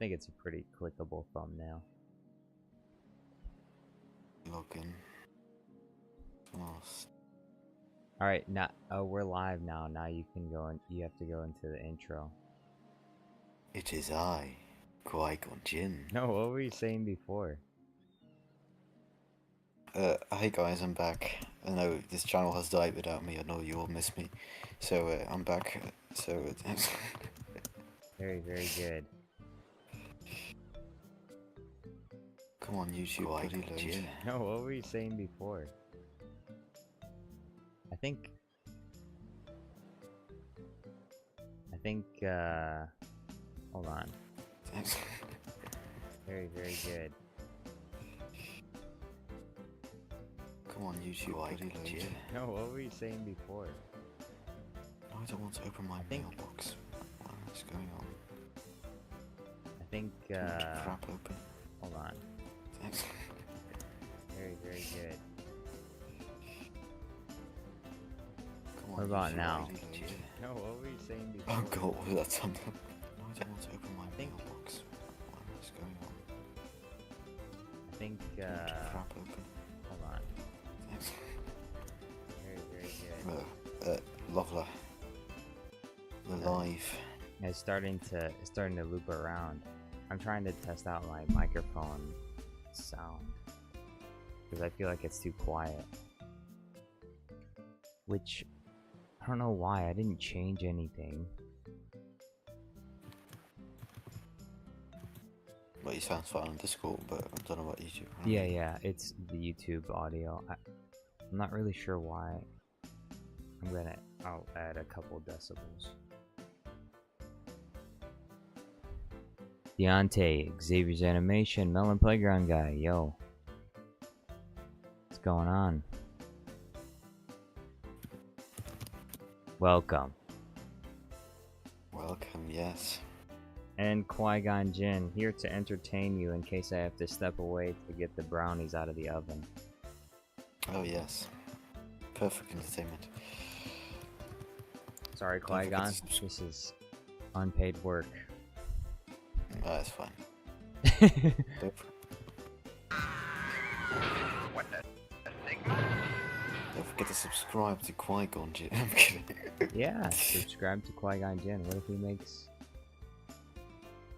think it's a pretty clickable thumbnail. Login. Alright, now we're live now. Now you can go and you have to go into the intro. It is I, Qui-Gon Jinn. No, what were you saying before? Hey guys, I'm back. I know this channel has died without me. I know you all miss me. So, I'm back. Very, very good. Come on, YouTube, bloody load. No, what were you saying before? I think, hold on. Very, very good. Come on, YouTube, bloody load. No, what were you saying before? No, I don't want to open my mailbox. What is going on? I think, crap open. hold on. Very, very good. Come on, What about YouTube, now? bloody load. No, what were you saying before? Oh god, what was that something? No, I don't want to open my mailbox. What is going on? I think, crap open. hold on. Very, very good. Lovely. We're live. It's starting to loop around. I'm trying to test out my microphone sound because I feel like it's too quiet. Which I don't know why. I didn't change anything. Well, you sound fine on Discord, but I don't know about YouTube. Yeah, it's the YouTube audio. I'm not really sure why. I'll add a couple decibels. Deontay, Xavier's Animation, Melon Playground Guy, yo. What's going on? Welcome. Welcome, yes. And Qui-Gon Jinn, here to entertain you in case I have to step away to get the brownies out of the oven. Oh yes. Perfect entertainment. Sorry, Qui-Gon, this is unpaid work. That's fine. What the thing? Don't forget to subscribe to Qui-Gon Jinn. I'm kidding. Yeah, subscribe to Qui-Gon Jinn. What if he makes...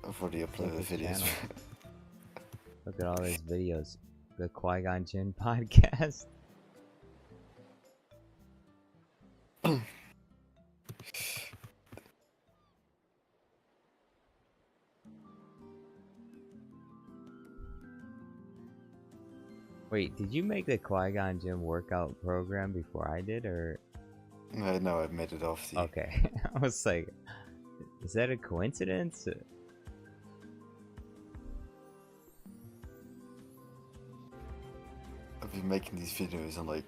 I've already uploaded his videos. channel? Look at all these videos. The Qui-Gon Jinn podcast. Wait, did you make the Qui-Gon Jinn workout program before I did, or...? No, I've made it off to you. Okay, I was like, is that a coincidence? I've been making these videos on like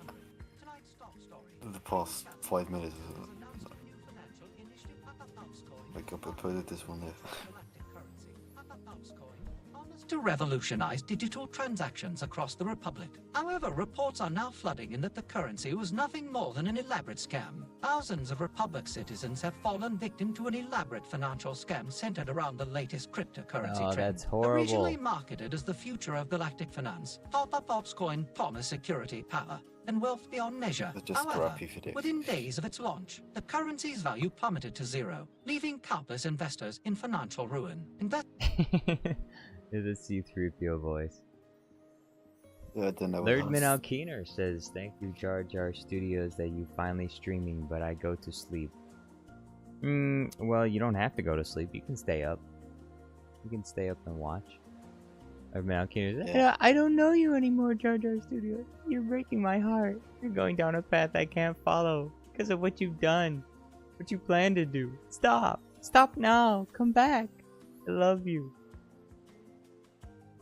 the past 5 minutes. Like I uploaded this one there. To revolutionize digital transactions across the Republic. However, reports are now flooding in that the currency was nothing more than an elaborate scam. Thousands of Republic citizens have fallen victim to an elaborate financial scam centered around the latest cryptocurrency trend. That's horrible. Originally marketed as the future of galactic finance, Pop-Up Coin promised security, power, and wealth beyond measure. Just However, crappy videos. within days of its launch, the currency's value plummeted to zero, leaving countless investors in financial ruin. The C-3PO voice. Yeah, I don't know. Lerdman Alkeener says, thank you JarJarStudios that you finally streaming, but I go to sleep. Well, you don't have to go to sleep. You can stay up. You can stay up and watch. Lerdman Alkeener says, Yeah. I don't know you anymore, JarJarStudios. You're breaking my heart. You're going down a path I can't follow because of what you've done. What you plan to do. Stop. Stop now. Come back. I love you.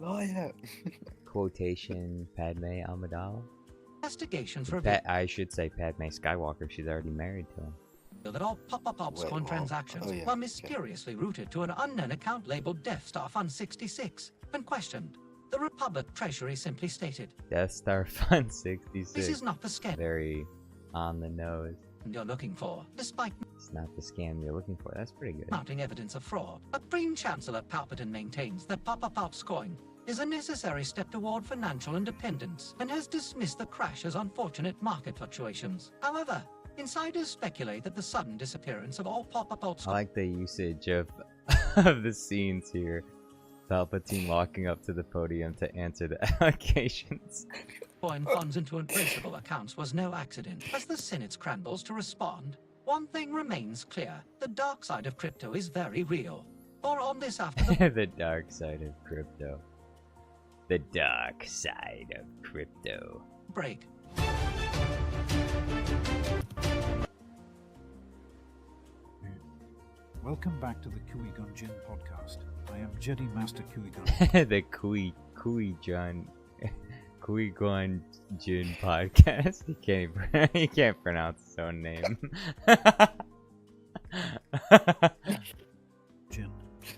Liar. Quotation Padme Amidala. Investigation for I should say Padme Skywalker. She's already married to him. that all Pop-Up Wait, Coin what? transactions Oh, yeah, were okay. mysteriously routed to an unknown account labeled deathstar Fund 66. When questioned, the Republic Treasury simply stated, Death Star Fund 66. "This is not the schedule." Very on the nose. you're looking for, despite It's not the scam you're looking for. That's pretty good. mounting evidence of fraud. But Green Chancellor Palpatine maintains that Pop-Pop's coin is a necessary step toward financial independence and has dismissed the crash as unfortunate market fluctuations. However, insiders speculate that the sudden disappearance of all Pop-Pop's I like the usage of of the scenes here. Palpatine walking up to the podium to answer the allegations. coin funds into untraceable accounts was no accident. As the Senate scrambles to respond, one thing remains clear. The dark side of crypto is very real. Or on this after The dark side of crypto. The dark side of crypto. break. Welcome back to the Qui-Gon Jinn podcast. I am Jedi Master Qui-Gon. The Qui-Gon Jinn podcast. He can't pronounce his own name. Jinn.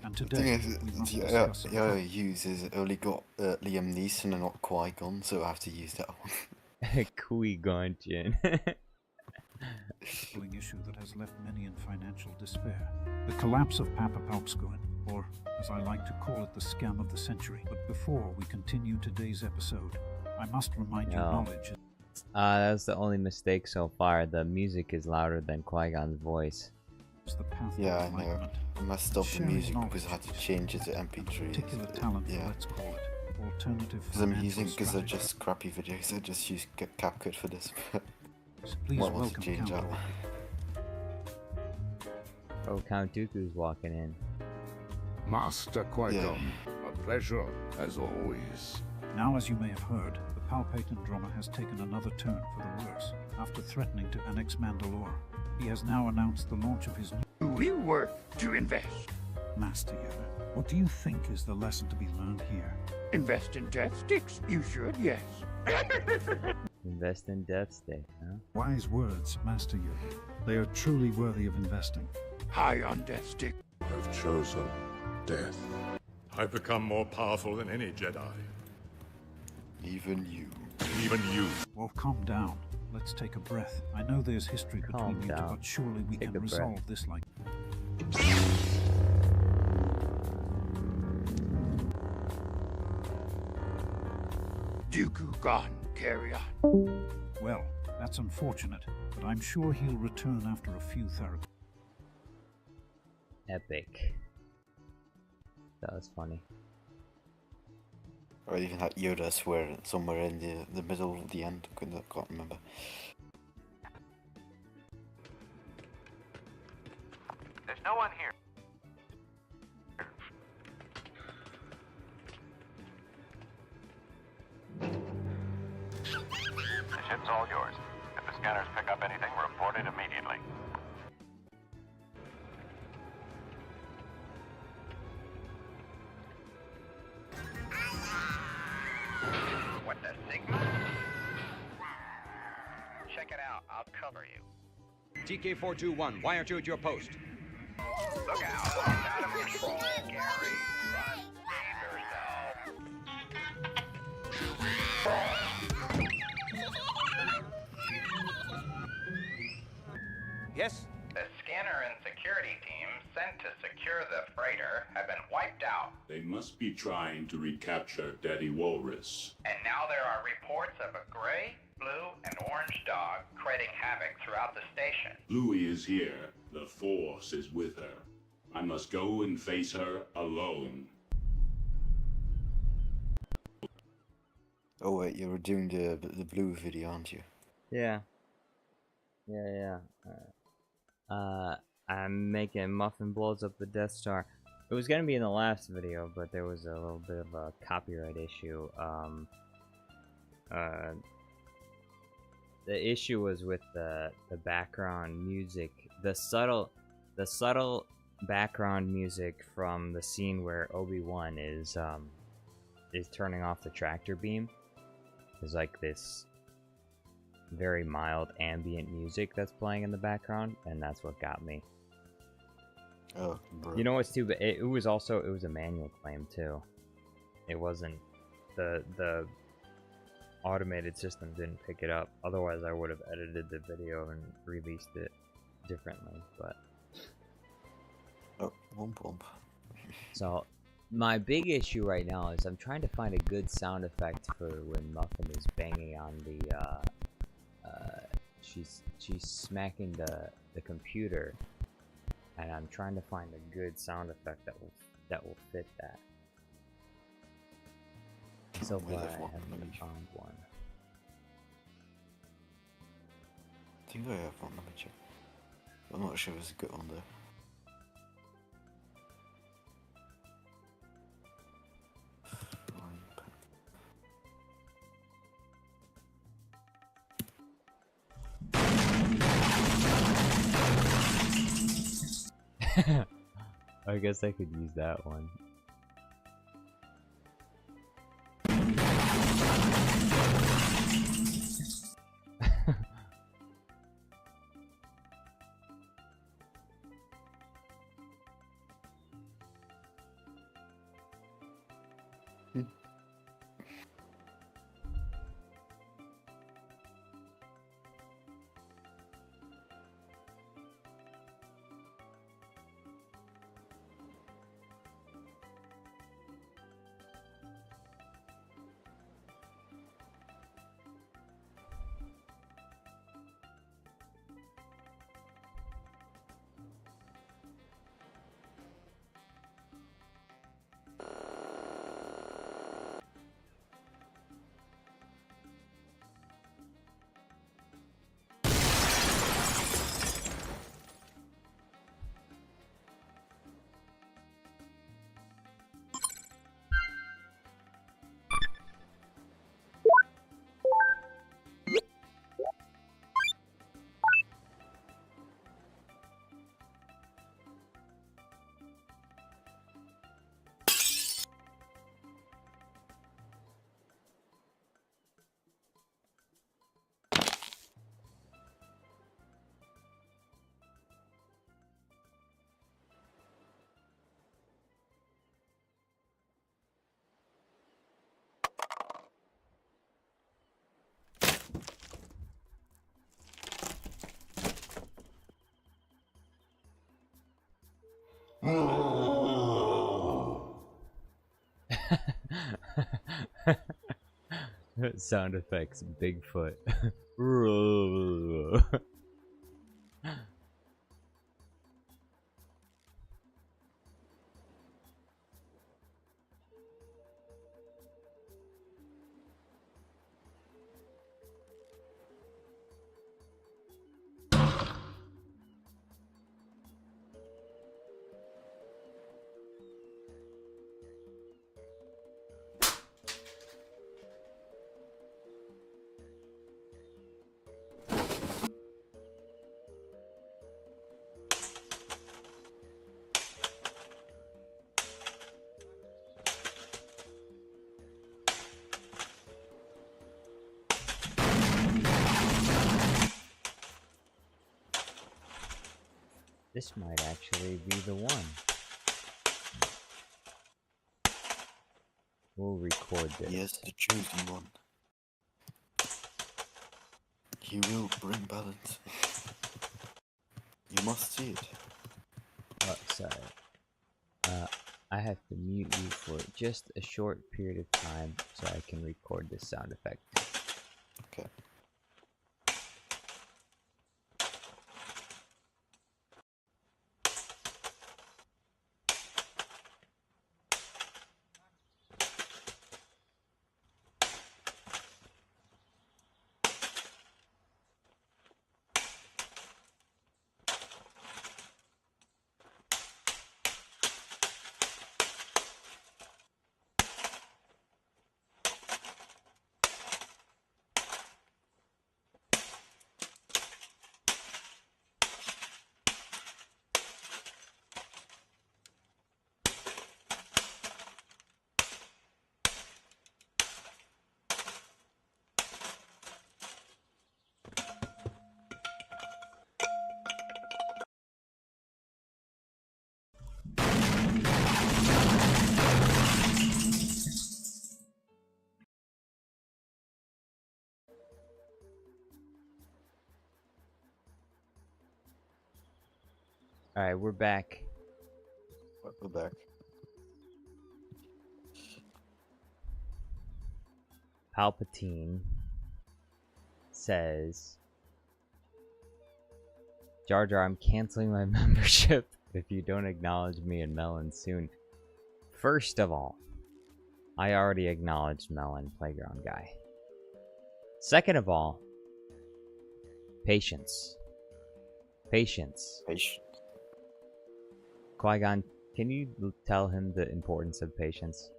And The today thing we must is, discuss the I use is only got Liam Neeson and not Qui-Gon, so I have to use that one. Qui-Gon Jinn. troubling issue that has left many in financial despair. The collapse of Papa Palpscoin, or as I like to call it, the scam of the century. But before we continue today's episode, I must remind you knowledge That's the only mistake so far. The music is louder than Qui-Gon's voice. is the path Yeah, of I know. enlightenment. I messed up the Sharing music knowledge because I had to is change it to a MP3. particular talent, Yeah. let's call it. Alternative Because I'm financial using, because they're strategy. just crappy videos, I just use CapCut for this. So please What was welcome the change Count out? Dooku. Oh, Count Dooku's walking in. Master Qui-Gon, a pleasure as always. Now, as you may have heard, the Palpatine drama has taken another turn for the worse. After threatening to annex Mandalore, he has now announced the launch of his new We work to invest. Master Yoda. What do you think is the lesson to be learned here? Invest in death sticks? You should, yes. Invest in Death Stick, huh? Wise words, Master Yoda. They are truly worthy of investing. High on death stick. I've chosen death. I've become more powerful than any Jedi. Even you. Even you. Well, calm down. Let's take a breath. I know there's history Calm between you two, down. but surely we Take can a breath. resolve this like... Dooku gone. Carry on. Well, that's unfortunate, but I'm sure he'll return after a few therapies. Epic. That was funny. Or even had Yoda swear somewhere in the middle of the end. I can't remember. There's no one here. The ship's all yours. If the scanners pick up anything, report it immediately. What the Sigma? Check it out. I'll cover you. TK421, why aren't you at your post? Look out! It's out of control, Gary. Run. Save yourself. Yes? The scanner and security team sent to secure the freighter have been wiped out, They must be trying to recapture Daddy Walrus. and now there are reports of a gray, blue, and orange dog creating havoc throughout the station. Louie is here. The Force is with her. I must go and face her alone. Oh wait, you were doing the blue video, aren't you? Yeah. Yeah. I'm making Muffin blows up the Death Star. It was gonna be in the last video, but there was a little bit of a copyright issue. The issue was with the background music, the subtle background music from the scene where Obi-Wan is turning off the tractor beam. There's like this very mild ambient music that's playing in the background, and that's what got me. Oh, bro. You know what's too bad? It was a manual claim too. It wasn't the automated system didn't pick it up. Otherwise, I would have edited the video and released it differently. But Oh, womp womp. so my big issue right now is I'm trying to find a good sound effect for when Muffin is banging on the she's smacking the computer, and I'm trying to find a good sound effect that will fit that. So far, I haven't found one. I think I have one, let me check. I'm not sure it's a good one though. I guess I could use that one. Sound effects, Bigfoot. This might actually be the one. We'll record this. Yes, the chosen one. He will bring balance. You must see it. Oh, sorry. I have to mute you for just a short period of time so I can record this sound effect. Okay. Alright, we're back. We're back. Palpatine says, Jar Jar, I'm canceling my membership if you don't acknowledge me and Melon soon. First of all, I already acknowledged Melon, Playground Guy. Second of all, patience. Patience. Patience. Qui-Gon, can you tell him the importance of patience?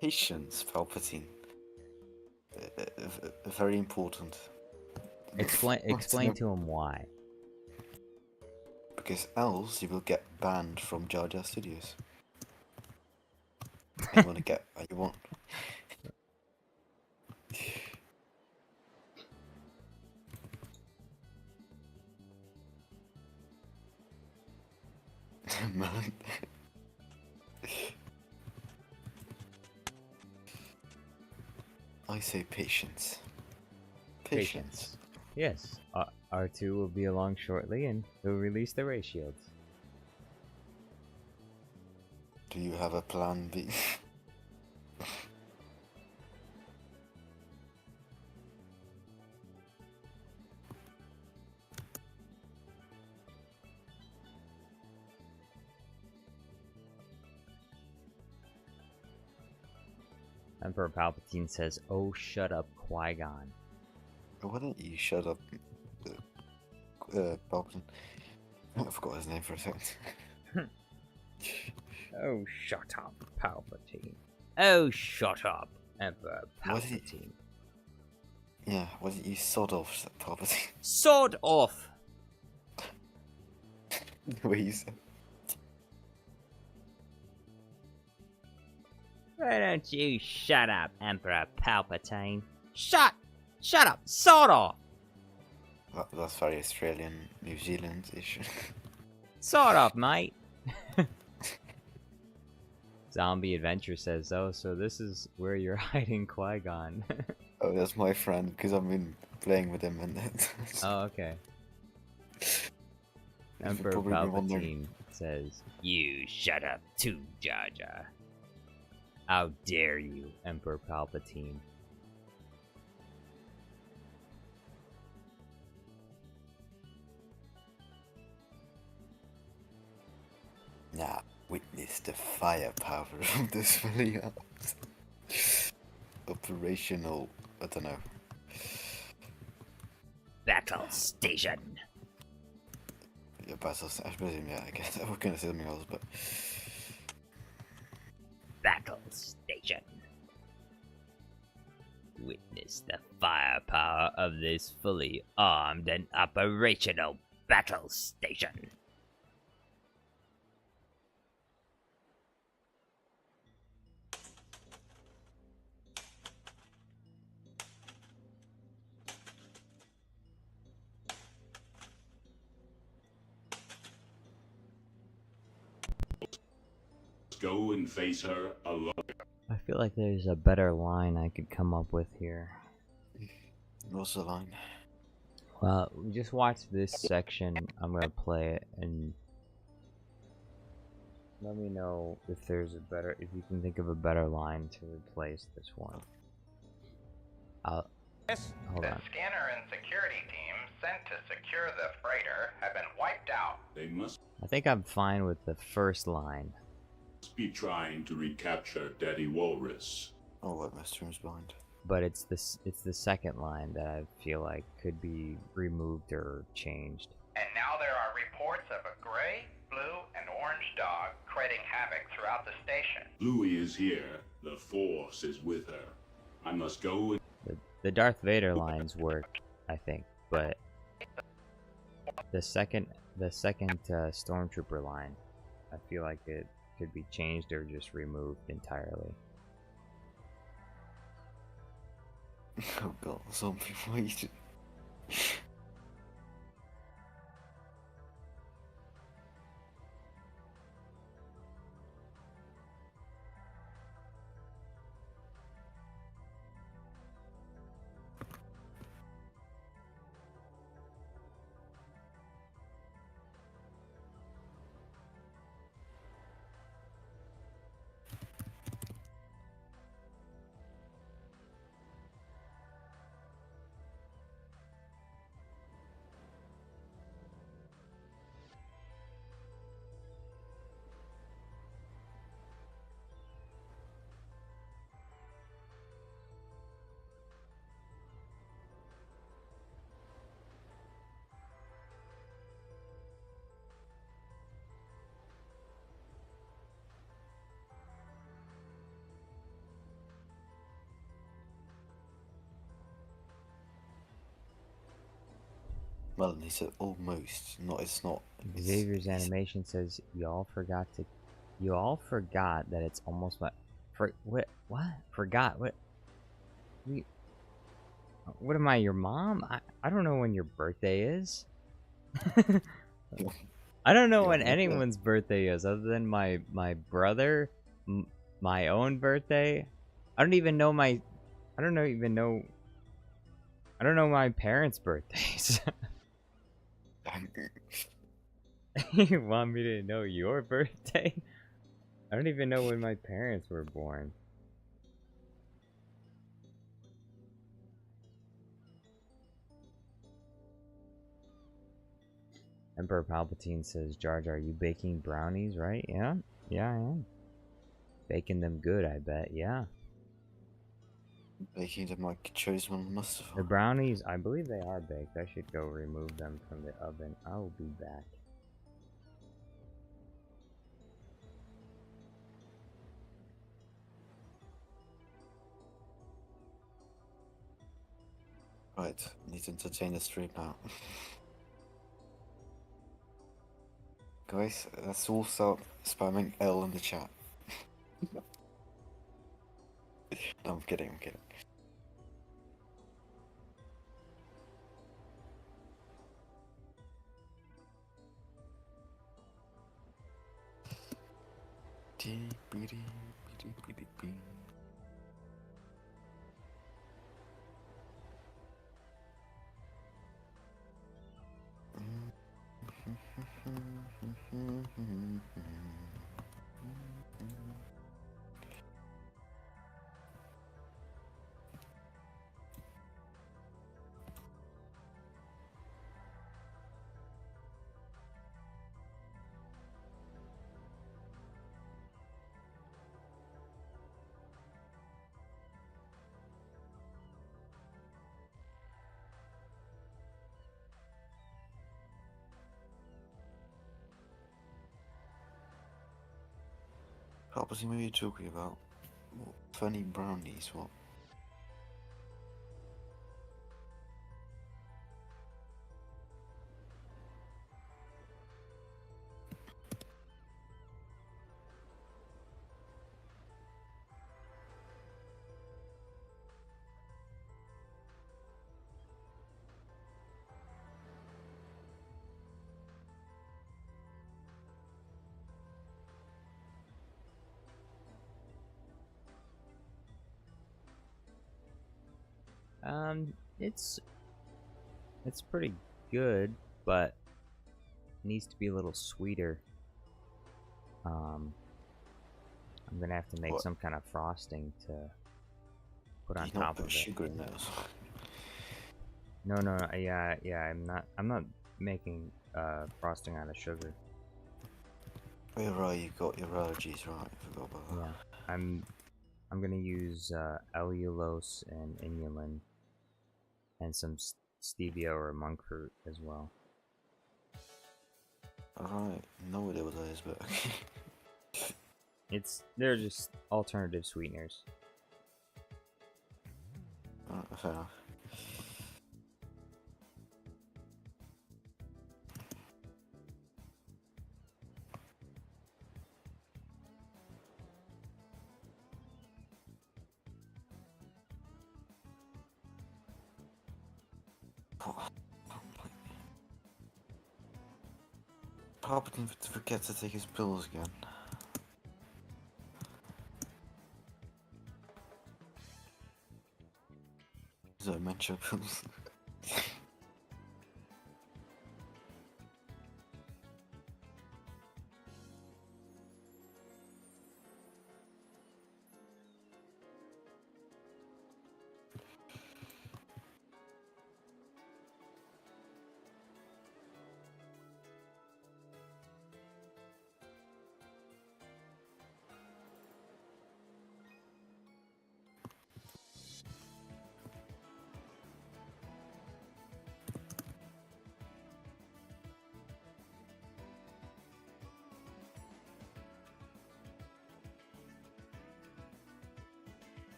Patience, Palpatine. Very important. Explain to him why. Because else you will get banned from JarJar Studios. And you want to get what you want. Man. I say patience. Patience. Yes. R2 will be along shortly and he'll release the ray shields. Do you have a plan B? Emperor Palpatine says, "Oh, shut up, Qui-Gon." Why don't you shut up, Palpatine? I forgot his name for a second. Oh, shut up, Palpatine. Oh, shut up, Emperor Was he- Palpatine. Yeah, why don't you sod off, Palpatine? Sod off! The way you said. Why don't you shut up, Emperor Palpatine? Shut up, sod off! That's very Australian, New Zealand-ish. Sod off, mate! Zombie Adventure says, oh, so this is where you're hiding Qui-Gon. Oh, that's my friend, because I've been playing with him and that. Oh, okay. Emperor probably been wondering. Palpatine says, you shut up too, Jar Jar. How dare you, Emperor Palpatine. Now, witness the firepower of this fully operational, I don't know. Battle station. Yeah, battle, I presume, yeah, I guess. I was gonna say something else, but... Battle station. Witness the firepower of this fully armed and operational battle station. Go and face her alone. I feel like there's a better line I could come up with here. What's the line? Well, just watch this section. I'm gonna play it and let me know if there's a better, if you can think of a better line to replace this one. Yes. Hold The on. scanner and security team sent to secure the freighter have been wiped out. They must I think I'm fine with the first line. be trying to recapture Daddy Walrus. Oh, what, Mr. Room's behind. But it's the second line that I feel like could be removed or changed. And now there are reports of a gray, blue, and orange dog creating havoc throughout the station. Bluey is here. The Force is with her. I must go and... The Darth Vader lines work, I think, but the second Stormtrooper line, I feel like it could be changed or just removed entirely. Oh god, zombie fight. Melanie said almost. Not. It's not. Xavier's animation says y'all forgot that it's almost my. What? Forgot what? What am I? Your mom? I don't know when your birthday is. I don't know when anyone's birthday is other than my brother, my own birthday. I don't know my parents' birthdays. You want me to know your birthday? I don't even know when my parents were born. Emperor Palpatine says, Jar Jar, you baking brownies, right? Yeah? Yeah, I am. Baking them good, I bet, yeah. Baking them like chosen must have. The brownies, I believe they are baked. I should go remove them from the oven. I'll be back. Right, need to entertain the stream now. Guys, let's all start spamming L in the chat. No, I'm kidding, I'm kidding. Palpatine, what are you talking about? What funny brownies, what? It's pretty good, but it needs to be a little sweeter. I'm gonna have to make some kind of frosting to put on top of it. Sugar in there. No, yeah, I'm not making frosting out of sugar. Oh, you're right, you got your allergies, right? I forgot about that. Yeah, I'm gonna use allulose and inulin, and some stevia or monk fruit as well. Alright, no idea what that is, but they're just alternative sweeteners. fair enough. Palpatine forget to take his pills again. Dementia pills.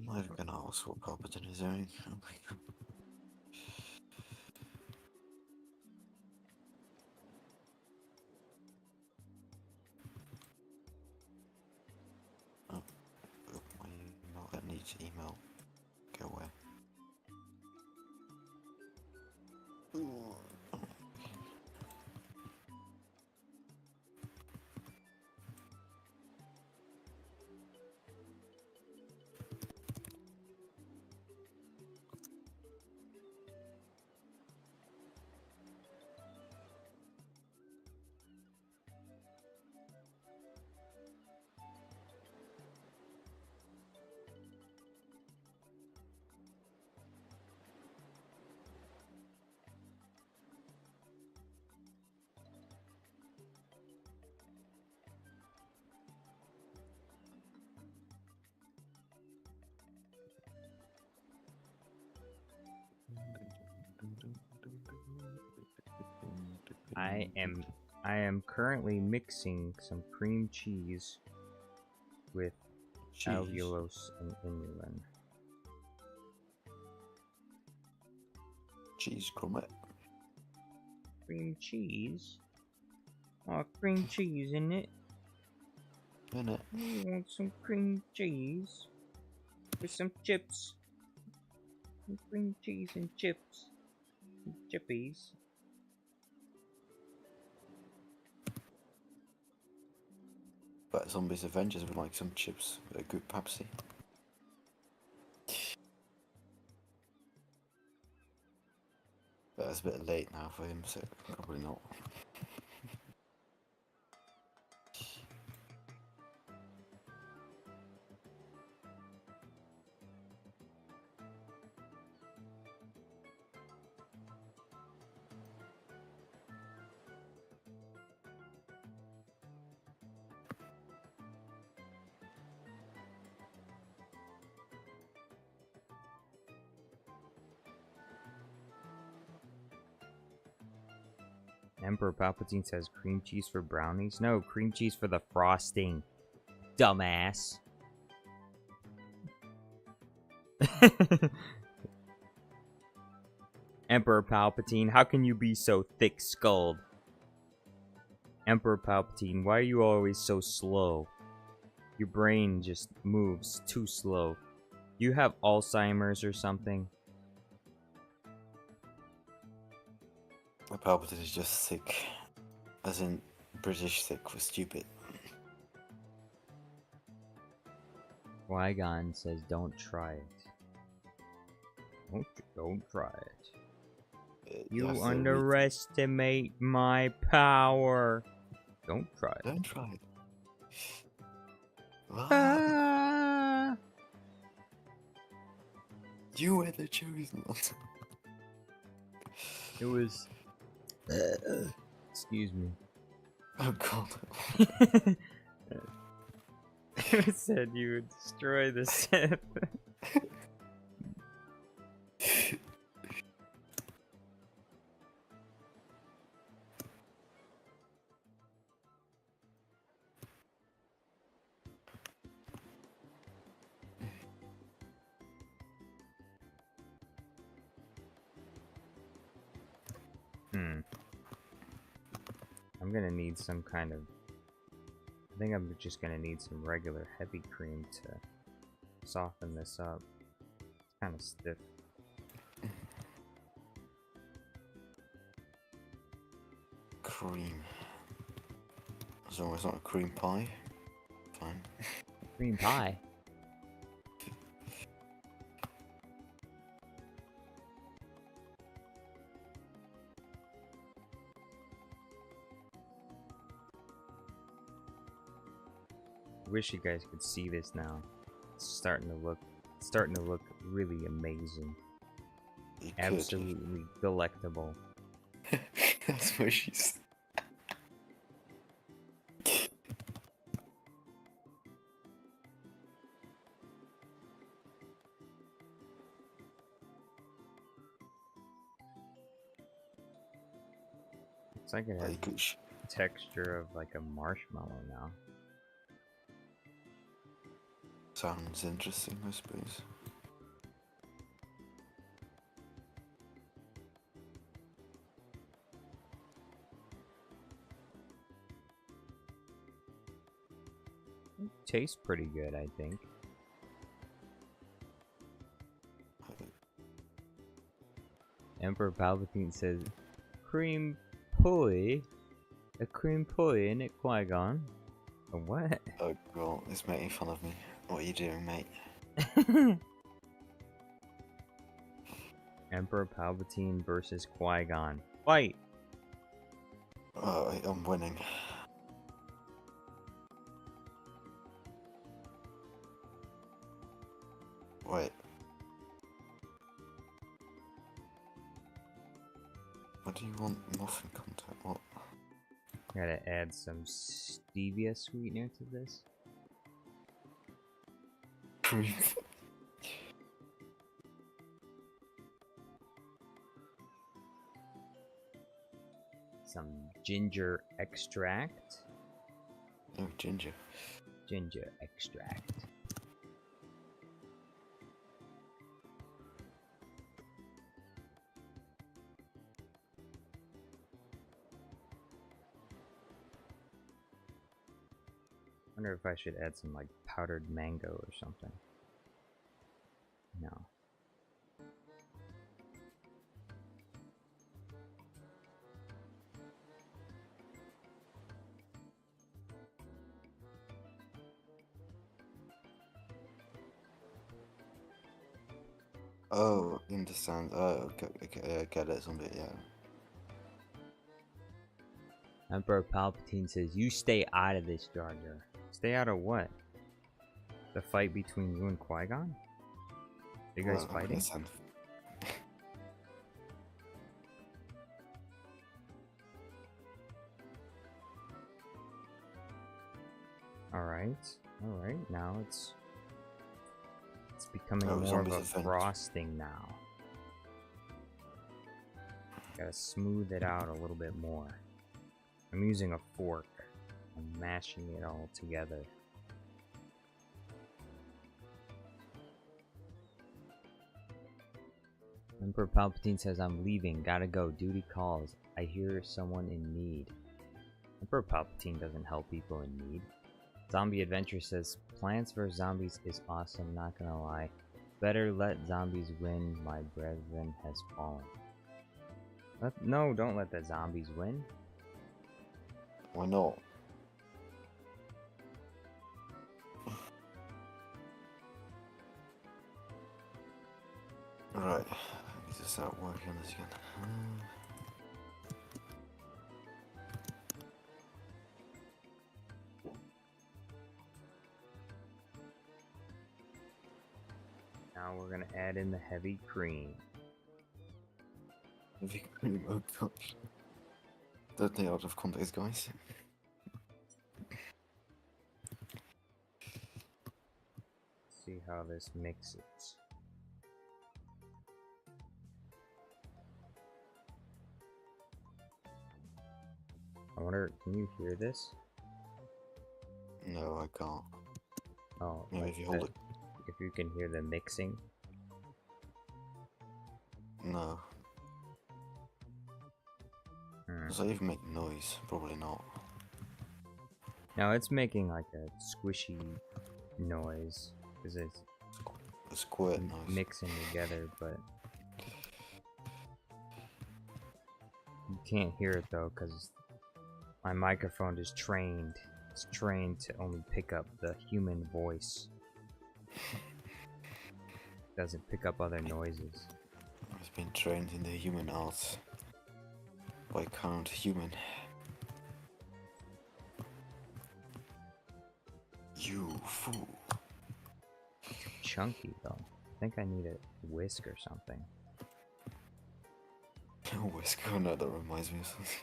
I'm not even gonna ask what Palpatine is doing. Oh my god. Oh, my email. That needs email. Go away. Ooh. I am currently mixing some cream cheese with allulose and inulin. Cheese crummet. Cream cheese? Oh, cream cheese in it. In it. You want some cream cheese with some chips? Some cream cheese and chips. Some chippies. But Zombies Avengers would like some chips with a good Pepsi. But it's a bit late now for him, so probably not. Emperor Palpatine says cream cheese for brownies? No, cream cheese for the frosting. Dumbass. Emperor Palpatine, how can you be so thick-skulled? Emperor Palpatine, why are you always so slow? Your brain just moves too slow. You have Alzheimer's or something? Palpatine is just sick. As in British sick for stupid. Qui-Gon says don't try it. Don't try it. You underestimate my power. Don't try it. Don't try it. Ah! You were the chosen one. It was... excuse me. Oh god. It said you would destroy the Sith. I'm gonna need some kind of... I think I'm just gonna need some regular heavy cream to soften this up. It's kind of stiff. Cream. As long as it's not a cream pie. Fine. Cream pie? Wish you guys could see this now. It's starting to look really amazing. Absolutely delectable. That's what she's. It's like it has texture of like a marshmallow now. Sounds interesting, I suppose. Tastes pretty good, I think. Emperor Palpatine says, cream pulley? A cream pulley, isn't it, Qui-Gon? A what? Oh god, it's making fun of me. What are you doing, mate? Emperor Palpatine versus Qui-Gon. Fight! Oh, I'm winning. Wait. What do you want muffin content? What? Gotta add some stevia sweetener to this. Cream. Some ginger extract. Oh, ginger. Ginger extract. Wonder if I should add some like powdered mango or something. No. Oh, understand. Oh, okay, I get it, zombie, yeah. Emperor Palpatine says, you stay out of this, Jar Jar. Stay out of what? The fight between you and Qui-Gon? You guys fighting? Listen. Alright, now it's becoming Oh, more of zombies a are finished. frosting now. Gotta smooth it out a little bit more. I'm using a fork. I'm mashing it all together. Emperor Palpatine says, I'm leaving, gotta go, duty calls. I hear someone in need. Emperor Palpatine doesn't help people in need. Zombie Adventure says, Plants vs. Zombies is awesome, not gonna lie. Better let zombies win, my brethren has fallen. No, don't let the zombies win. Why not? Right, I need to start working on this again. Now we're gonna add in the heavy cream. Heavy cream, oh gosh. Don't take out of context, guys. See how this mixes. I wonder, can you hear this? No, I can't. Oh, Maybe like if you hold the- it. if you can hear the mixing. No. Does that even make noise? Probably not. No, it's making like a squishy noise because it's A squirt noise. mixing together, but you can't hear it though because my microphone is trained. It's trained to only pick up the human voice. Doesn't pick up other noises. It's been trained in the human arts. By Count Human. You fool. Chunky though. I think I need a whisk or something. Oh, Whisker, no, that reminds me of something.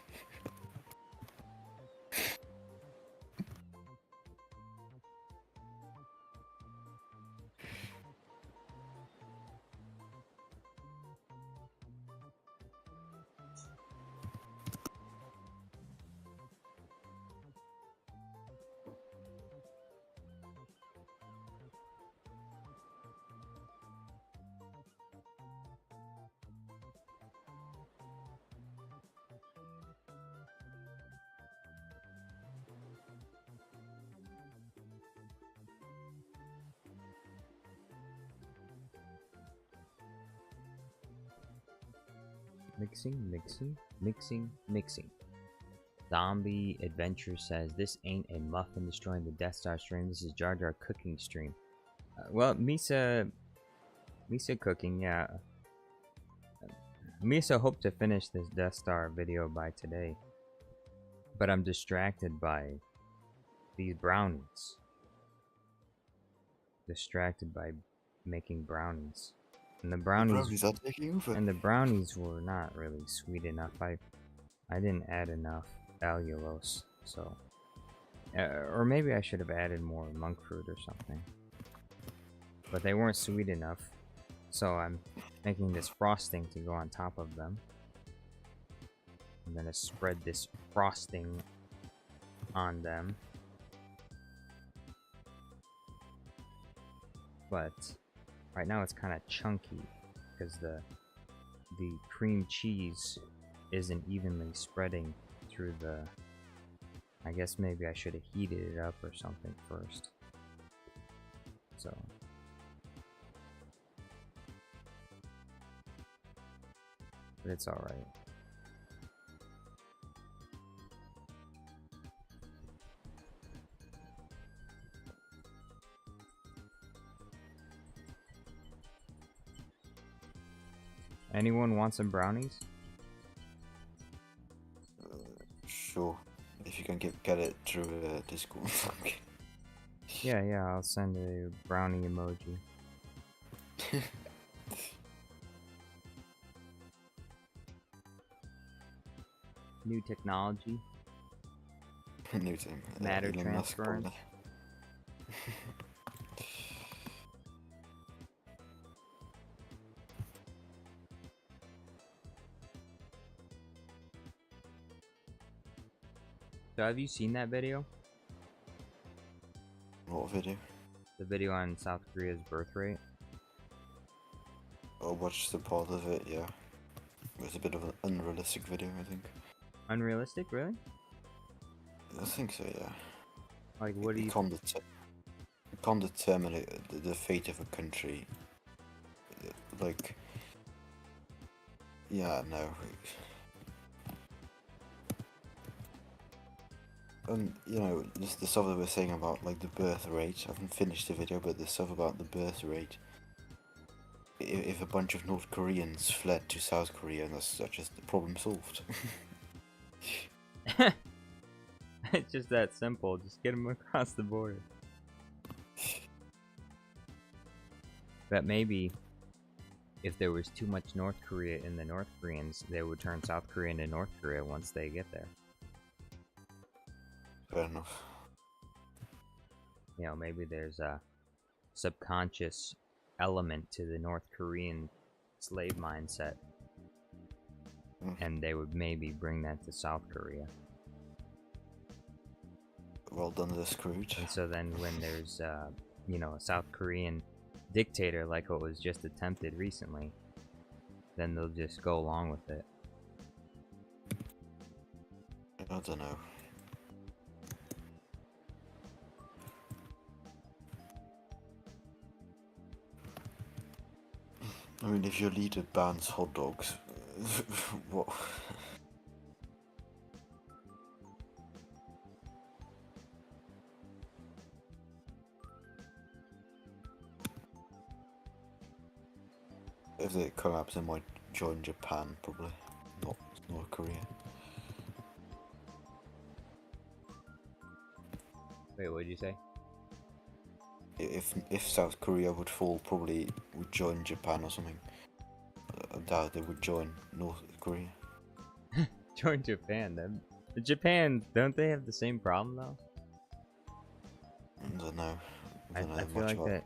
Mixing. Zombie Adventure says, this ain't a Muffin destroying the Death Star stream. This is Jar Jar cooking stream. Well, Misa cooking, yeah. Misa hoped to finish this Death Star video by today. But I'm distracted by these brownies. Distracted by making brownies. And the brownies are taking over. And the brownies were not really sweet enough. I didn't add enough allulose, so or maybe I should have added more monk fruit or something. But they weren't sweet enough, so I'm making this frosting to go on top of them. I'm gonna spread this frosting on them. But right now it's kind of chunky because the cream cheese isn't evenly spreading through the... I guess maybe I should have heated it up or something first. So... but it's alright. Anyone want some brownies? Sure. If you can get it through Discord. Yeah, I'll send a brownie emoji. New technology. New thing. Matter transference. So have you seen that video? What video? The video on South Korea's birth rate? I watched the part of it, yeah. It was a bit of an unrealistic video, I think. Unrealistic, really? I think so, yeah. Like, what do you... You can't determine the fate of a country. Like... Yeah, no. You know, the stuff that we're saying about, like, the birth rate, I haven't finished the video, but the stuff about the birth rate, if a bunch of North Koreans fled to South Korea, that's just the problem solved. It's just that simple, just get them across the border. But maybe, if there was too much North Korea in the North Koreans, they would turn South Korea into North Korea once they get there. Fair enough. You know, maybe there's a subconscious element to the North Korean slave mindset. And they would maybe bring that to South Korea. Well done, they're screwed. And so then when there's, you know, a South Korean dictator like what was just attempted recently, then they'll just go along with it. I don't know. I mean, if your leader bans hot dogs, what? If they collapse, they might join Japan, probably, not North Korea. Wait, what did you say? If South Korea would fall, probably would join Japan or something. I doubt they would join North Korea. Join Japan, then. Japan, don't they have the same problem though? I don't know. I feel like that.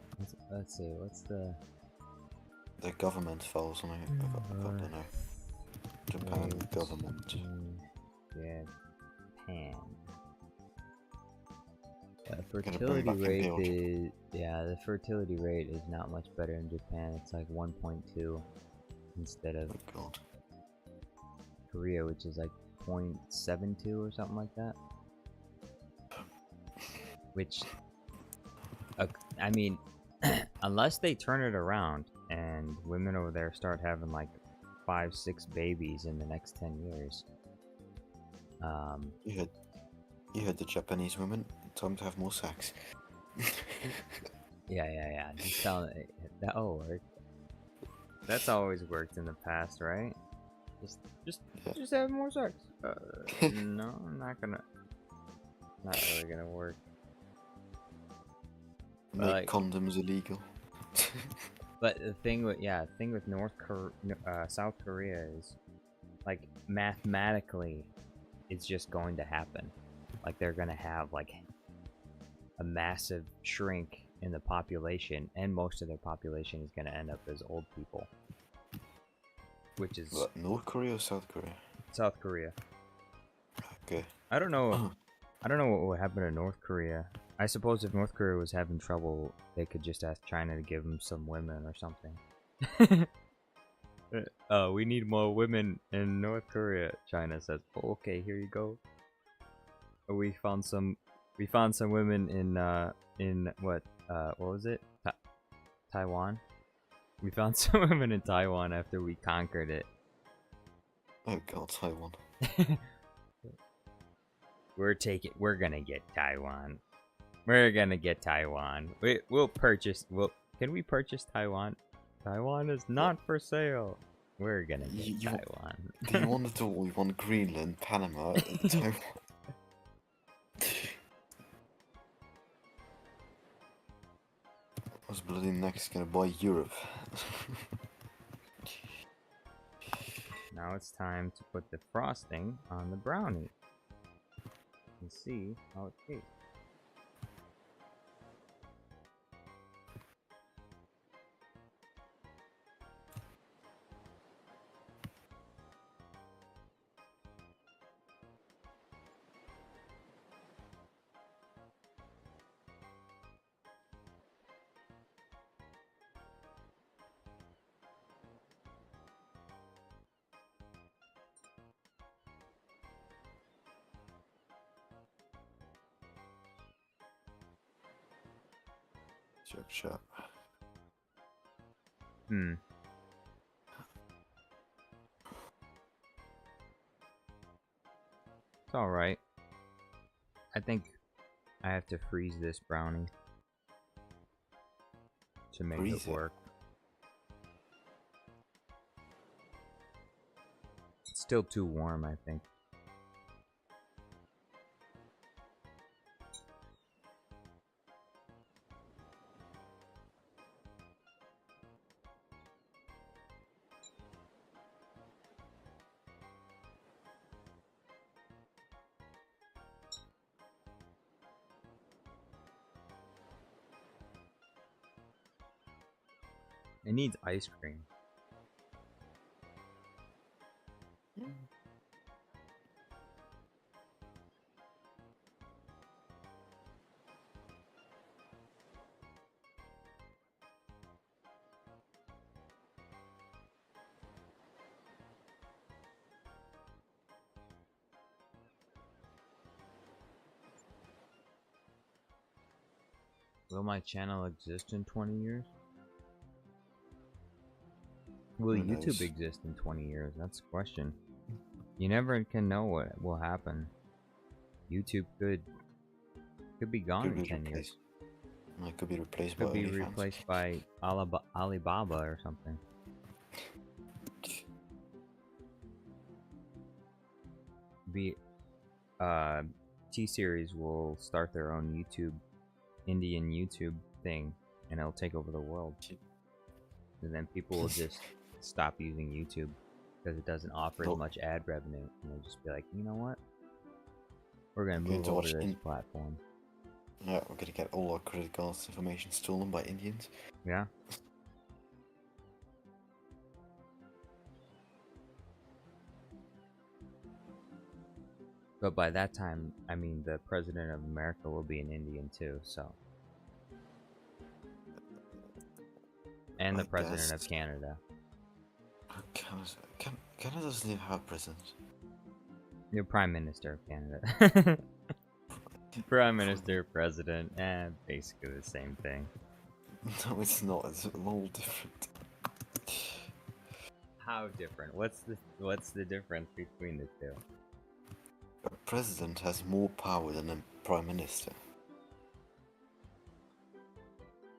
Let's see, what's the... The government fell or something. I don't know. Japan government. Japan. Fertility rate is... Yeah, the fertility rate is not much better in Japan. It's like 1.2 instead of Korea, which is like 0.72 or something like that. Which, I mean, unless they turn it around and women over there start having like 5, 6 babies in the next 10 years. You heard the Japanese women. Time to have more sex. Yeah. Just tell it that'll work. That's always worked in the past, right? Just have more sex. No, not really gonna work. Make Like, condoms illegal. but the thing with South Korea is, like, mathematically, it's just going to happen. Like, they're gonna have like a massive shrink in the population, and most of their population is gonna end up as old people. Which is What, North Korea or South Korea? South Korea. Okay. I don't know. I don't know what will happen to North Korea. I suppose if North Korea was having trouble, they could just ask China to give them some women or something. We need more women in North Korea. China says, oh, "Okay, here you go. We found some women in what was it? Taiwan. We found some women in Taiwan after we conquered it." Oh god, Taiwan. We're gonna get Taiwan. We're gonna get Taiwan. Can we purchase Taiwan? Taiwan is not for sale. We're gonna get Taiwan. You wanted to we want Greenland, Panama, Taiwan. I was bloody next gonna buy Europe. Now it's time to put the frosting on the brownie and see how it tastes. Shut. It's alright. I think I have to freeze this brownie to make it work. It's still too warm, I think. It needs ice cream. Will my channel exist in 20 years? Will YouTube exist in 20 years? That's the question. You never can know what will happen. YouTube could be gone in 10 years. It could be replaced by OnlyFans. Could be replaced by Alibaba or something. T-Series will start their own Indian YouTube thing, and it'll take over the world. And then people will just stop using YouTube because it doesn't offer as much ad revenue, and they'll just be like, you know what? We're gonna move over to this platform. Yeah, we're gonna get all our credit cards information stolen by Indians. Yeah. But by that time, I mean, the president of America will be an Indian too, so. And the president of Canada. Canada doesn't even have a president. Your prime minister of Canada. Prime minister, president, basically the same thing. No, it's not. It's all different. How different? What's the difference between the two? A president has more power than a prime minister.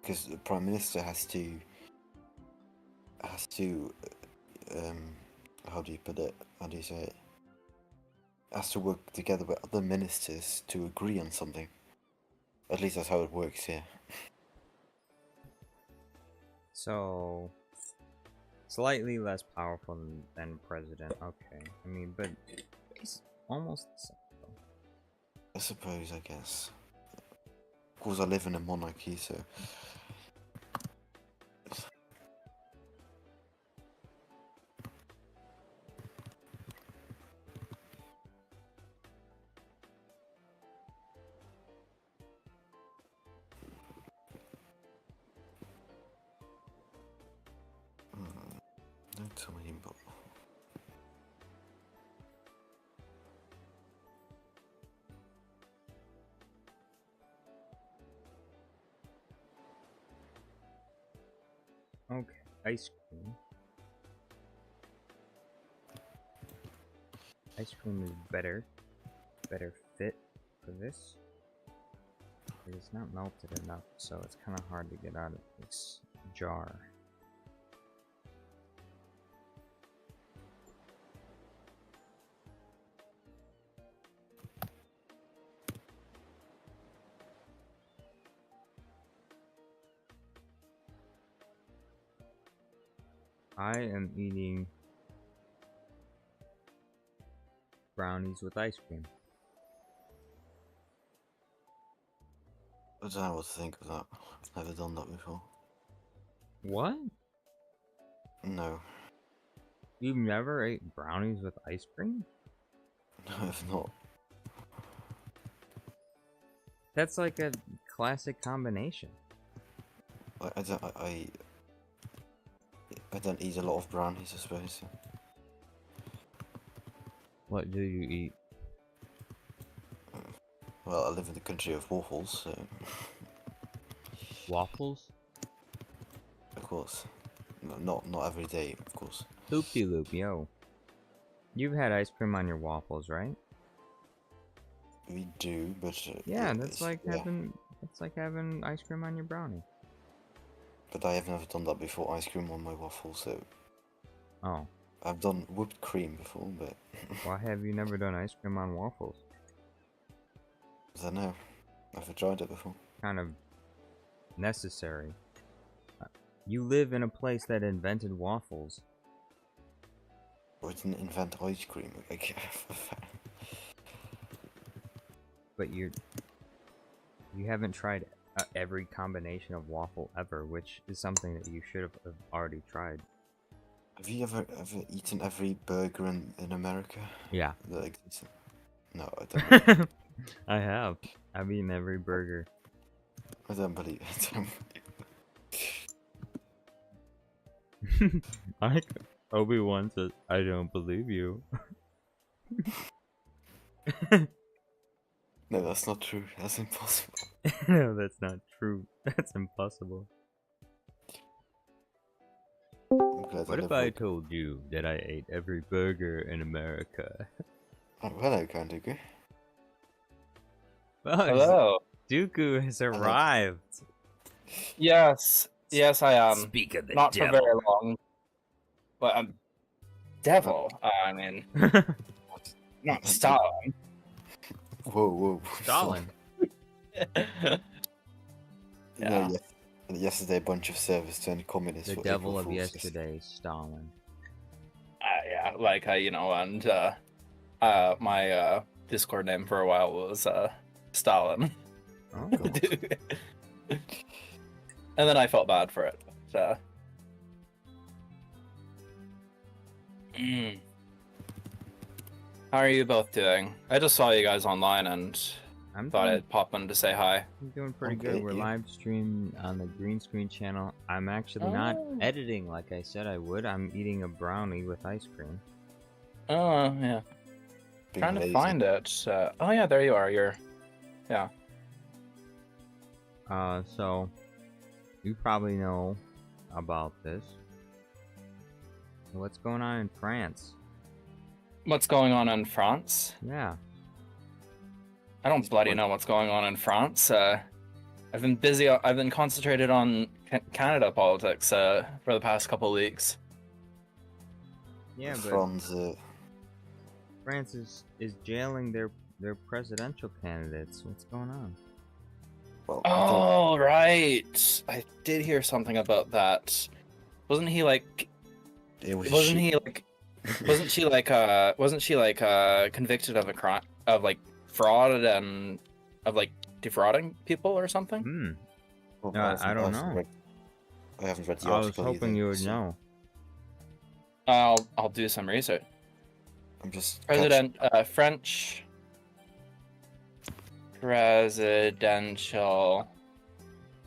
Because the prime minister has to how do you put it? How do you say it? Has to work together with other ministers to agree on something. At least that's how it works here. So, slightly less powerful than president. Okay, I mean, but it's almost the same. I suppose, I guess. Of course, I live in a monarchy, so. Don't tell me, but. Okay, ice cream. Ice cream is better fit for this. It's not melted enough, so it's kind of hard to get out of this jar. I am eating brownies with ice cream. I don't know what to think of that. I've never done that before. What? No. You've never ate brownies with ice cream? No, I've not. That's like a classic combination. I don't eat a lot of brownies, I suppose. What do you eat? Well, I live in the country of waffles, so. Waffles? Of course. No, not every de of course. Loop-de-loop, yo. You've had ice cream on your waffles, right? We do, but yeah, that's like having ice cream on your brownie. But I have never done that before. Ice cream on my waffles, so. Oh. I've done whipped cream before, but. Why have you never done ice cream on waffles? I don't know. I've never tried it before. Kind of necessary. You live in a place that invented waffles. Or it didn't invent ice cream. But you haven't tried every combination of waffle ever, which is something that you should have already tried. Have you ever eaten every burger in America? Yeah. That exists? No, I don't. I have. I've eaten every burger. I don't believe it. Obi-Wan says, I don't believe you. No, that's not true. That's impossible. No, that's not true. That's impossible. What if I told you that I ate every burger in America? Oh, hello, Kanduku. Well, hello. Dooku has arrived. Yes, I am. Speak of the Not devil. for very long. But I'm devil. I mean, not Stalin. Whoa. Stalin. Yeah. Yesterday, a bunch of servers turned communist. The devil of yesterday, Stalin. Yeah, like and my Discord name for a while was Stalin. Oh. And then I felt bad for it. So. How are you both doing? I just saw you guys online and thought I'd pop in to say hi. I'm doing pretty good. We're live streaming on the Green Screen channel. I'm actually not editing like I said I would. I'm eating a brownie with ice cream. Oh, yeah. Trying to find it. Oh, yeah, there you are. Yeah. So you probably know about this. What's going on in France? What's going on in France? Yeah. I don't bloody know what's going on in France. I've been busy. I've been concentrated on Canada politics for the past couple of weeks. Yeah, but France is jailing their presidential candidates. What's going on? Well, oh, right. I did hear something about that. Wasn't he like? Wasn't she like convicted of a crime of like fraud and of like defrauding people or something? Well, I don't know. I haven't read the I was article. hoping you would know. I'll do some research. I'm just French presidential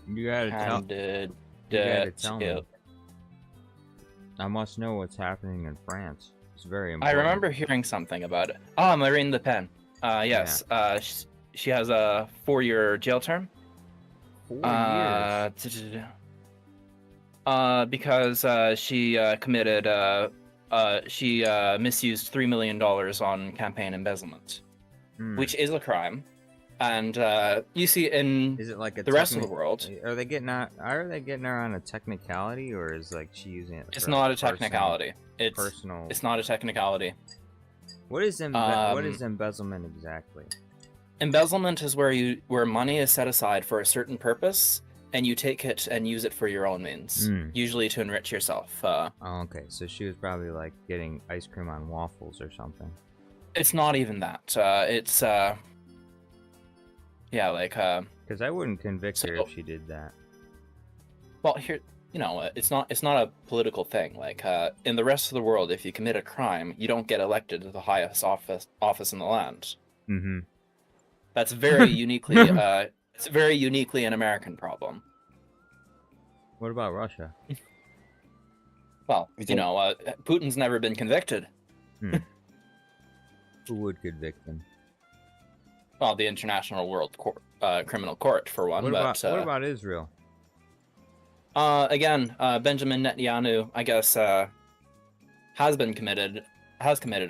You gotta tell me. I must know what's happening in France. It's very important. I remember hearing something about it. Ah, Marine Le Pen. Yes. Yeah. She has a 4-year jail term. 4 years? Because she committed she misused $3 million on campaign embezzlement, which is a crime. And you see in is it like the rest of the world, are they getting her on a technicality, or is like she using it? It's not a technicality. It's personal. It's not a technicality. What is embezzlement exactly? Embezzlement is where money is set aside for a certain purpose, and you take it and use it for your own means, usually to enrich yourself. Oh, okay. So she was probably like getting ice cream on waffles or something. It's not even that. It's yeah, like because I wouldn't convict her if she did that. Well, here, it's not a political thing. Like in the rest of the world, if you commit a crime, you don't get elected to the highest office in the land. Mm-hmm. That's very uniquely it's a very uniquely an American problem. What about Russia? Well, Putin's never been convicted. Who would convict him? Well, the International World Criminal Court, for one. What about Israel? Again, Benjamin Netanyahu, I guess, has committed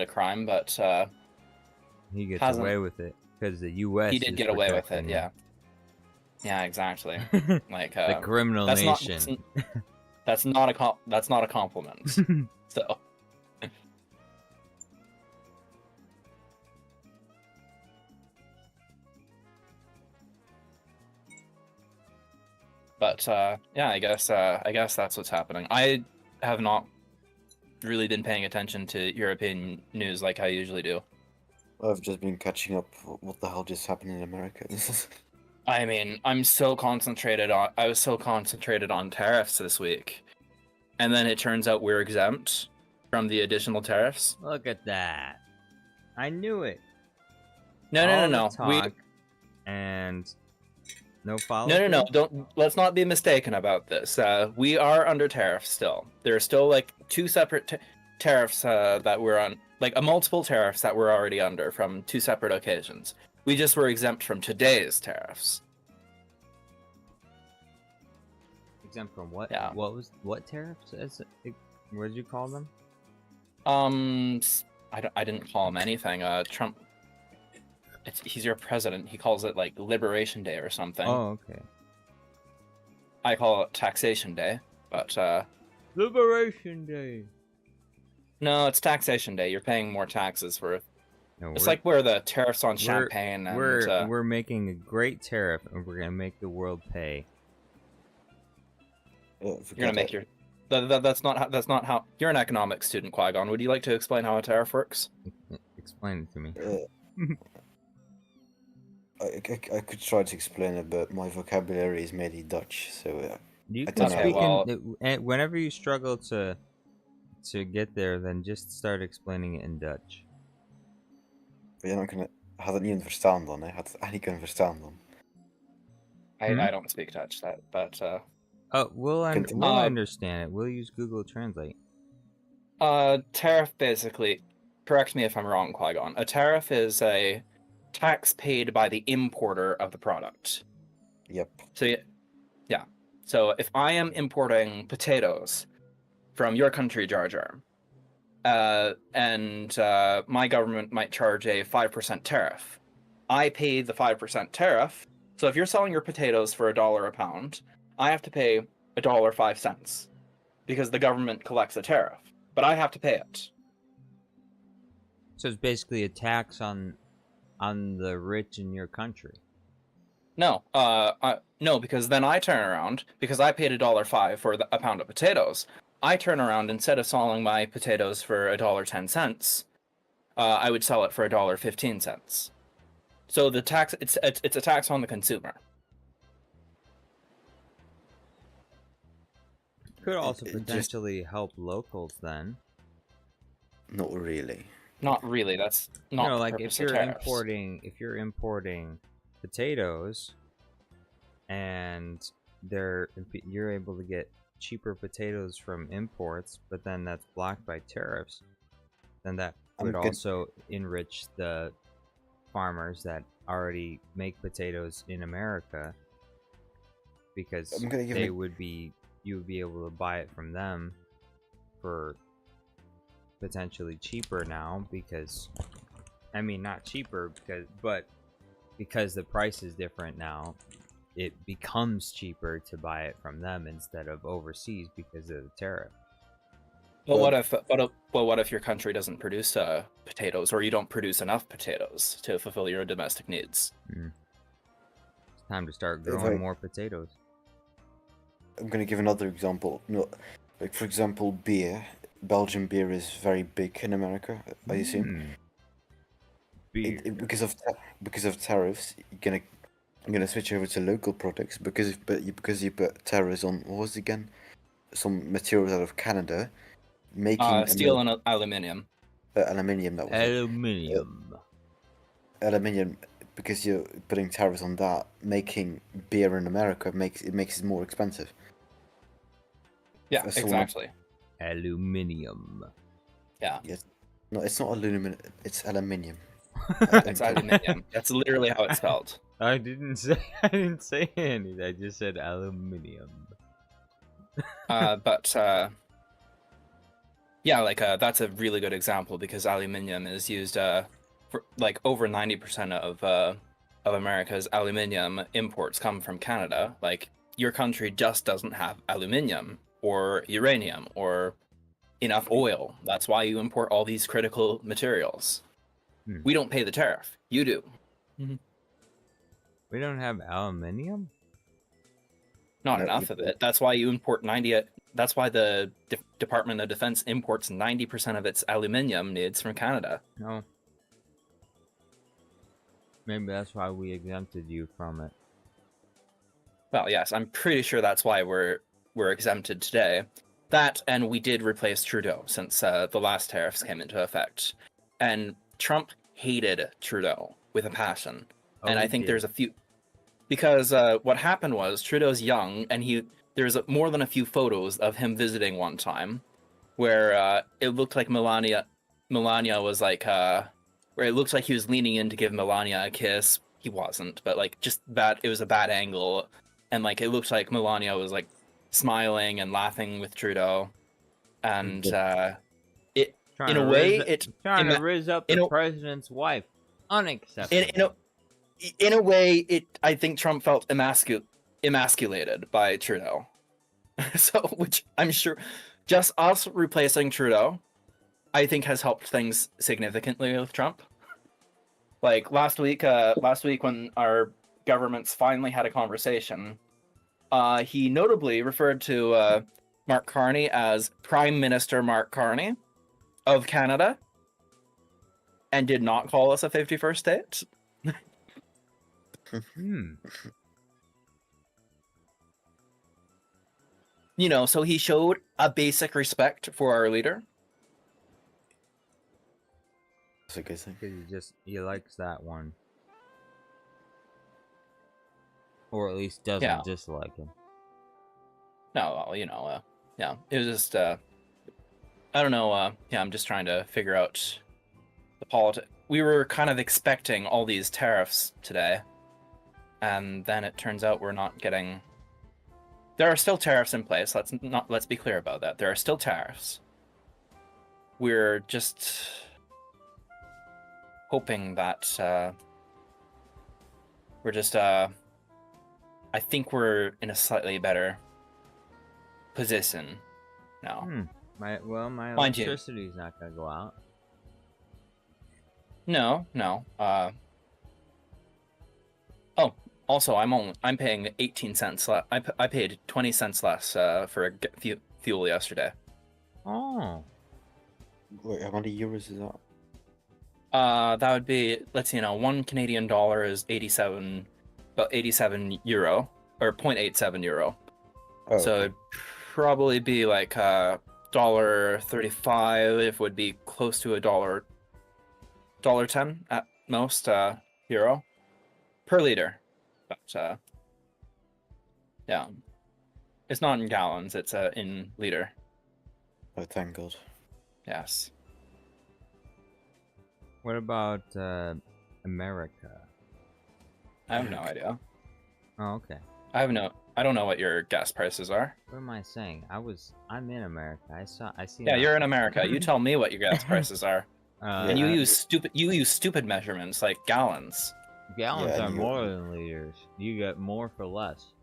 a crime, but he gets away with it because the U.S. He did get away with it, yeah. Yeah, exactly. Like the criminal nation. That's not a compliment. So. But yeah, I guess that's what's happening. I have not really been paying attention to European news like I usually do. I've just been catching up. What the hell just happened in America? I mean, I was so concentrated on tariffs this week, and then it turns out we're exempt from the additional tariffs. Look at that! I knew it. No. And. No follow. No. Let's not be mistaken about this. We are under tariffs still. There are still like two separate tariffs that we're on, like multiple tariffs that we're already under from two separate occasions. We just were exempt from today's tariffs. Exempt from what? Yeah. What tariffs? What did you call them? I didn't call him anything. Trump. He's your president. He calls it like Liberation Day or something. Oh, okay. I call it Taxation Day, but Liberation Day. No, it's Taxation Day. You're paying more taxes for it. No, it's like where the tariffs on champagne and we're making a great tariff, and we're gonna make the world pay. You're gonna make your. That's not how. You're an economics student, Qui-Gon. Would you like to explain how a tariff works? Explain it to me. I could try to explain it, but my vocabulary is mainly Dutch, so you can speak whenever you struggle to get there, then just start explaining it in Dutch. Ben je dan had het niet in verstaan dan, hè? Had het eigenlijk kunnen verstaan dan. I don't speak Dutch, but we'll understand it. We'll use Google Translate. Tariff basically, correct me if I'm wrong, Qui-Gon. A tariff is a tax paid by the importer of the product. Yep. So yeah. So if I am importing potatoes from your country, Jar Jar, and my government might charge a 5% tariff. I pay the 5% tariff, so if you're selling your potatoes for $1 a pound, I have to pay $1.05 because the government collects a tariff, but I have to pay it. So it's basically a tax on the rich in your country. No, no, because then I turn around, because I paid $1.05 for a pound of potatoes. I turn around, instead of selling my potatoes for $1.10, I would sell it for $1.15. So the tax, it's a tax on the consumer. Could also potentially help locals then. Not really. Not really. That's not You know, the like purpose if of tariffs. you're importing potatoes, and you're able to get cheaper potatoes from imports, but then that's blocked by tariffs, then that would also enrich the farmers that already make potatoes in America, because you would be able to buy it from them for potentially cheaper now, because I mean not cheaper because the price is different now, it becomes cheaper to buy it from them instead of overseas because of the tariff. But what if your country doesn't produce potatoes, or you don't produce enough potatoes to fulfill your domestic needs? It's time to start growing more potatoes. I'm going to give another example. No, like for example, beer. Belgian beer is very big in America. Are you seeing? Beer. Because of tariffs, I'm gonna switch over to local products because you put tariffs on, what was it again? Some materials out of Canada, making steel and aluminium. Aluminium. That was aluminium. Because you're putting tariffs on that, making beer in America makes it more expensive. Yeah, exactly. Aluminium. Yeah. Yes. No, it's not aluminum. It's aluminium. It's aluminium. That's literally how it's spelled. I didn't say anything. I just said aluminium. Yeah, like that's a really good example, because aluminium is used for like over 90% of America's aluminium imports come from Canada. Like, your country just doesn't have aluminium or uranium or enough oil. That's why you import all these critical materials. We don't pay the tariff. You do. We don't have aluminium? Not enough of it. That's why you import 90. That's why the Department of Defense imports 90% of its aluminium needs from Canada. No. Maybe that's why we exempted you from it. Well, yes, I'm pretty sure that's why we're exempted today. That, and we did replace Trudeau since the last tariffs came into effect. And Trump hated Trudeau with a passion. And I think there's a few... Because what happened was, Trudeau's young, and there's more than a few photos of him visiting one time, where it looked like Melania was like... where it looked like he was leaning in to give Melania a kiss. He wasn't, but like, just bad. It was a bad angle. And like, it looked like Melania was like smiling and laughing with Trudeau. And in a way, trying to rizz up the president's wife. Unacceptable. In a way, I think Trump felt emasculated by Trudeau. So, which I'm sure, just us replacing Trudeau, I think has helped things significantly with Trump. Like last week when our governments finally had a conversation, he notably referred to Mark Carney as Prime Minister Mark Carney of Canada, and did not call us a 51st state. You know, so he showed a basic respect for our leader. That's a good thing. Because he likes that one. Or at least doesn't dislike him. No, well, you know, yeah, it was just, I don't know, yeah, I'm just trying to figure out the politics. We were kind of expecting all these tariffs today, and then it turns out we're not getting... There are still tariffs in place, let's be clear about that. There are still tariffs. we're just hoping that I think we're in a slightly better position now. My Mind you. electricity's not gonna go out. No. Oh, also, I'm paying 18 cents less. I paid 20 cents less for fuel yesterday. Oh. Wait, how many euros is that? That would be, let's see, $1 Canadian is about 87 euro, or 0.87 euro. Oh, So okay. it'd probably be like $1.35. It would be close to $1.10 at most euro per liter. But yeah, it's not in gallons. It's in liter. Oh, thank God. Yes. What about America? I have no idea. Oh, okay. I don't know what your gas prices are. What am I saying? I'm in America. I see. Yeah, you're in America. You tell me what your gas prices are. And you Yeah. use stupid measurements like gallons. Gallons Yeah, are and you- more than liters. You get more for less.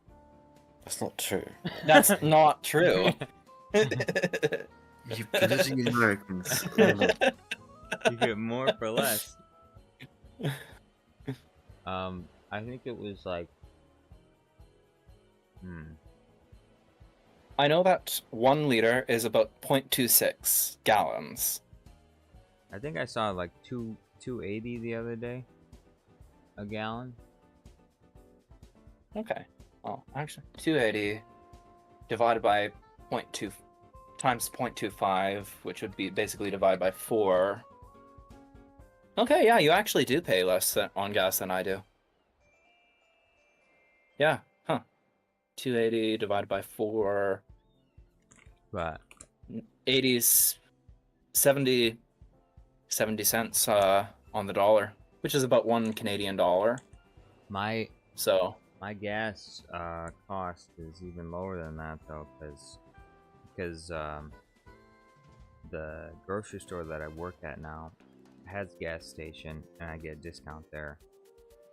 That's not true. That's not true. You bloody Americans. You get more for less. I think it was like. I know that 1 liter is about 0.26 gallons. I think I saw like 280 the other day. A gallon. Okay. Well, actually, 280 divided by 0.2 times 0.25, which would be basically divided by 4. Okay, yeah, you actually do pay less on gas than I do. Yeah, huh. 280 divided by 4. But 80s, 70 cents on the dollar, which is about $1 Canadian. my So gas cost is even lower than that though, because the grocery store that I work at now has gas station and I get a discount there.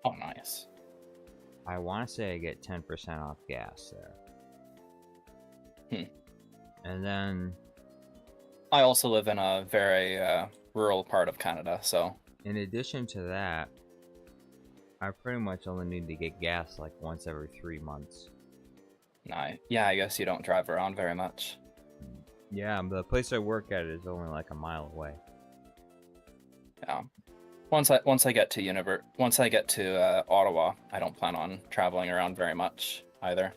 oh, nice. I want to say I get 10% off gas there. And then I also live in a very rural part of Canada, so in addition to that, I pretty much only need to get gas like once every 3 months. yeah, I guess you don't drive around very much. Yeah, but the place I work at is only like a mile away. Yeah. Once I get to Ottawa, I don't plan on traveling around very much either.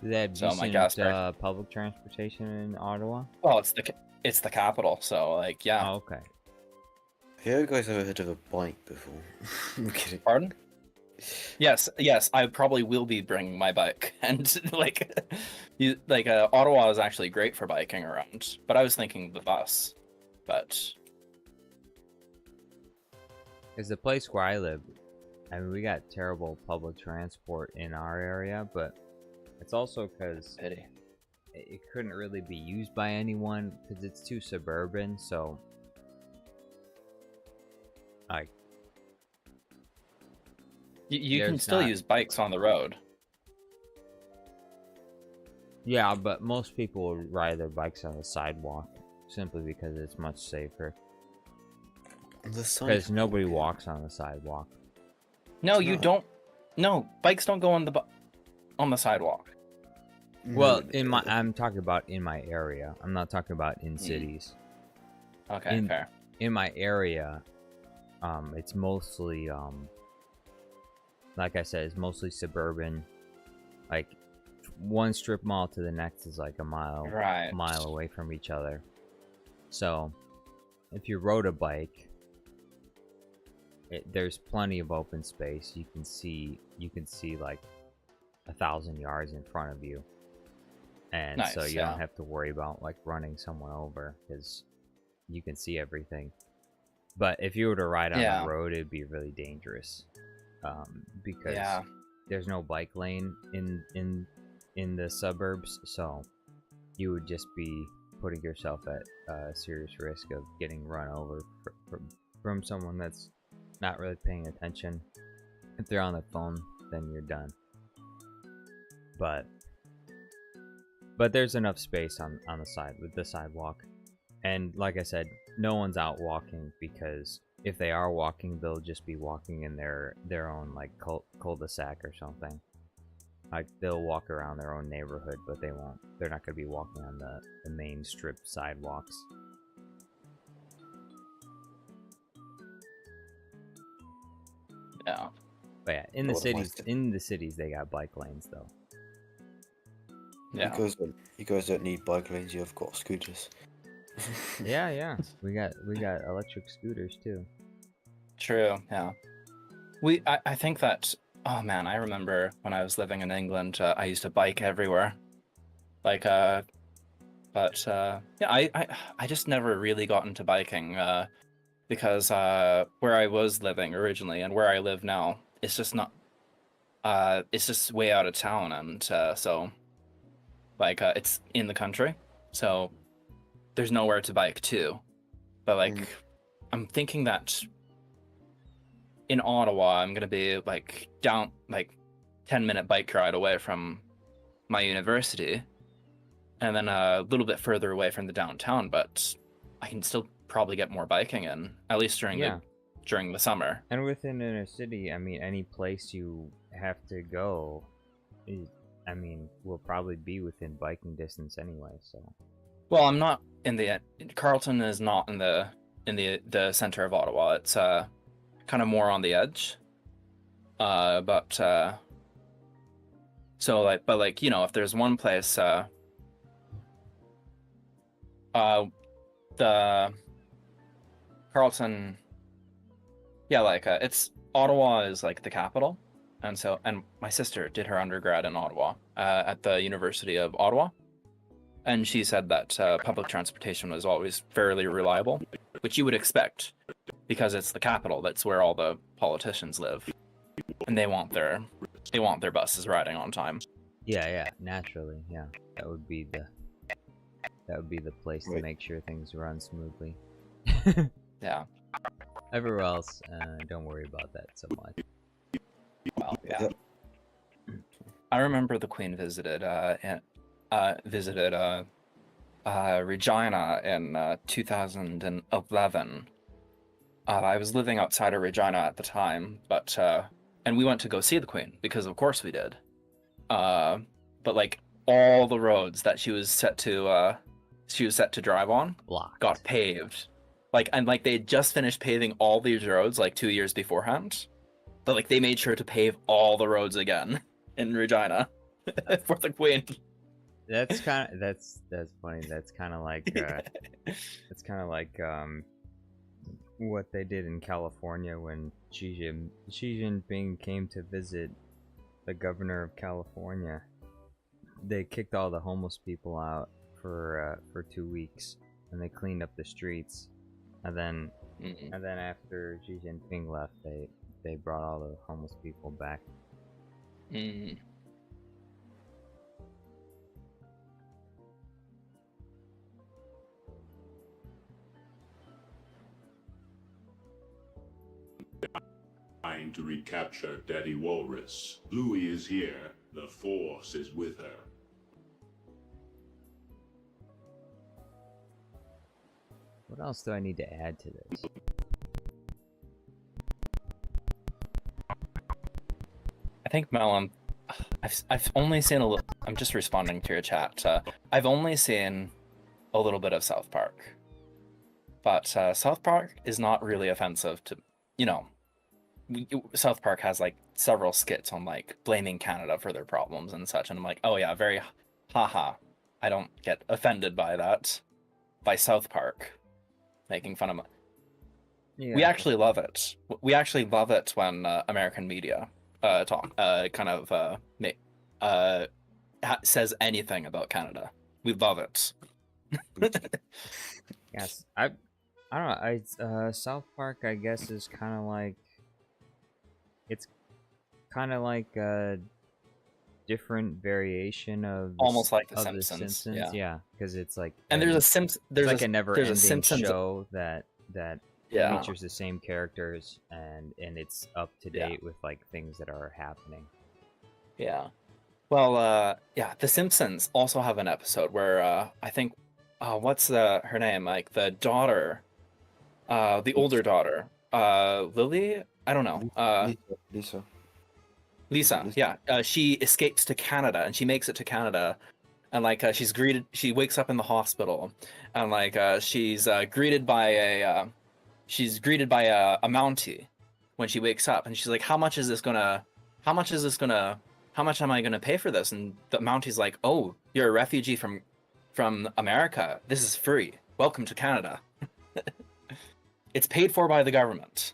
Do they have So my decent gas price- public transportation in Ottawa? Well, it's the capital, so like yeah. Oh, okay. Have you guys ever heard of a bike before? I'm kidding. Pardon? Yes, I probably will be bringing my bike, and Ottawa is actually great for biking around. But I was thinking the bus, but Because the place where I live, I mean, we got terrible public transport in our area, but it's also because pity. it couldn't really be used by anyone because it's too suburban. So, like, You can There's still not- use bikes on the road. yeah, but most people ride their bikes on the sidewalk simply because it's much safer. Because nobody walks on the sidewalk. No, It's you not. don't. No, bikes don't go on the sidewalk. Well, I'm talking about in my area. I'm not talking about in Mm. cities. Okay, fair. In my area, it's mostly like I said, it's mostly suburban. Like one strip mall to the next is like a mile away from each other. So if you rode a bike, there's plenty of open space. You can see like 1,000 yards in front of you, and so Nice, you yeah. don't have to worry about like running someone over because you can see everything. But if you were to ride on Yeah. the road, it'd be really dangerous because Yeah. there's no bike lane in the suburbs, so you would just be putting yourself at serious risk of getting run over from someone that's not really paying attention. If they're on the phone, then you're done. But there's enough space on the side with the sidewalk, and like I said, no one's out walking, because if they are walking, they'll just be walking in their own like cul-de-sac or something. Like they'll walk around their own neighborhood, but they won't. They're not gonna be walking on the main strip sidewalks. Yeah. But yeah, in the cities they got bike lanes though. Yeah. You guys don't need bike lanes. You've got scooters. Yeah. We got electric scooters too. True. Yeah. I think that. Oh man, I remember when I was living in England, I used to bike everywhere. Like, yeah, I just never really got into biking, because where I was living originally and where I live now, it's just not. It's just way out of town, and so, like, it's in the country, so there's nowhere to bike to. But like, I'm thinking that in Ottawa, I'm gonna be like down like 10-minute bike ride away from my university, and then a little bit further away from the downtown. But I can still probably get more biking in, at least during the summer. And within inner city, I mean, any place you have to go, I mean, will probably be within biking distance anyway. So. Well, I'm not in the Carleton is not in the center of Ottawa. It's kind of more on the edge. But so like, but like, you know, if there's one place, the Carleton, yeah, like it's Ottawa is like the capital, and my sister did her undergrad in Ottawa, at the University of Ottawa, and she said that public transportation was always fairly reliable, which you would expect, because it's the capital. That's where all the politicians live, and they want their buses riding on time. Yeah, naturally, yeah. That would be the place to make sure things run smoothly. Yeah. Everywhere else, don't worry about that so much. Well, yeah. I remember the Queen visited Regina in 2011. I was living outside of Regina at the time, but and we went to go see the Queen, because of course we did. But like all the roads that she was set to drive on got paved. Like, and like they had just finished paving all these roads like 2 years beforehand, but like they made sure to pave all the roads again in Regina for the Queen. That's funny. That's kind of like what they did in California when Xi Jinping came to visit the governor of California. They kicked all the homeless people out for 2 weeks, and they cleaned up the streets. And then after Xi Jinping left, they brought all the homeless people back. Trying to recapture Daddy Walrus. Louie is here. The Force is with her. What else do I need to add to this? I think, Mel, I've only seen a little. I'm just responding to your chat. I've only seen a little bit of South Park, but South Park is not really offensive to, you know. South Park has like several skits on like blaming Canada for their problems and such, and I'm like, oh yeah, very haha. I don't get offended by that, by South Park making fun of. Yeah. We actually love it. We actually love it when American media says anything about Canada. We love it. Yes, I don't know. South Park, I guess, is kind of like. It's kind of like different variation of Almost like The of Simpsons, Yeah, because it's like And there's a it's like a never-ending Simpsons show that Yeah. features the same characters and it's up to date with like things that are happening. Yeah. Well, yeah, The Simpsons also have an episode where I think, what's her name? Like the daughter, the older daughter, Lily? I don't know. Lisa. Lisa. Yeah. She escapes to Canada and she makes it to Canada, and like she's greeted. She wakes up in the hospital, and like she's greeted by a Mountie when she wakes up, and she's like, how much am I gonna pay for this? And the Mountie's like, oh, you're a refugee from America. This is free. Welcome to Canada. It's paid for by the government.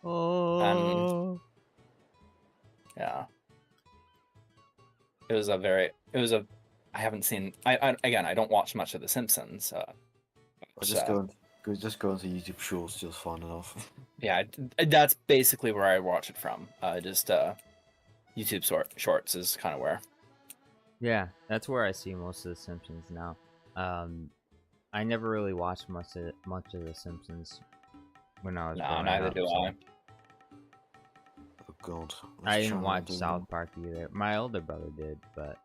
Oh. And yeah. I haven't seen, again, I don't watch much of The Simpsons. Just go into YouTube Shorts, just fun enough. Yeah, that's basically where I watch it from. YouTube Shorts is kind of where. Yeah, that's where I see most of The Simpsons now. I never really watched much of The Simpsons when I was growing neither up, do so. I. Oh god. I didn't watch South Park either. My older brother did, but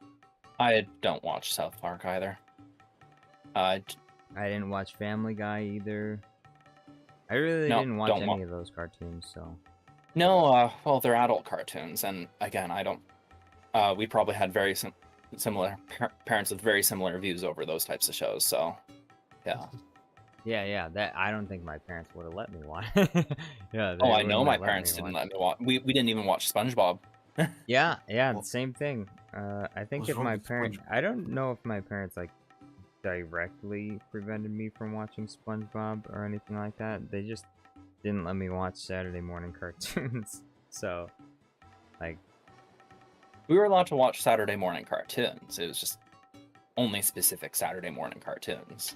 I don't watch South Park either. I didn't watch Family Guy either. I really didn't watch any of those cartoons, so. No, well, they're adult cartoons, and again, I don't. We probably had very similar parents with very similar views over those types of shows, so yeah. Yeah, that I don't think my parents would have let me watch. Yeah. Oh, I know my parents didn't let me watch. We didn't even watch SpongeBob. Yeah, same thing. I think if my parents, I don't know if my parents like directly prevented me from watching SpongeBob or anything like that. They just didn't let me watch Saturday morning cartoons. So, like, we were allowed to watch Saturday morning cartoons. It was just only specific Saturday morning cartoons.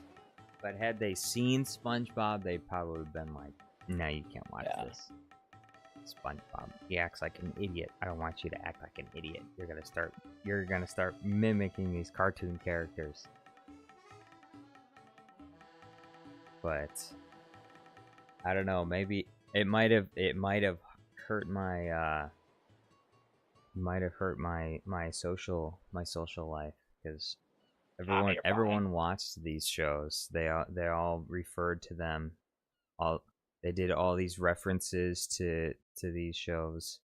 But had they seen SpongeBob, they probably would have been like, "No, you can't watch this. SpongeBob, he acts like an idiot. I don't want you to act like an idiot. You're gonna start mimicking these cartoon characters." But I don't know. Maybe it might have hurt my my social life, because everyone watched these shows. They all referred to them. They did all these references to these shows,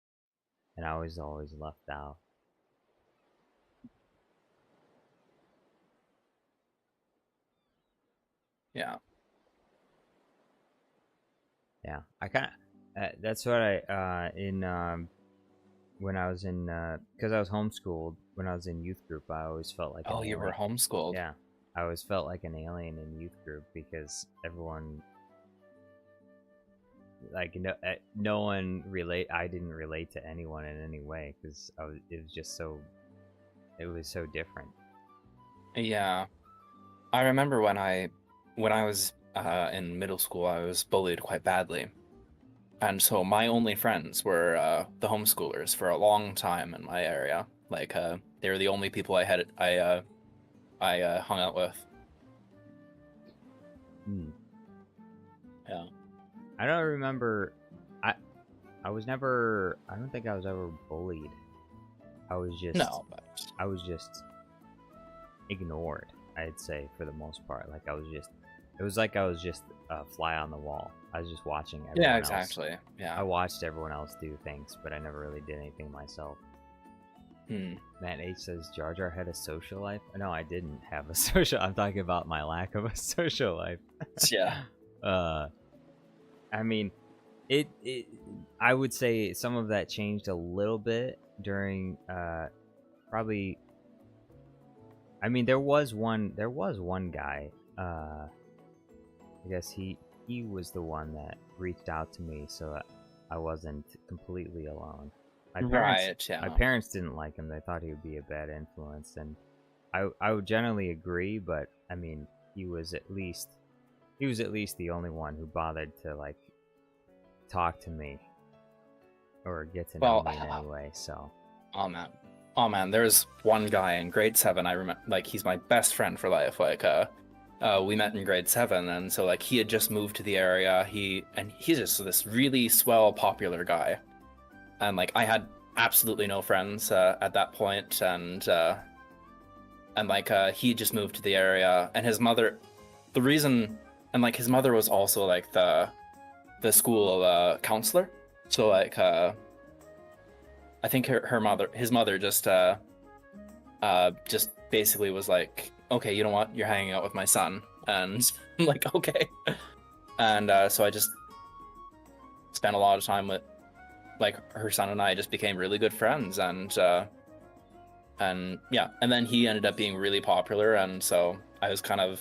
and I was always left out. Yeah. Yeah, I kind of. That's what I when I was in because I was homeschooled. When I was in youth group, I always felt like you were homeschooled. Yeah, I always felt like an alien in youth group because everyone, like, no one I didn't relate to anyone in any way because it was so different. Yeah, I remember when I was in middle school, I was bullied quite badly, and so my only friends were the homeschoolers for a long time in my area. Like they were the only people I hung out with. Yeah. I don't remember. I don't think I was ever bullied. I was just ignored, I'd say, for the most part. Like it was like I was just a fly on the wall. I was just watching everyone else. Yeah, exactly. Yeah. I watched everyone else do things, but I never really did anything myself. Matt H says Jar Jar had a social life. No, I didn't have a social. I'm talking about my lack of a social life. Yeah. I mean, I would say some of that changed a little bit during probably. I mean, there was one guy. I guess he was the one that reached out to me, so that I wasn't completely alone. My parents didn't like him. They thought he would be a bad influence, and I would generally agree. But I mean, he was at least the only one who bothered to like talk to me or get to know me in any way. So, Matt, Oh man, there's one guy in grade 7. I remember, like, he's my best friend for life. Like, we met in grade 7, and so like he had just moved to the area. He's just this really swell, popular guy, and like I had absolutely no friends at that point, and like he just moved to the area, and his mother, his mother was also like the school counselor, so like I think his mother just basically was like, okay, you know what, you're hanging out with my son, and I'm like, okay, and so I just spent a lot of time with, like, her son, and I just became really good friends, and yeah, and then he ended up being really popular, and so the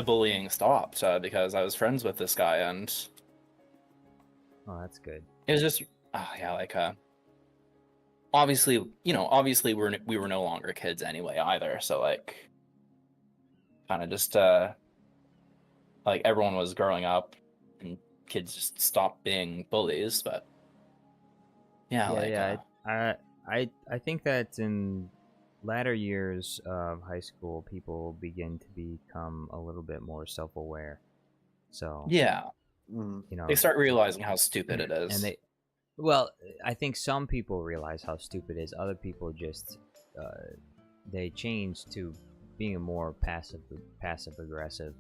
bullying stopped because I was friends with this guy, and Oh, that's good. it was just yeah, like obviously we were no longer kids anyway either, so like kind of just like everyone was growing up and kids just stopped being bullies, but I think that in latter years of high school, people begin to become a little bit more self-aware. So yeah, you know, they start realizing how stupid it is. And I think some people realize how stupid it is. Other people just they change to being more passive aggressive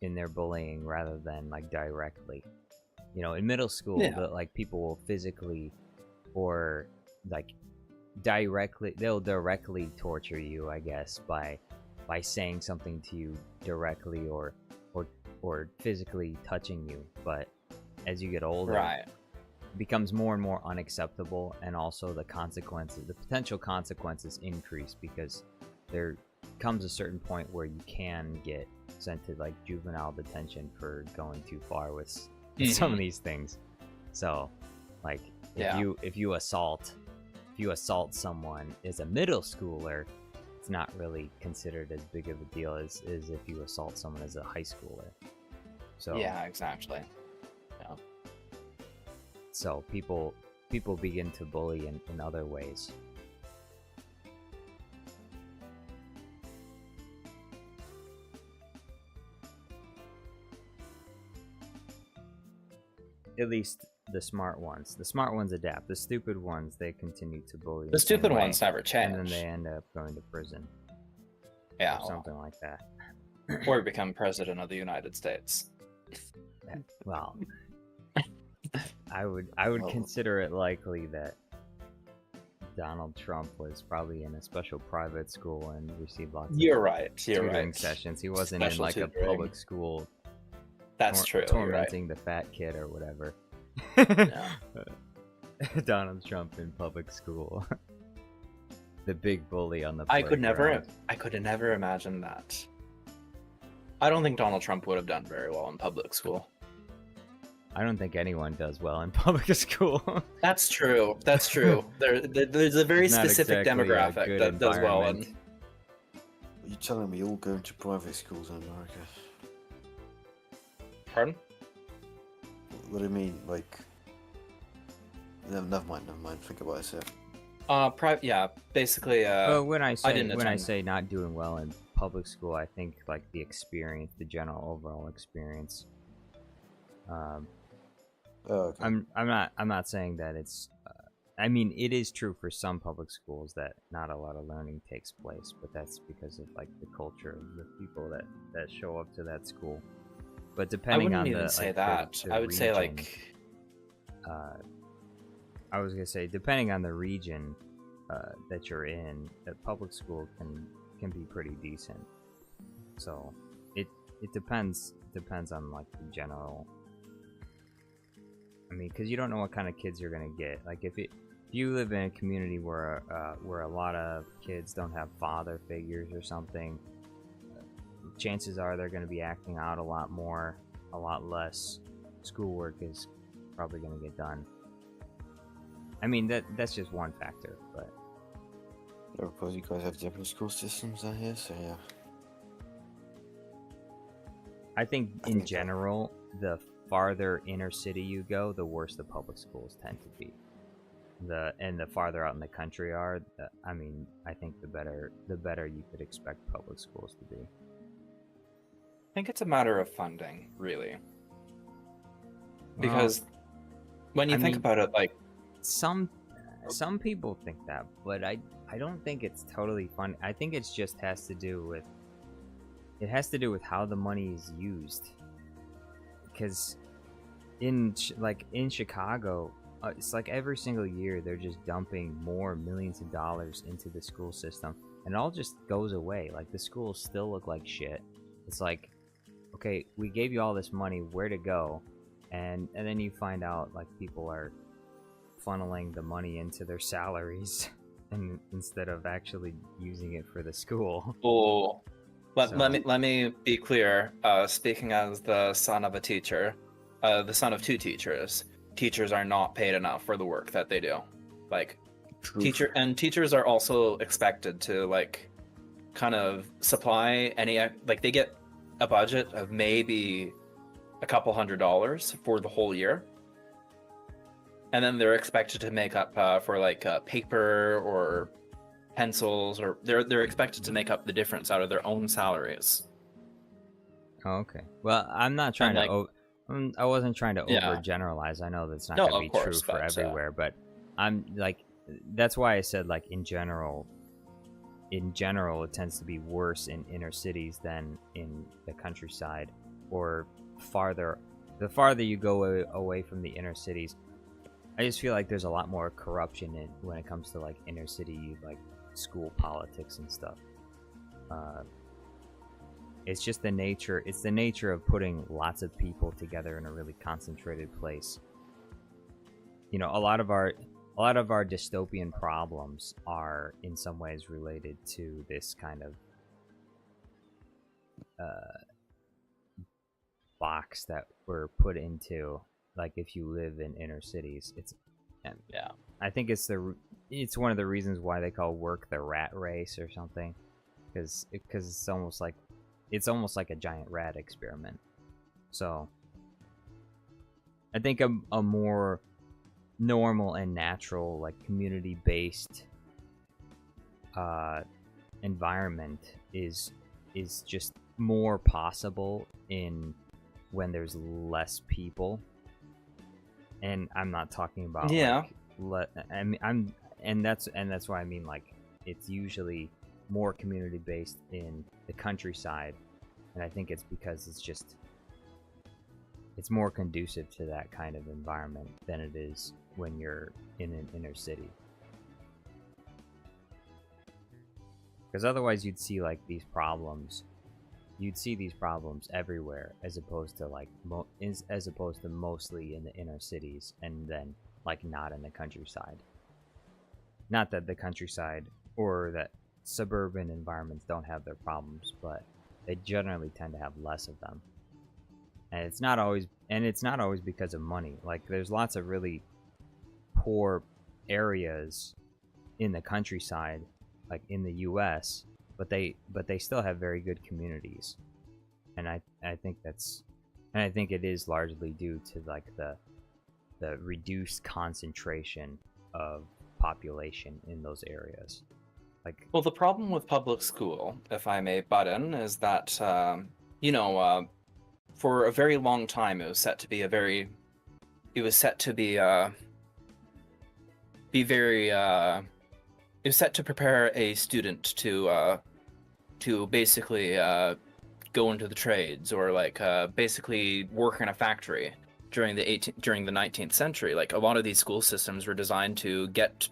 in their bullying rather than like directly. You know, in middle school, like people will physically or like they'll directly torture you, I guess, by saying something to you directly or physically touching you. But as you get older, right, it becomes more and more unacceptable, and also the potential consequences increase, because there comes a certain point where you can get sent to like juvenile detention for going too far with some of these things. So like if you assault someone as a middle schooler, it's not really considered as big of a deal as if you assault someone as a high schooler. So yeah, exactly. Yeah. So people begin to bully in other ways. At least the smart ones. The smart ones adapt. The stupid ones, they continue to bully. The stupid ones never change. And then they end up going to prison. Yeah. Or something like that. Or become president of the United States. Well, I would consider it likely that Donald Trump was probably in a special private school and received lots of tutoring sessions. He wasn't in like a public school. That's true. Tormenting the fat kid or whatever. Donald Trump in public school. The big bully on the playground. I could have never imagined that. I don't think Donald Trump would have done very well in public school. I don't think anyone does well in public school. That's true. That's true. There's a very specific demographic that does well in. Are you telling me all going to private schools in America? Pardon? What do you mean, like? Never mind. Think about it. Yeah, basically. Well, when I say not doing well in public school, I think like the experience, the general overall experience. Okay. I'm not saying that it's. I mean, it is true for some public schools that not a lot of learning takes place, but that's because of like the culture of the people that show up to that school. But depending on the say that. I would say like. I was gonna say, depending on the region that you're in, the public school can be pretty decent. So it depends on like the general. I mean, because you don't know what kind of kids you're gonna get. Like if you live in a community where a lot of kids don't have father figures or something, chances are they're gonna be acting out a lot more, a lot less. Schoolwork is probably gonna get done. I mean, that's just one factor, but. I suppose you guys have different school systems out here, so yeah. I think in general, the farther inner city you go, the worse the public schools tend to be. the farther out in the country are, I mean, I think the better you could expect public schools to be. I think it's a matter of funding, really. Because when you think about it, like some people think that, but I don't think it's totally fun. I think it just has to do with how the money is used. Because in Chicago, it's like every single year they're just dumping more millions of dollars into the school system, and it all just goes away. Like, the schools still look like shit. It's like, okay, we gave you all this money, where to go? And then you find out, like, people are funneling the money into their salaries and instead of actually using it for the school. Oh, let me be clear. Speaking as the son of a teacher, the son of two teachers, teachers are not paid enough for the work that they do. Like, teachers are also expected to, like, kind of supply any, like, they get a budget of maybe a couple $100s for the whole year, and then they're expected to make up for, like, paper or pencils, or they're expected to make up the difference out of their own salaries. Oh, okay. Well, I'm not trying to. I wasn't trying to overgeneralize. I know that's not going to be true for everywhere, but I'm like, that's why I said, like, in general, it tends to be worse in inner cities than in the countryside, or the farther you go away from the inner cities. I just feel like there's a lot more corruption when it comes to, like, inner city, like, school politics and stuff. It's just the nature. It's the nature of putting lots of people together in a really concentrated place. You know, a lot of our dystopian problems are in some ways related to this kind of box that we're put into. Like, if you live in inner cities, I think it's one of the reasons why they call work the rat race or something, because it's almost like a giant rat experiment. So I think a more normal and natural, like, community-based environment is just more possible when there's less people. And I'm not talking about that's why I mean, like, it's usually more community based in the countryside, and I think it's because it's more conducive to that kind of environment than it is when you're in an inner city. Because otherwise you'd see, like, these problems everywhere, as opposed to, like, mostly in the inner cities, and then, like, not in the countryside. Not that the countryside or that suburban environments don't have their problems, but they generally tend to have less of them. And it's not always because of money. Like, there's lots of really poor areas in the countryside, like in the US, but they still have very good communities. And I think it is largely due to, like, the reduced concentration of population in those areas. Like, well, the problem with public school, if I may butt in, is that for a very long time it was set to prepare a student to basically go into the trades, or, like, basically work in a factory during the 19th century. Like, a lot of these school systems were designed to get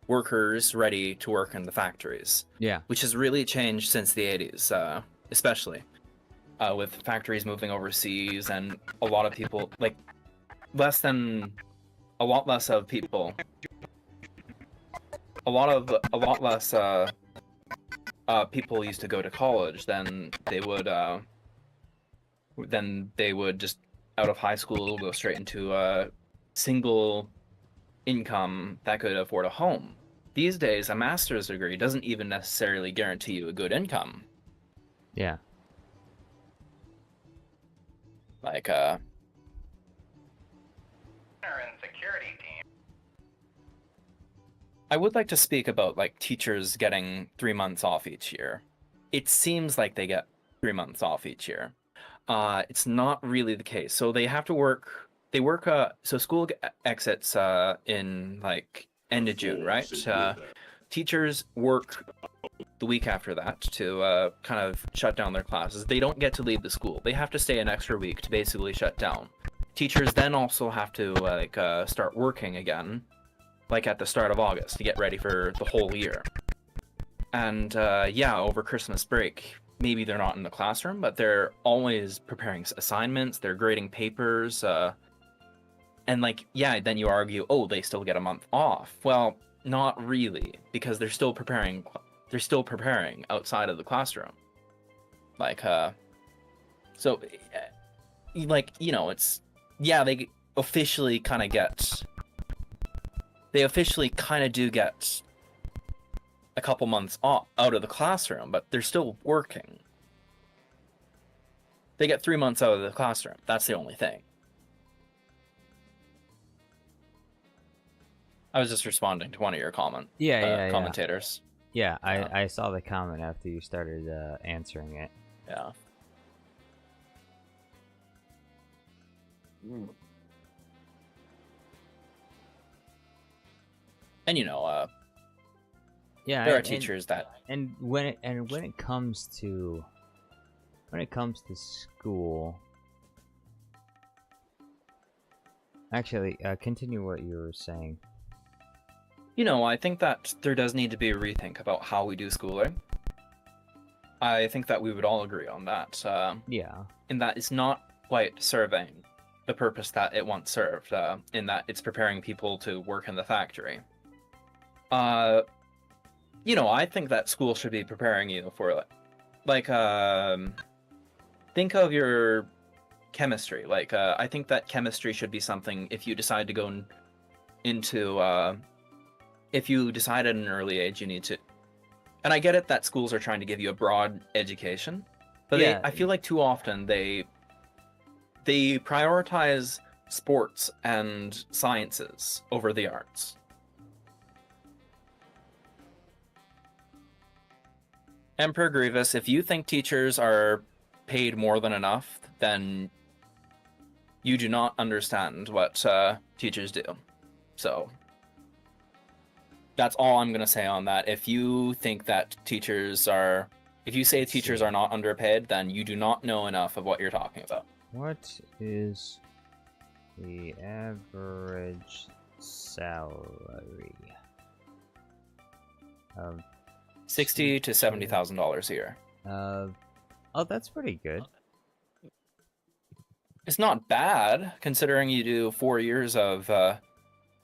workers ready to work in the factories. Yeah. Which has really changed since the 80s, especially with factories moving overseas, and a lot of people, like, a lot less people used to go to college than they would just out of high school go straight into a single income that could afford a home. These days, a master's degree doesn't even necessarily guarantee you a good income. Yeah. Like, and security team. I would like to speak about like teachers getting 3 months off each year. It seems like they get 3 months off each year. It's not really the case. So they have to work. They work. So school exits in like end of June, right? Teachers work the week after that to kind of shut down their classes. They don't get to leave the school. They have to stay an extra week to basically shut down. Teachers then also have to start working again, like at the start of August, to get ready for the whole year. And over Christmas break, maybe they're not in the classroom, but they're always preparing assignments, they're grading papers, and then you argue, oh, they still get a month off. Well, not really, because they're still preparing outside of the classroom. They officially kind of do get a couple months off out of the classroom, but they're still working. They get 3 months out of the classroom. That's the only thing. I was just responding to one of your commentators. Yeah, I saw the comment after you started answering it. Yeah. And there are teachers when it comes to school. Actually, continue what you were saying. I think that there does need to be a rethink about how we do schooling. I think that we would all agree on that. In that it's not quite serving the purpose that it once served, in that it's preparing people to work in the factory. I think that school should be preparing you for, think of your chemistry. I think that chemistry should be something, if you decide to go into, if you decide at an early age you need to. And I get it that schools are trying to give you a broad education, but I feel like too often they prioritize sports and sciences over the arts. Emperor Grievous, if you think teachers are paid more than enough, then you do not understand what teachers do. So that's all I'm going to say on that. If you think that if you say teachers are not underpaid, then you do not know enough of what you're talking about. What is the average salary of $60,000 to $70,000 a year? Oh, that's pretty good. It's not bad considering you do 4 years of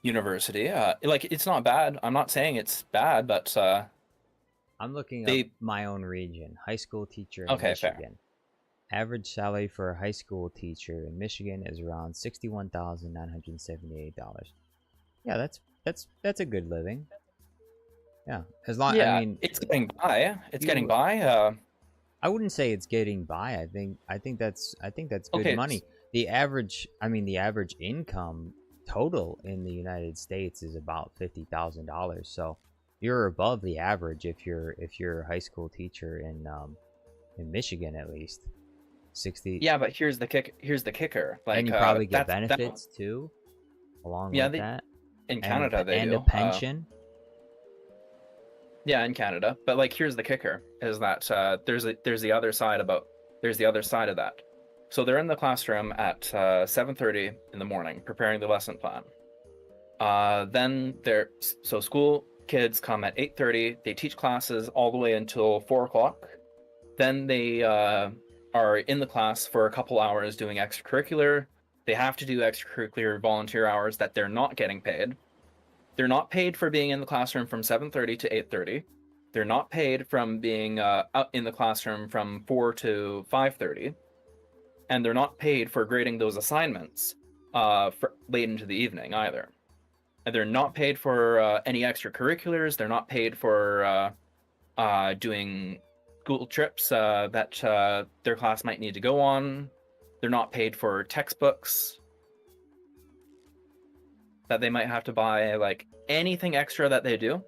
university. It's not bad. I'm not saying it's bad, but I'm looking up my own region. High school teacher in Michigan. Fair. Average salary for a high school teacher in Michigan is around $61,978. Yeah, that's a good living. Yeah, I mean, it's getting by. Getting by. I wouldn't say it's getting by. I think that's good money. The average income total in the United States is about $50,000. So you're above the average if you're a high school teacher in Michigan, at least. 60. Yeah, but here's the kicker. And you probably get benefits too, along with that. In Canada, they do. And a pension. Yeah, in Canada, but here's the kicker: is that there's the other side of that. So they're in the classroom at 7:30 in the morning, preparing the lesson plan. Then school kids come at 8:30. They teach classes all the way until 4 o'clock. Then they are in the class for a couple hours doing extracurricular. They have to do extracurricular volunteer hours that they're not getting paid. They're not paid for being in the classroom from 7:30 to 8:30. They're not paid from being out in the classroom from 4 to 5:30. And they're not paid for grading those assignments for late into the evening either. And they're not paid for any extracurriculars. They're not paid for doing school trips that their class might need to go on. They're not paid for textbooks. that they might have to buy like anything extra that they do.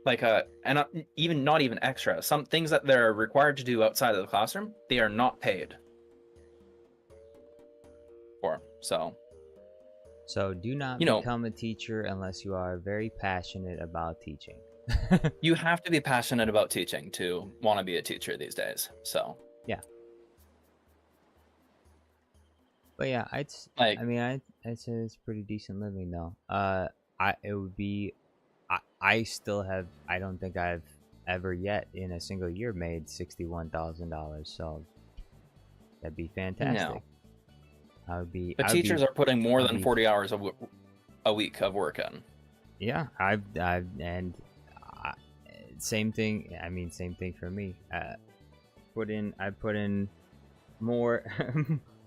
Like and even not even extra. Some things that they're required to do outside of the classroom, they are not paid for. So do not become a teacher unless you are very passionate about teaching. You have to be passionate about teaching to want to be a teacher these days. So yeah. But yeah, I'd say it's pretty decent living though. I still have. I don't think I've ever yet in a single year made $61,000. So that'd be fantastic. No. But teachers are putting more than 40 hours a week of work in. Yeah, same thing. I mean, same thing for me. I put in more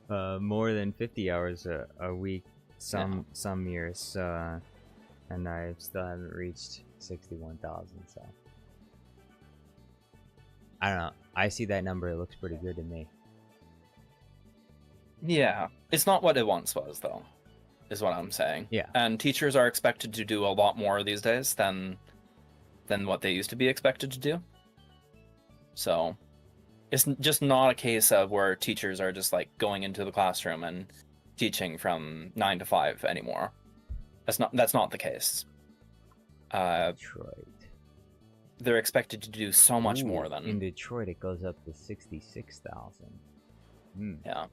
more than 50 hours a week some years, and I still haven't reached 61,000. So I don't know. I see that number. It looks pretty good to me. Yeah, it's not what it once was, though, is what I'm saying. Yeah. And teachers are expected to do a lot more these days than what they used to be expected to do. So it's just not a case of where teachers are just like going into the classroom and teaching from 9 to 5 anymore. That's not the case. Detroit. They're expected to do so much more than in Detroit. It goes up to 66,000. Yeah.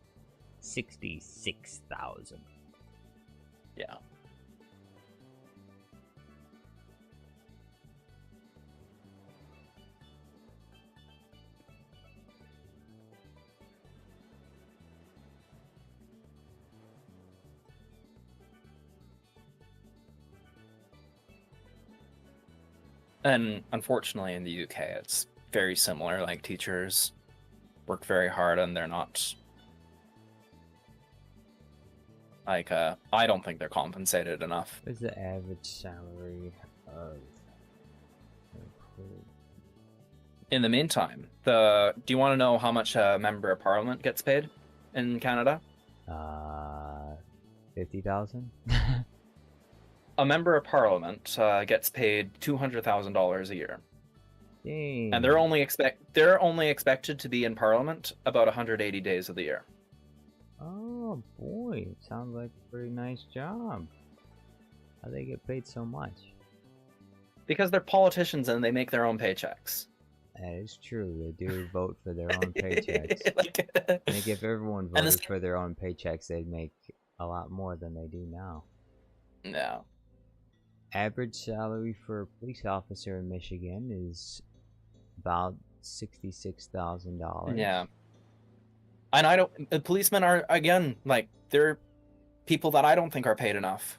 66,000. Yeah. And unfortunately in the UK it's very similar. Like teachers work very hard and they're not like I don't think they're compensated enough. What's the average salary of In the meantime, do you want to know how much a member of parliament gets paid in Canada? 50,000. A member of parliament gets paid $200,000 a year. Dang. And they're only expected to be in parliament about 180 days of the year. Oh boy, sounds like a pretty nice job. How do they get paid so much? Because they're politicians and they make their own paychecks. That is true. They do vote for their own paychecks. I think if everyone voted for their own paychecks, they'd make a lot more than they do now. No. Average salary for a police officer in Michigan is about $66,000. Yeah. And policemen are, again, like, they're people that I don't think are paid enough.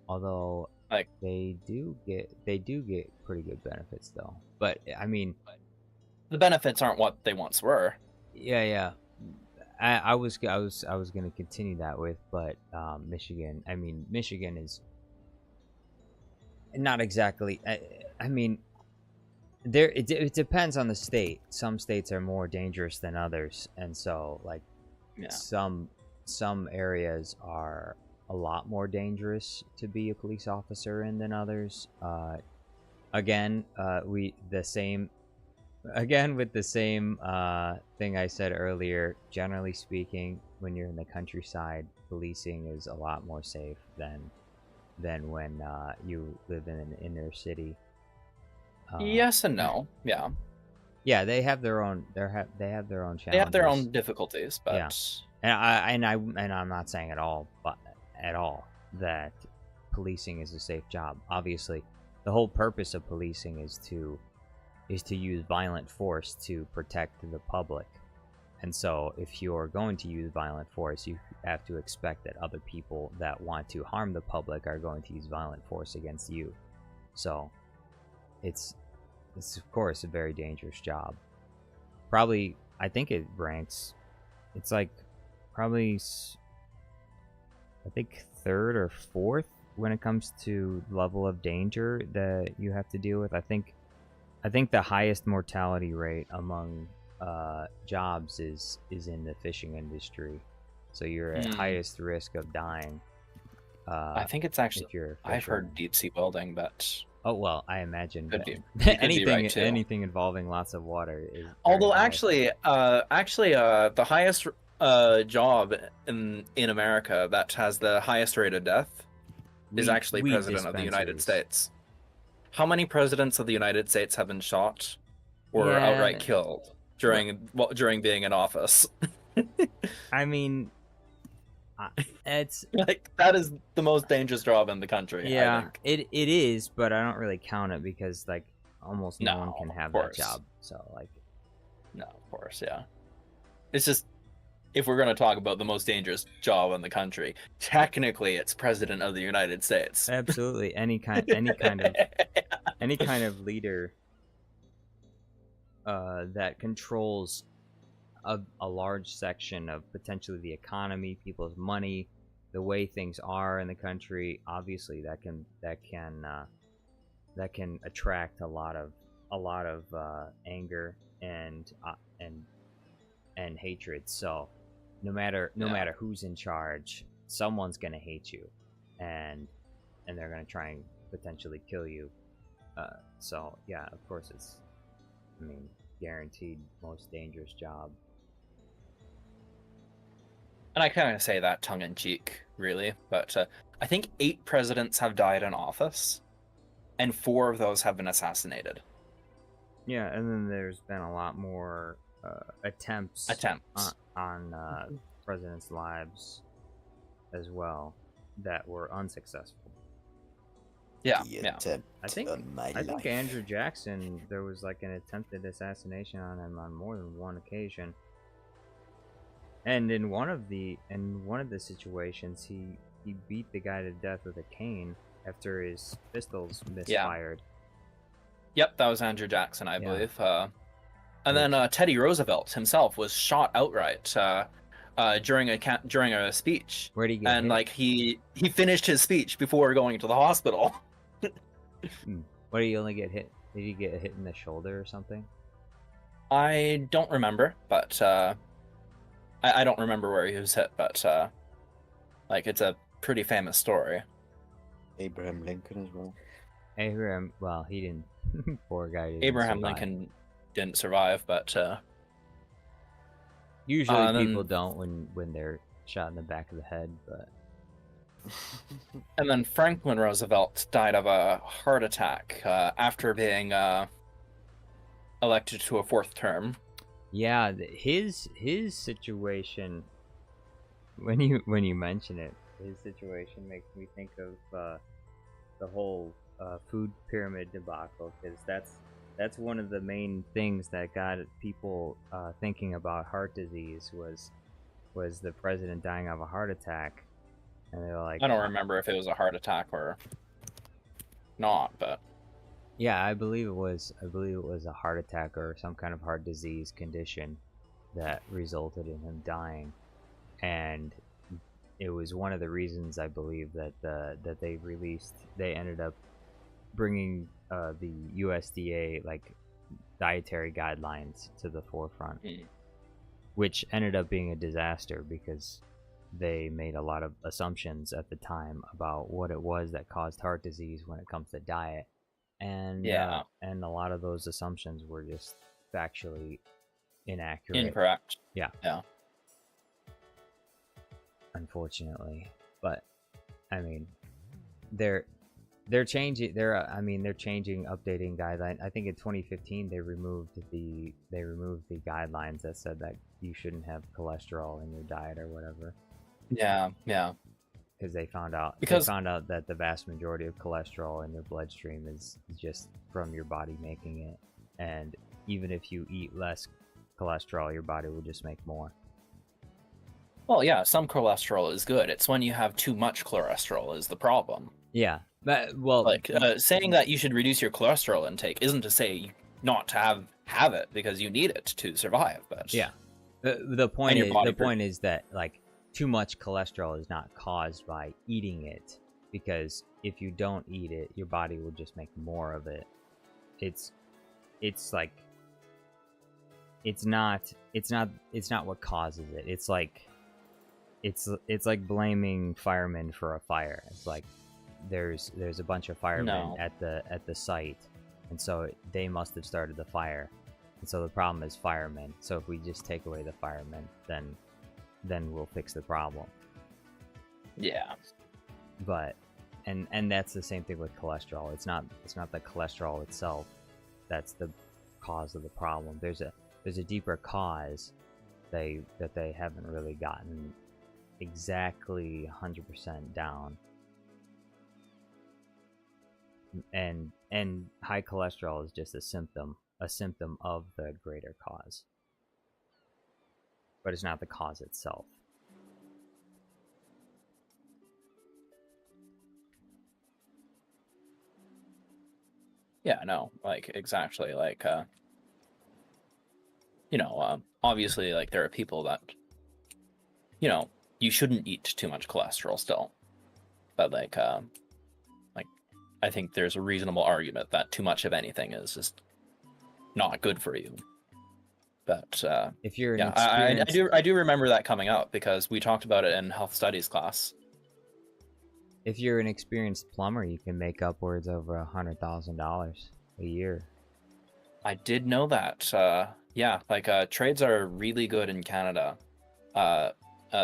Although, like, they do get pretty good benefits though. But I mean, the benefits aren't what they once were. Yeah. I was gonna continue that with, but Michigan. I mean, Michigan is not exactly. I mean, it depends on the state. Some states are more dangerous than others, and so like some areas are a lot more dangerous to be a police officer in than others. Again, with the same thing I said earlier, generally speaking, when you're in the countryside, policing is a lot more safe than when you live in an inner city. Yes and no. Yeah. Yeah, they have their own they have their own challenges. They have their own difficulties, but yeah. And I'm not saying at all that policing is a safe job. Obviously, the whole purpose of policing is to use violent force to protect the public. And so if you're going to use violent force, you have to expect that other people that want to harm the public are going to use violent force against you. So it's of course a very dangerous job. Probably, I think it ranks, it's like probably, I think, 3rd or 4th when it comes to level of danger that you have to deal with. I think the highest mortality rate among jobs is in the fishing industry. so you're at highest risk of dying. I think it's actually. If you're I've heard deep sea welding, but oh well, I imagine could that be anything right, too. anything involving lots of water is. very Although high. actually, the highest job in America that has the highest rate of death is actually weed President of the United dispensaries. States. How many presidents of the United States have been shot or Yeah. outright killed during being in office? I mean, it's Like, that is the most dangerous job in the country. I yeah, think. it is, but I don't really count it because like almost no No, one can of have that course. job. So like, No, of course, yeah. It's just, if we're going to talk about the most dangerous job in the country, technically it's President of the United States. absolutely any kind of leader that controls a large section of potentially the economy, people's money, the way things are in the country. Obviously, that can attract a lot of anger and hatred. So no matter who's in charge, someone's gonna hate you, and they're gonna try and potentially kill you. So yeah, of course it's, I mean, guaranteed most dangerous job. And I kind of say that tongue-in-cheek, really, but I think 8 presidents have died in office, and 4 of those have been assassinated. Yeah, and then there's been a lot more attempts on presidents' lives as well that were unsuccessful. Yeah, The yeah. attempt I think on my I think life. Andrew Jackson, there was like an attempted assassination on him on more than one occasion. And in one of the situations, he beat the guy to death with a cane after his pistols misfired. Yep, that was Andrew Jackson, I Yeah. believe. And then Teddy Roosevelt himself was shot outright during a speech. Where'd he get And hit? like he finished his speech before going to the hospital. What, did he only get hit? Did he get hit in the shoulder or something? I don't remember, but I don't remember where he was hit, but like, it's a pretty famous story. Abraham Lincoln as well. Abraham, well, he didn't. Poor guy. Didn't Abraham survive. Lincoln didn't survive, but Usually people don't when they're shot in the back of the head, but and then Franklin Roosevelt died of a heart attack after being elected to a 4th term. yeah, his situation. When you mention it, his situation makes me think of the whole food pyramid debacle, because that's one of the main things that got people thinking about heart disease was the president dying of a heart attack, and they're like, I don't remember if it was a heart attack or not, but yeah, I believe it was a heart attack or some kind of heart disease condition that resulted in him dying, and it was one of the reasons I believe that they ended up bringing the USDA like dietary guidelines to the forefront, which ended up being a disaster because they made a lot of assumptions at the time about what it was that caused heart disease when it comes to diet, and and a lot of those assumptions were just factually inaccurate. incorrect. Yeah. Yeah. Unfortunately, but I mean, they're changing. Updating guidelines. I think in 2015 they removed the guidelines that said that you shouldn't have cholesterol in your diet or whatever. Yeah, yeah. Because they found out that the vast majority of cholesterol in your bloodstream is just from your body making it, and even if you eat less cholesterol, your body will just make more. Well, yeah, some cholesterol is good. It's when you have too much cholesterol is the problem. Yeah, but well, like saying that you should reduce your cholesterol intake isn't to say not to have it, because you need it to survive. But yeah, the point is that like too much cholesterol is not caused by eating it, because if you don't eat it, your body will just make more of it. It's like it's not what causes it. It's like it's like blaming firemen for a fire. It's like there's a bunch of firemen at the site, and so they must have started the fire, and so the problem is firemen. So if we just take away the firemen, then we'll fix the problem. Yeah. But and that's the same thing with cholesterol. It's not the cholesterol itself that's the cause of the problem. There's a deeper cause that they haven't really gotten exactly 100% down. And high cholesterol is just a symptom of the greater cause. But it's not the cause itself. Yeah, no, like, exactly, like, you know, obviously, like, there are people that, you know, you shouldn't eat too much cholesterol still. But, like, I think there's a reasonable argument that too much of anything is just not good for you. But, if you're yeah, I do remember that coming up because we talked about it in health studies class. If you're an experienced plumber, you can make upwards over $100,000 a year. I did know that. Yeah, like trades are really good in Canada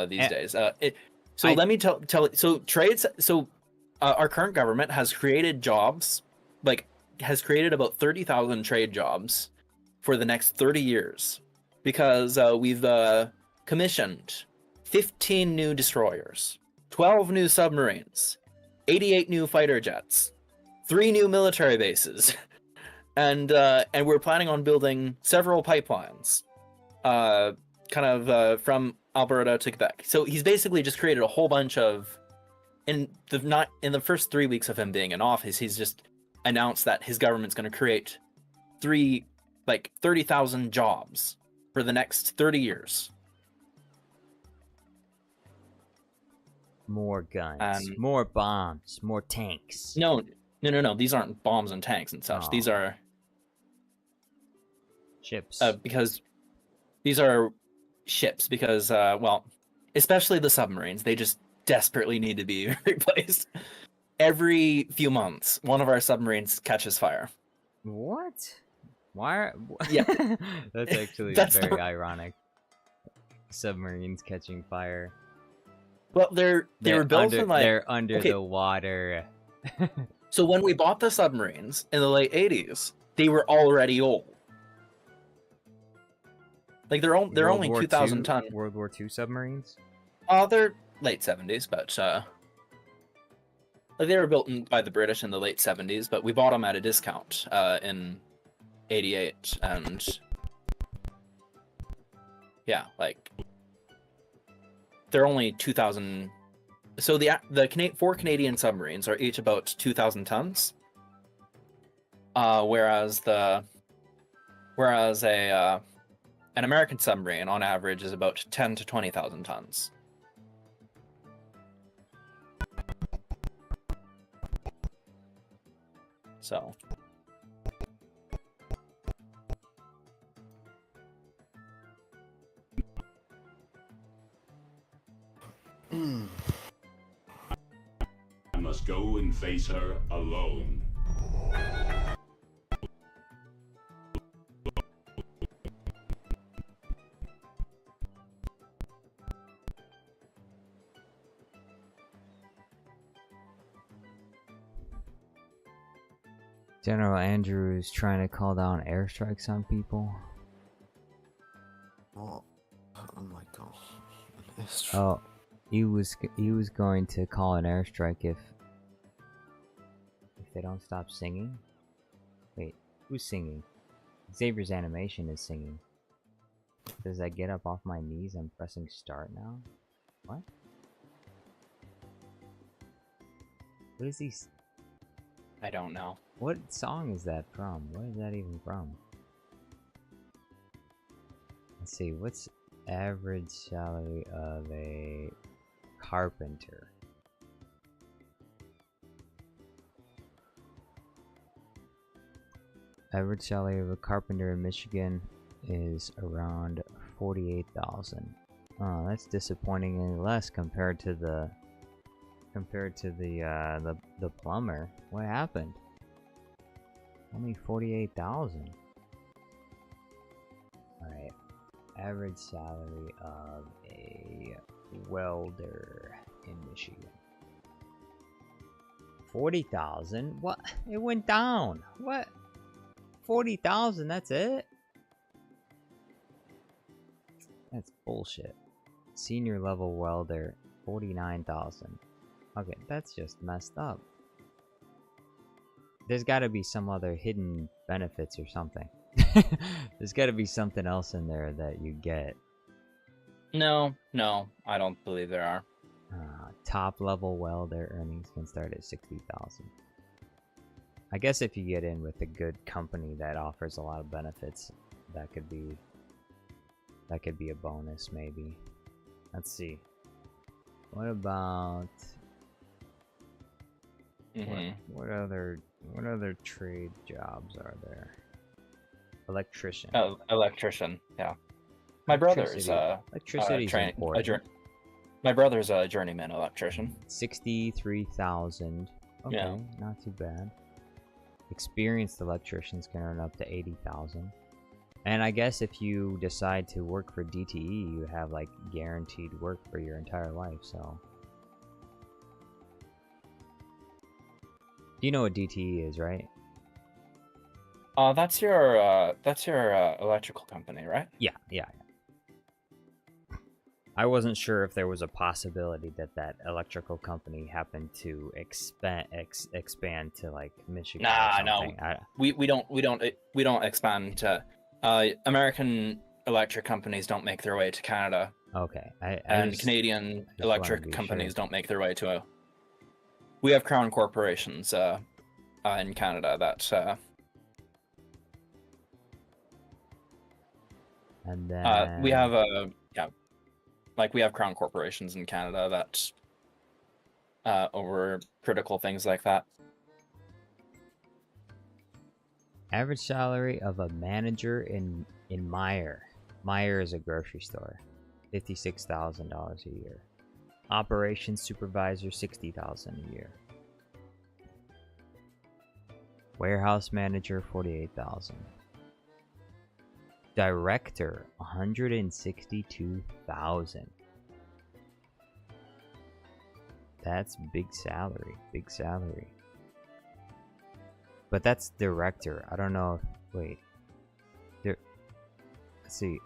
these days. Let me tell. So trades. So our current government has created jobs, like has created about 30,000 trade jobs for the next 30 years, because we've commissioned 15 new destroyers, 12 new submarines, 88 new fighter jets, 3 new military bases, and we're planning on building several pipelines, from Alberta to Quebec. So he's basically just created a whole bunch of, in the first 3 weeks of him being in office, he's just announced that his government's going to create 30,000 jobs for the next 30 years. More guns, more bombs, more tanks. No. These aren't bombs and tanks and such. These are ships. Because these are ships. Because well, especially the submarines, they just desperately need to be replaced. Every few months, one of our submarines catches fire. What? Why? Yeah, that's actually very ironic. Submarines catching fire. Well, they were built in like... They're under the water. So when we bought the submarines in the late 80s, they were already old. Like they're only 2,000 ton. World War II submarines? They're late 70s, but like they were built by the British in the late 70s, but we bought them at a discount in 88, and yeah, like they're only 2,000. So the 4 Canadian submarines are each about 2,000 tons, whereas an American submarine on average is about 10 to 20,000 tons. So. I must go and face her alone. General Andrews trying to call down airstrikes on people. What? Oh my gosh. Oh, he was going to call an airstrike if they don't stop singing. Wait, who's singing? Xavier's animation is singing. Does I get up off my knees? I'm pressing start now. What? What is he? I don't know. What song is that from? What is that even from? Let's see, what's average salary of a carpenter? Average salary of a carpenter in Michigan is around $48,000. Oh, that's disappointingly less compared to the plumber. What happened? Only 48,000. All right. Average salary of a welder in Michigan. 40,000? What? It went down. What? 40,000, that's it? That's bullshit. Senior level welder, 49,000. Okay, that's just messed up. There's gotta be some other hidden benefits or something. There's gotta be something else in there that you get. No, I don't believe there are. Top level welder earnings can start at 60,000. I guess if you get in with a good company that offers a lot of benefits, that could be a bonus maybe. Let's see. What about what other trade jobs are there? Electrician. Oh, electrician. Yeah. My brother's electricity's important. My brother's a journeyman electrician. 63,000. Okay, yeah. Not too bad. Experienced electricians can earn up to 80,000. And I guess if you decide to work for DTE, you have like guaranteed work for your entire life, so. You know what DTE is, right? That's your electrical company, right? Yeah. I wasn't sure if there was a possibility that electrical company happened to expand to like Michigan. No. We don't expand to. American electric companies don't make their way to Canada. Okay. And Canadian electric companies don't make their way to. We have crown corporations in Canada that. And then we have we have crown corporations in Canada that over critical things like that. Average salary of a manager in Meijer. Meijer is a grocery store. $56,000 a year. Operations supervisor, $60,000 a year. Warehouse manager, $48,000. Director, $162,000. That's big salary. But that's director. I don't know. Wait. Let's see.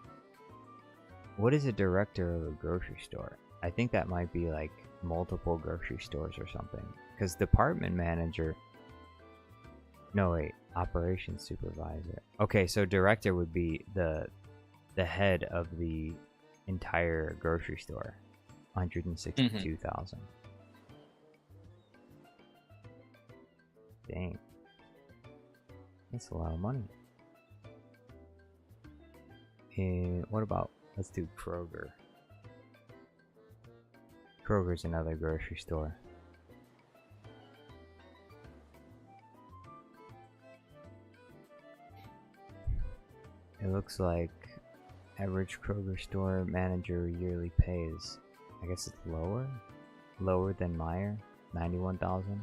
What is a director of a grocery store? I think that might be like multiple grocery stores or something. Because department manager. No, wait. Operations supervisor. Okay, so director would be the head of the entire grocery store. 162,000. Dang. That's a lot of money. And what about, let's do Kroger. Kroger's another grocery store. It looks like average Kroger store manager yearly pay is, I guess it's lower than Meijer, 91,000.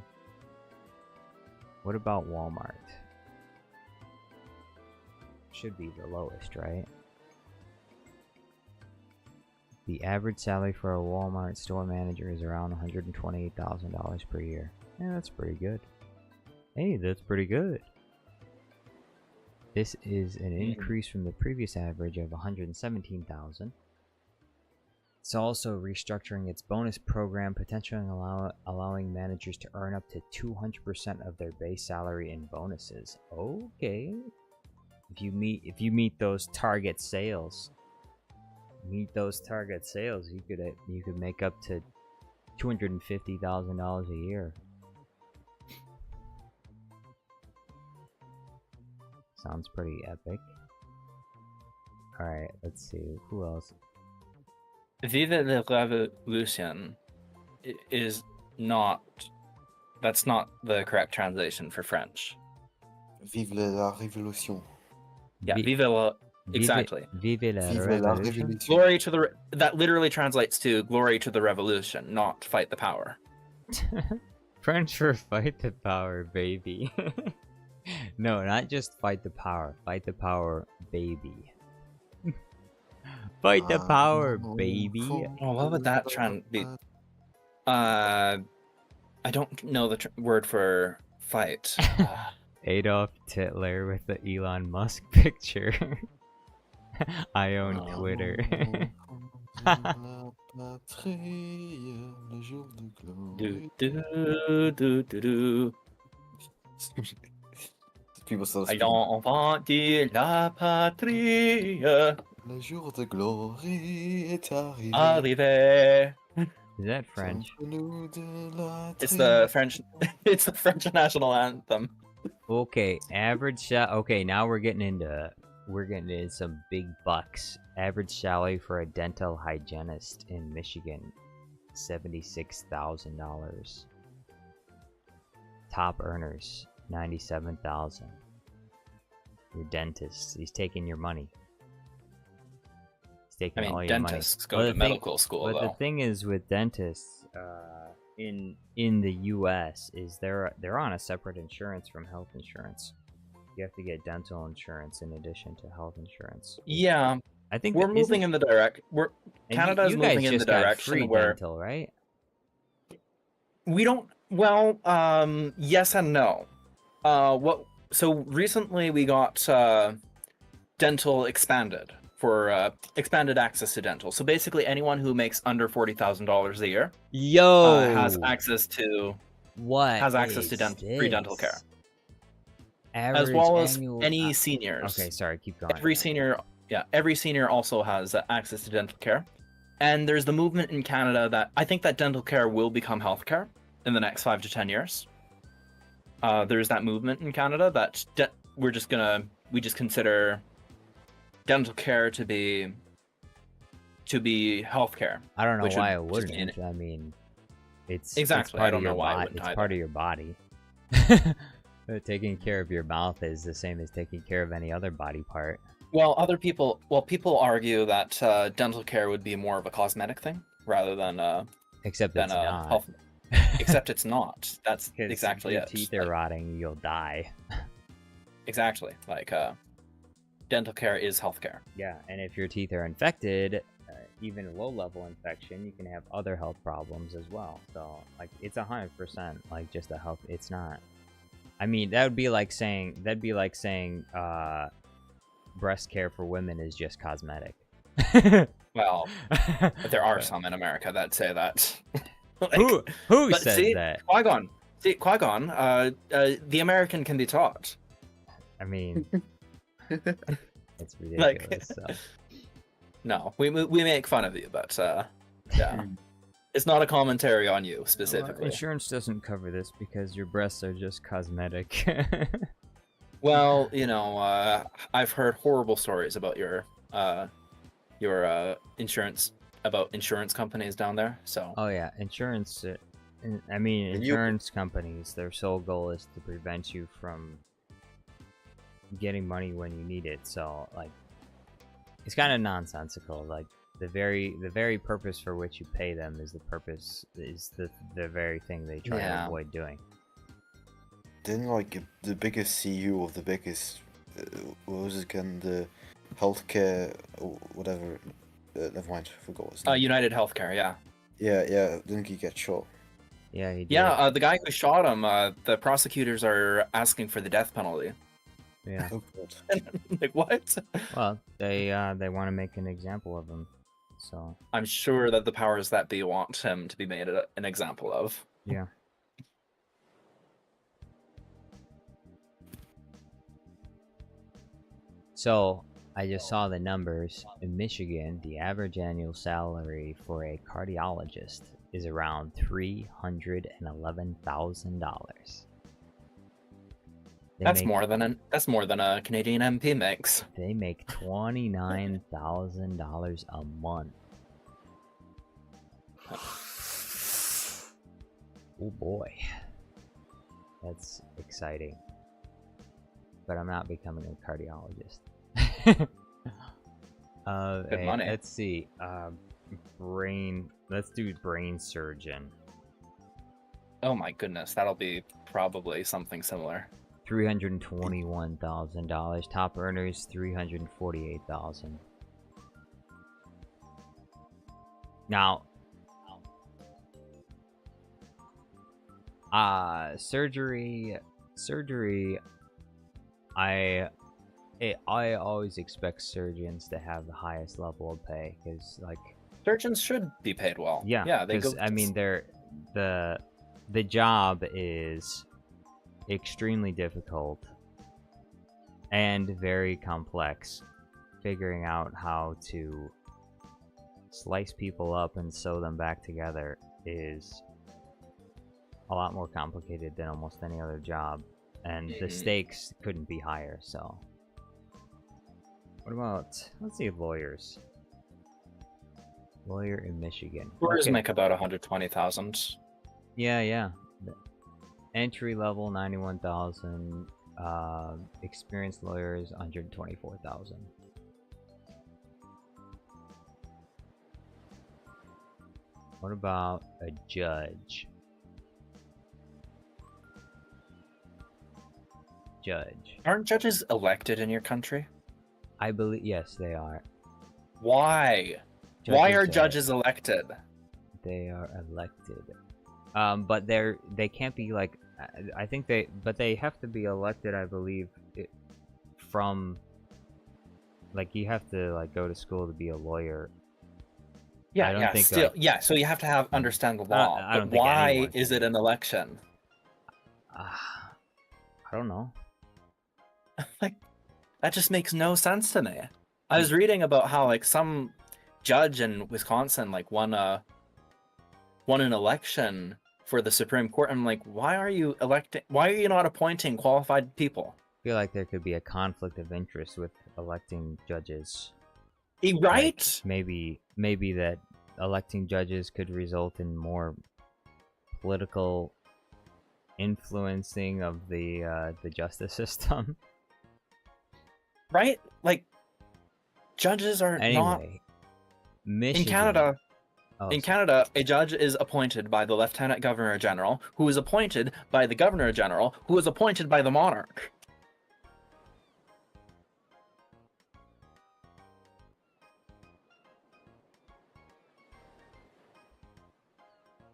What about Walmart? Should be the lowest, right? The average salary for a Walmart store manager is around $128,000 per year. Yeah, that's pretty good. Hey, that's pretty good. This is an increase from the previous average of $117,000. It's also restructuring its bonus program, potentially allowing managers to earn up to 200% of their base salary in bonuses. Okay. If you meet those target sales, you could make up to $250,000 a year. Sounds pretty epic. Alright, let's see. Who else? Vive la Revolution is not... That's not the correct translation for French. Vive la Révolution. Yeah, Vive Exactly. Vive la Vive la revolution. révolution. Glory to the that literally translates to glory to the revolution, not fight the power. French for fight the power, baby. No, not just fight the power. Fight the power, baby. Fight the power, baby. Oh, what would that be? I don't know the word for fight. Adolf Hitler with the Elon Musk picture. I own Twitter. People still I don't want la patrie. Le jour de gloire est arrivé. Arrivé. Is that French? It's the French. It's the French national anthem. Okay, average okay, now we're getting into some big bucks. Average salary for a dental hygienist in Michigan, $76,000. Top earners, $97,000. Your dentist, he's taking your money. He's taking all your money. Dentists go to medical school, but though. the thing is with dentists, in the U.S. is they're on a separate insurance from health insurance. You have to get dental insurance in addition to health insurance. Yeah, I think we're moving in the direct. Canada's moving in the direction where dental, right? we don't. Well, yes and no. So recently we got dental expanded for expanded access to dental. So basically, anyone who makes under $40,000 a year, has access to free dental care, as well as any seniors. Okay, sorry, keep going. Every senior also has access to dental care, and there's the movement in Canada that I think that dental care will become healthcare in the next 5 to 10 years. There's that movement in Canada that we just consider dental care to be healthcare. I don't know why it wouldn't. I mean, it's exactly. It's I don't know why it wouldn't. It's part of your body. Taking care of your mouth is the same as taking care of any other body part. Well, people argue that dental care would be more of a cosmetic thing rather than except it's not. Health. Except it's not. That's exactly if it. Your teeth are rotting, you'll die. Exactly. Like dental care is healthcare. Yeah, and if your teeth are infected, even a low-level infection, you can have other health problems as well. So, like, it's 100% like just a health. It's not. I mean, that'd be like saying breast care for women is just cosmetic. Well, there are some in America that say that. Who says that? Qui-Gon. The American can be taught. I mean, it's ridiculous. No, we make fun of you, but yeah, it's not a commentary on you specifically. Insurance doesn't cover this because your breasts are just cosmetic. Well, I've heard horrible stories about your insurance. About insurance companies down there, so... Oh yeah, insurance... insurance companies, their sole goal is to prevent you from getting money when you need it, so, like... It's kind of nonsensical, like, the very purpose for which you pay them is the very thing they try to avoid doing. Didn't, like, the biggest CEO of the biggest... what was it again? The healthcare... or whatever... never mind, I forgot his name. United Healthcare, yeah. Yeah, didn't he get shot? Yeah, he did. Yeah, the guy who shot him, the prosecutors are asking for the death penalty. Yeah. Oh god. Like, what? Well, they want to make an example of him, so... I'm sure that the powers that be want him to be made an example of. Yeah. So... I just saw the numbers. In Michigan, the average annual salary for a cardiologist is around $311,000. That's more than a Canadian MP makes. They make $29,000 a month. Oh boy, that's exciting. But I'm not becoming a cardiologist. Good money. Let's see. Brain. Let's do brain surgeon. Oh my goodness, that'll be probably something similar. $321,000. Top earners $348,000. Now, surgery. I always expect surgeons to have the highest level of pay because, like, Surgeons should be paid well. yeah, they go. I mean, the job is extremely difficult and very complex. Figuring out how to slice people up and sew them back together is a lot more complicated than almost any other job, and the stakes couldn't be higher. So what about, let's see, lawyers. Lawyer in Michigan. Lawyers make about 120,000. Yeah. Entry level 91,000. Experienced lawyers 124,000. What about a judge? Aren't judges elected in your country? I believe, yes, they are. Why? Why are judges elected? They are elected. But they can't be like, I think they have to be elected, I believe, from, like, you have to, like, go to school to be a lawyer. Yeah, I don't think, still, yeah. So you have to understand the law. I don't but think why is it an election? I don't know. Like, that just makes no sense to me. I was reading about how, like, some judge in Wisconsin, like, won an election for the Supreme Court. I'm like, why are you not appointing qualified people? I feel like there could be a conflict of interest with electing judges. Right? Like, maybe that electing judges could result in more political influencing of the justice system. Right? Like, judges are not. Michigan. In Canada, a judge is appointed by the Lieutenant Governor General, who is appointed by the Governor General, who is appointed by the monarch.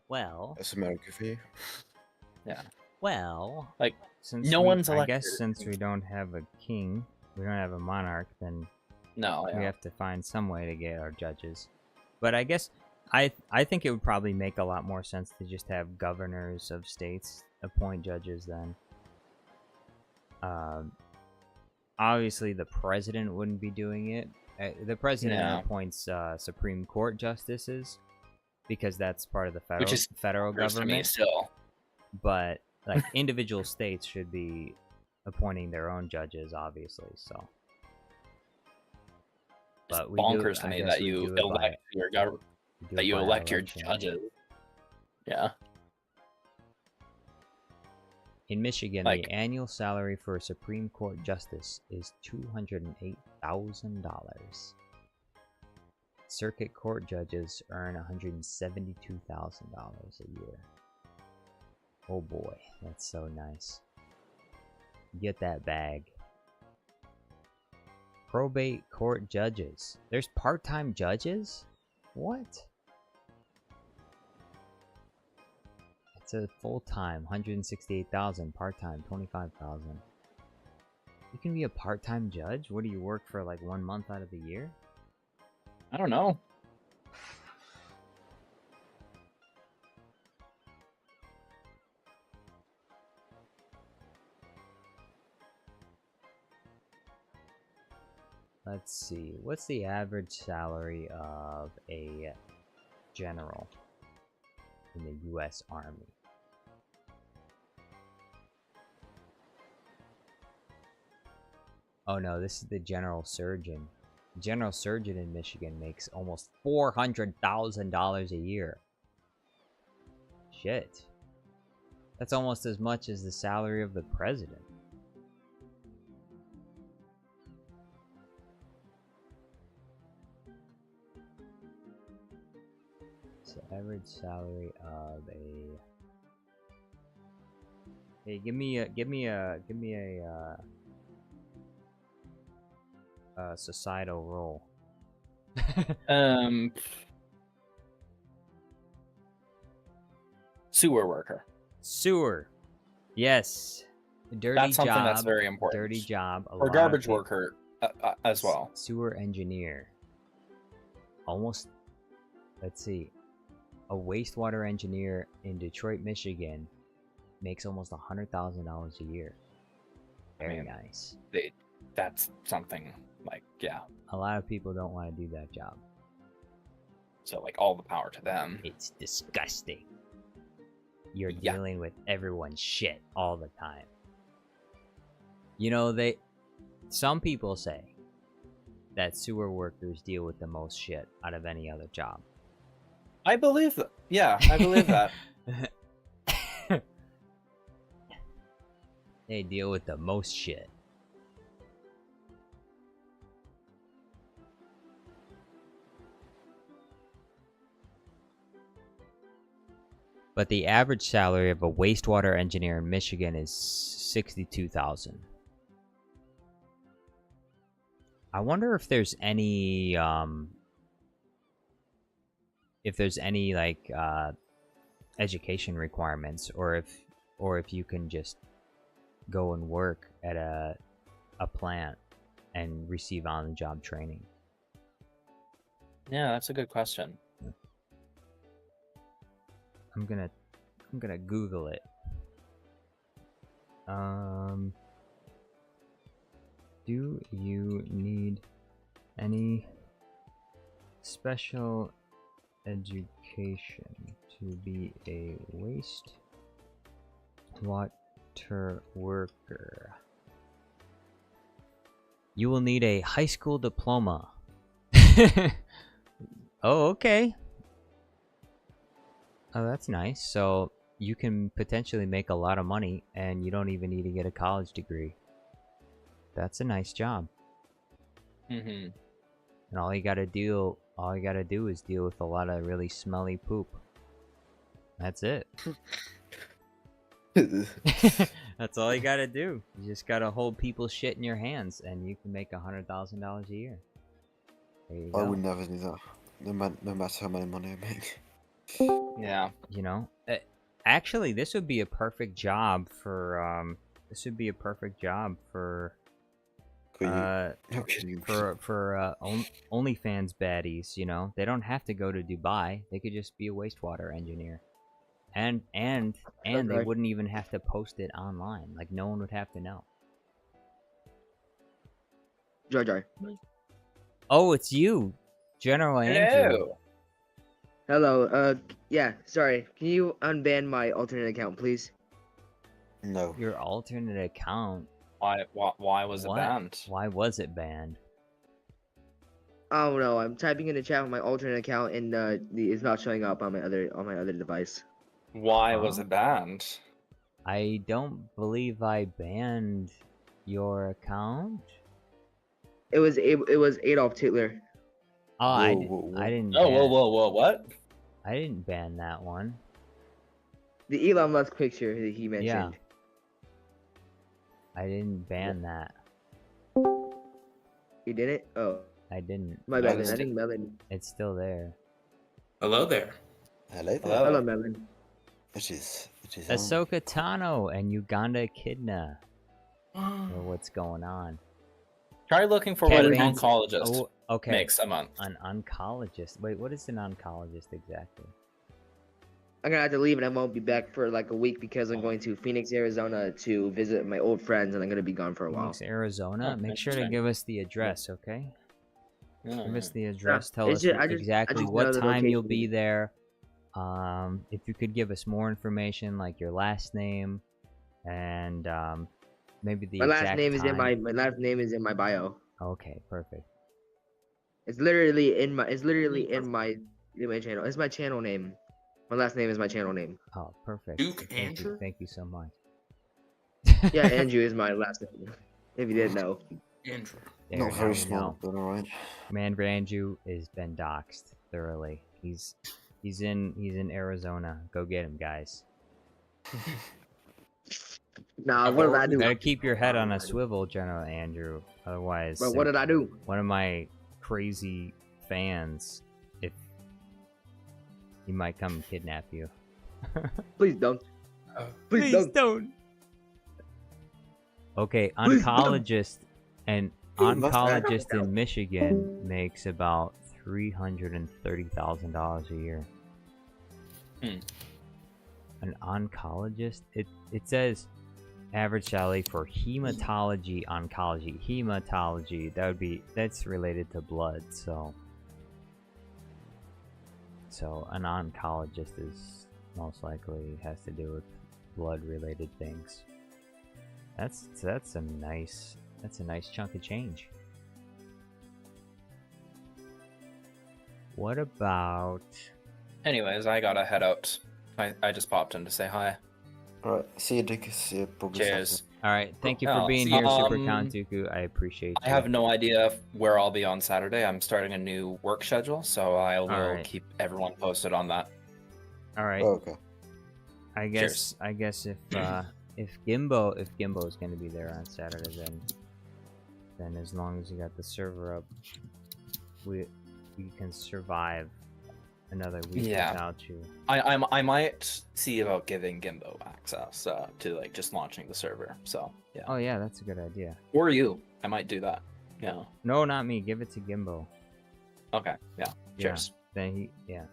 Well, that's America for you. Yeah. Well, like, since no one's I elected. guess since we don't have a king, we don't have a monarch, then we have to find some way to get our judges. But I guess I think it would probably make a lot more sense to just have governors of states appoint judges then. Obviously, the president wouldn't be doing it. The president appoints Supreme Court justices because that's part of the federal government. Still. But like individual states should be appointing their own judges, obviously. So, but it's bonkers to me that you elect your judges. Yeah. In Michigan, the annual salary for a Supreme Court justice is $208,000. Circuit court judges earn $172,000 a year. Oh boy, that's so nice. Get that bag. Probate court judges. There's part-time judges? What? It's a full-time, $168,000. Part-time, $25,000. You can be a part-time judge? What do you work for, like 1 month out of the year? I don't know. Let's see. What's the average salary of a general in the U.S. Army? Oh no, this is the general surgeon. The general surgeon in Michigan makes almost $400,000 a year. Shit. That's almost as much as the salary of the president. average salary of a. Hey, give me a societal role. Sewer worker. Sewer. Yes. Dirty That's something job. that's very important. Dirty job. Or garbage worker as well. Sewer engineer. Almost. Let's see. A wastewater engineer in Detroit, Michigan, makes almost $100,000 a year. Very nice. That's something like, yeah. A lot of people don't want to do that job. So like all the power to them. It's disgusting. You're dealing with everyone's shit all the time. You know, some people say that sewer workers deal with the most shit out of any other job. I believe that. Yeah, I believe that. They deal with the most shit. But the average salary of a wastewater engineer in Michigan is $62,000. I wonder if there's any like education requirements, or if you can just go and work at a plant and receive on-the-job training. Yeah, that's a good question. I'm gonna Google it. Do you need any special education to be a wastewater worker? You will need a high school diploma. Oh, okay. Oh, that's nice. So you can potentially make a lot of money and you don't even need to get a college degree. That's a nice job. Mm-hmm. And all you gotta do is deal with a lot of really smelly poop. That's it. That's all you gotta do. You just gotta hold people's shit in your hands and you can make $100,000 a year. There you go. I would never do that. No matter how much money I make. Yeah. You know, actually, this would be a perfect job for OnlyFans baddies. You know, they don't have to go to Dubai. They could just be a wastewater engineer, and they wouldn't even have to post it online. Like no one would have to know. Jar Jar. Oh, it's you, General Andrew. Hello. Yeah. Sorry. Can you unban my alternate account, please? No. Your alternate account. Why was it banned? Why was it banned? Oh no, I'm typing in the chat with my alternate account and it's not showing up on my other device. Why was it banned? I don't believe I banned your account. It was Adolf Hitler. Oh, I didn't. Oh, whoa, what? I didn't ban that one. The Elon Musk picture that he mentioned. Yeah. I didn't ban that. You didn't? Oh. I didn't. My bad. I think Melon. It's still there. Hello there. Hello there. Hello, Melon. It is Ahsoka Tano and Uganda Echidna. Or what's going on? Try looking for what an oncologist makes a month. An oncologist. Wait, what is an oncologist exactly? I'm gonna have to leave and I won't be back for like a week because I'm going to Phoenix, Arizona to visit my old friends and I'm gonna be gone for a while. Phoenix, Arizona? Make sure to give us the address, okay? Give us the address. Yeah, Tell us exactly what time you'll be location. there. If you could give us more information, like your last name, and maybe the my exact last name time. is in my last name is in my bio. Okay, perfect. It's literally in my channel. It's my channel name. My last name is my channel name. Oh, perfect. Duke Andrew? Thank you so much. Yeah, Andrew is my last name. If you didn't know. Andrew. Not very small, but alright. Man, Andrew has been doxxed thoroughly. He's He's in Arizona. Go get him, guys. Nah, what did I do? Gotta keep your head on a swivel, General Andrew. Otherwise, Bro, what did I do? one of my crazy fans, if he might come and kidnap you. Please don't. Please don't. Okay, oncologist in Michigan makes about $330,000 a year. An oncologist? It says average salary for hematology oncology. Hematology, that's related to blood, so an oncologist is most likely has to do with blood related things. That's a nice chunk of change. What about... Anyways, I gotta head out. I just popped in to say hi. Alright, see you, Dick. See you, probably. Cheers. Alright, thank you for being here, Super Kantuku. I appreciate you. I have no idea where I'll be on Saturday. I'm starting a new work schedule, so I will keep everyone posted on that. Alright. Oh, okay. I guess if Gimbo is going to be there on Saturday, then as long as you got the server up, we can survive another week without you. I might see about giving Gimbo access to like just launching the server. So yeah. Oh yeah, that's a good idea. Or you, I might do that. Yeah. No, not me. Give it to Gimbo. Okay. Yeah. Cheers. Then yeah.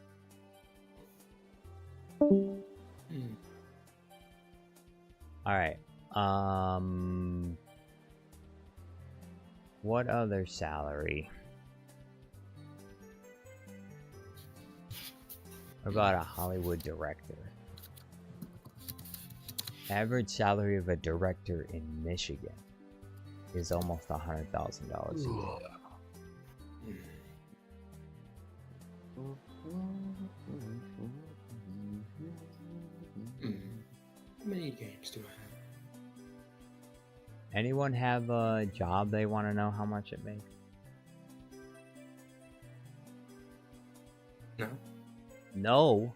All right. What other salary? About a Hollywood director. Average salary of a director in Michigan is almost $100,000 a year. How many games do I have? Anyone have a job they want to know how much it makes? No. No?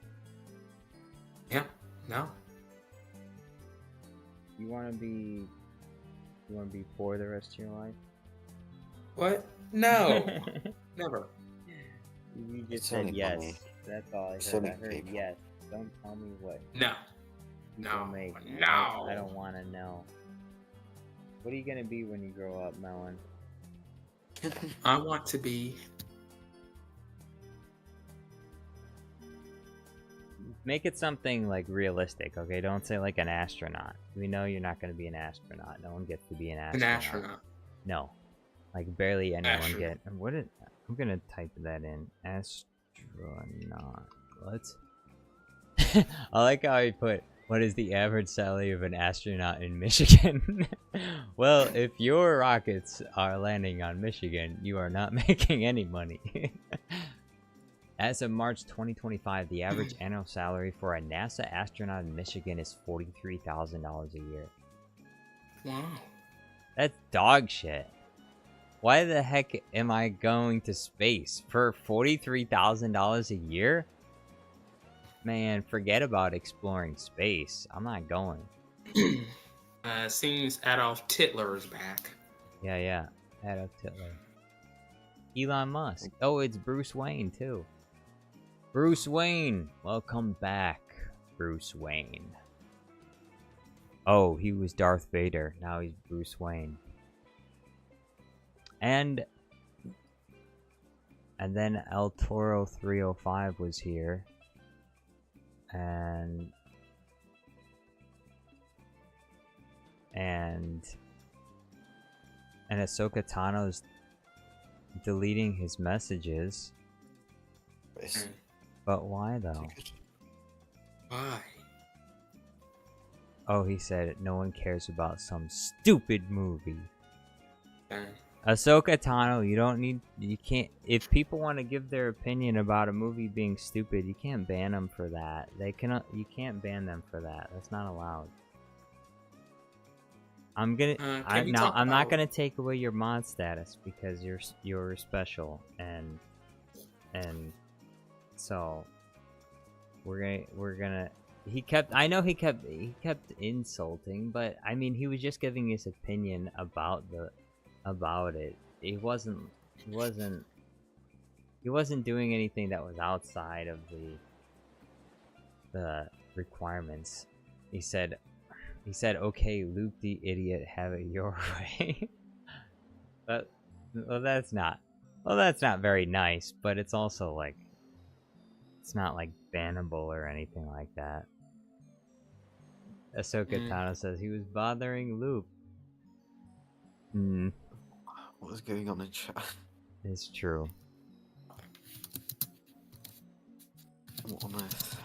Yeah, no. You want to be poor the rest of your life? What? No. Never. You just said yes. Funny. That's all I heard. I heard yes. Don't tell me what. No. No. No. I don't want to know. What are you gonna be when you grow up, Melon? I want to be. Make it something like realistic, okay? Don't say like an astronaut. We know you're not gonna be an astronaut. No one gets to be an astronaut. An astronaut. No, like barely anyone get. What? I'm gonna type that in. Astronaut. What? I like how I put. What is the average salary of an astronaut in Michigan? Well, if your rockets are landing on Michigan, you are not making any money. As of March 2025, the average annual salary for a NASA astronaut in Michigan is $43,000 a year. Wow. That's dog shit. Why the heck am I going to space for $43,000 a year? Man, forget about exploring space. I'm not going. Seems Adolf Hitler is back. Yeah. Adolf Hitler. Elon Musk. Oh, it's Bruce Wayne, too. Bruce Wayne! Welcome back, Bruce Wayne. Oh, he was Darth Vader. Now he's Bruce Wayne. And then El Toro 305 was here. And Ahsoka Tano's deleting his messages. But why though? Why? Oh, he said no one cares about some stupid movie. Ahsoka Tano, you can't, if people want to give their opinion about a movie being stupid, you can't ban them for that. You can't ban them for that. That's not allowed. I'm not gonna take away your mod status because you're special and so we're gonna. He kept. I know he kept insulting, but I mean, he was just giving his opinion about it. He wasn't doing anything that was outside of the requirements. He said, "Okay, Luke the idiot, have it your way." But that's not very nice. But it's also like, it's not like bannable or anything like that. Ahsoka Tano says he was bothering Luke. What was going on in chat? It's true. What on earth?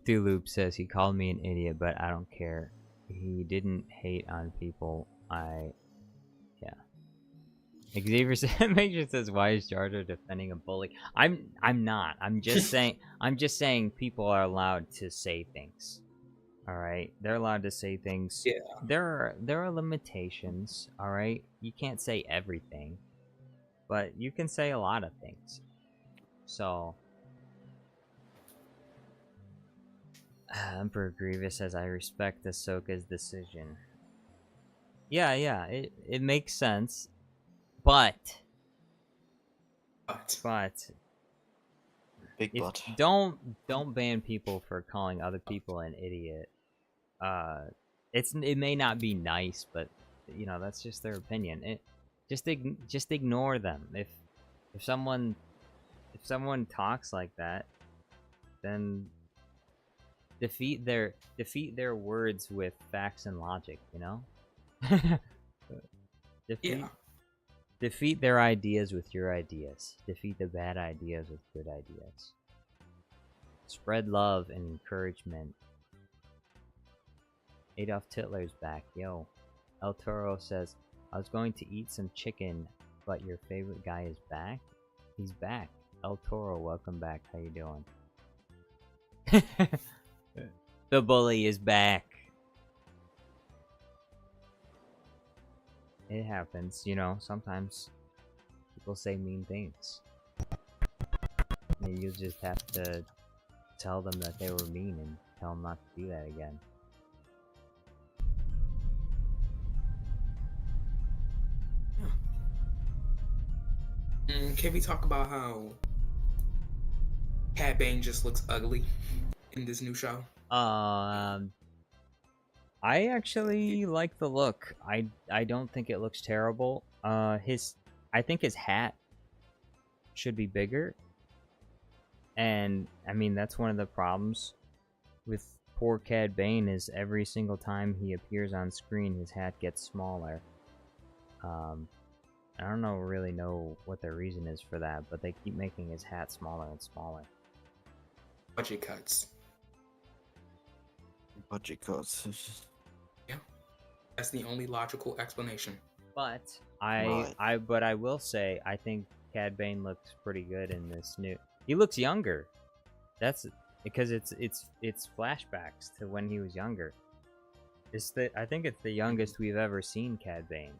Loop says he called me an idiot, but I don't care. He didn't hate on people. Xavier Major says, "Why is Jar Jar defending a bully?" I'm not. I'm just saying people are allowed to say things. All right, they're allowed to say things. Yeah. There are limitations. All right, you can't say everything, but you can say a lot of things. So, Emperor Grievous says, "I respect Ahsoka's decision." Yeah, it makes sense. But Big but. Don't ban people for calling other people an idiot. It may not be nice, but you know, that's just their opinion. Just ignore them. If someone talks like that, then defeat their words with facts and logic. You know. Defeat their ideas with your ideas. Defeat the bad ideas with good ideas. Spread love and encouragement. Adolf Titler's back. Yo. El Toro says, "I was going to eat some chicken, but your favorite guy is back?" He's back. El Toro, welcome back. How you doing? The bully is back. It happens, you know, sometimes people say mean things. And you just have to tell them that they were mean and tell them not to do that again. Can we talk about how Cad Bane just looks ugly in this new show? I actually like the look. I don't think it looks terrible. I think his hat should be bigger. And I mean, that's one of the problems with poor Cad Bane is every single time he appears on screen, his hat gets smaller. I don't really know what the reason is for that, but they keep making his hat smaller and smaller. Budget cuts. Budget cuts. Yeah, that's the only logical explanation. But I will say I think Cad Bane looks pretty good in this new. He looks younger. That's because it's flashbacks to when he was younger. I think it's the youngest we've ever seen Cad Bane.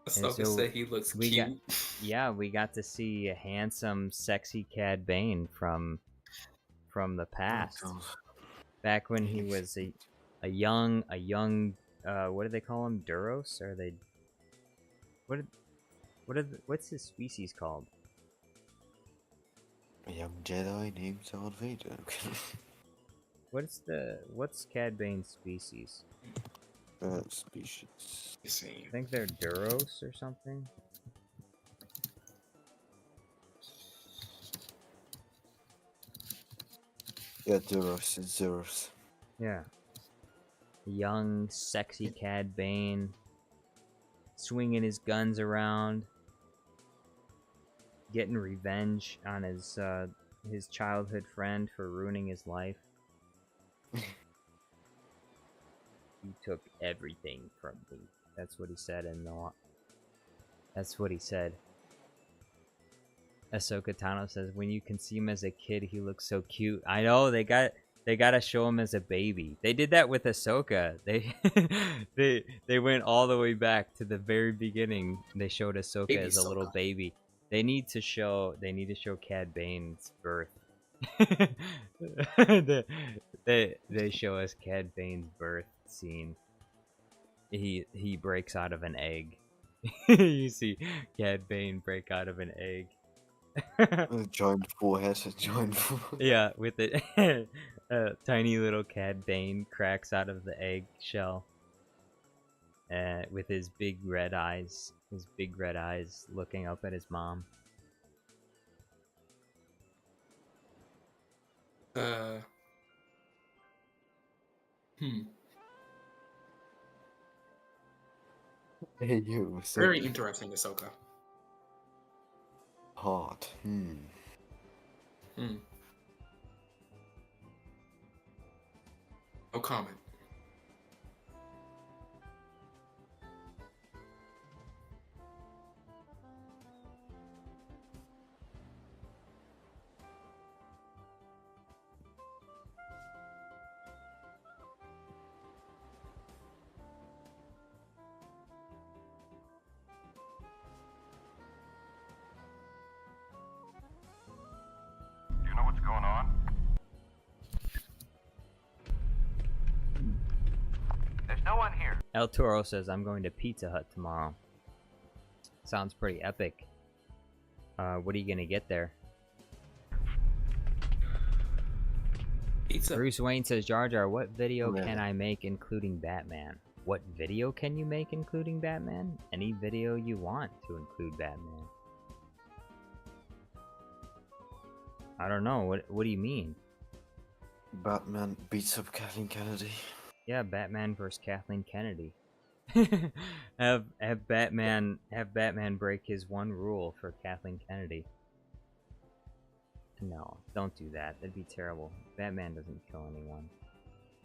So say he looks cute. We got to see a handsome, sexy Cad Bane from the past, back when he was a young what do they call him? Duros? Or they what's his species called? A young Jedi named Darth Vader. What's Cad Bane's species? Species. I think they're Duros or something. Yeah, Duros and Zeros. Yeah. Young, sexy Cad Bane, swinging his guns around, getting revenge on his childhood friend for ruining his life. You took everything from me. That's what he said That's what he said. Ahsoka Tano says, "When you can see him as a kid, he looks so cute." I know they got They gotta show him as a baby. They did that with Ahsoka. They went all the way back to the very begining. They showed Ahsoka Baby as a little Ahsoka. baby. They need to show Cad Bane's birth. they show us Cad Bane's birth scene. He breaks out of an egg. You see Cad Bane break out of an egg. A giant forehead, a giant forehead. Yeah, with it. Tiny little Cad Bane cracks out of the egg shell. With his big red eyes. His big red eyes looking up at his mom. Hey, you. So Very interesting, Ahsoka. hard. No comment. Do you know what's going on? There's no one here. El Toro says, I'm going to Pizza Hut tomorrow. Sounds pretty epic. What are you gonna get there? Pizza. Bruce Wayne says, Jar Jar, what video can I make including Batman? What video can you make including Batman? Any video you want to include Batman. I don't know. What do you mean? Batman beats up Kathleen Kennedy. Yeah, Batman versus Kathleen Kennedy. have Batman break his one rule for Kathleen Kennedy. No, don't do that. That'd be terrible. Batman doesn't kill anyone.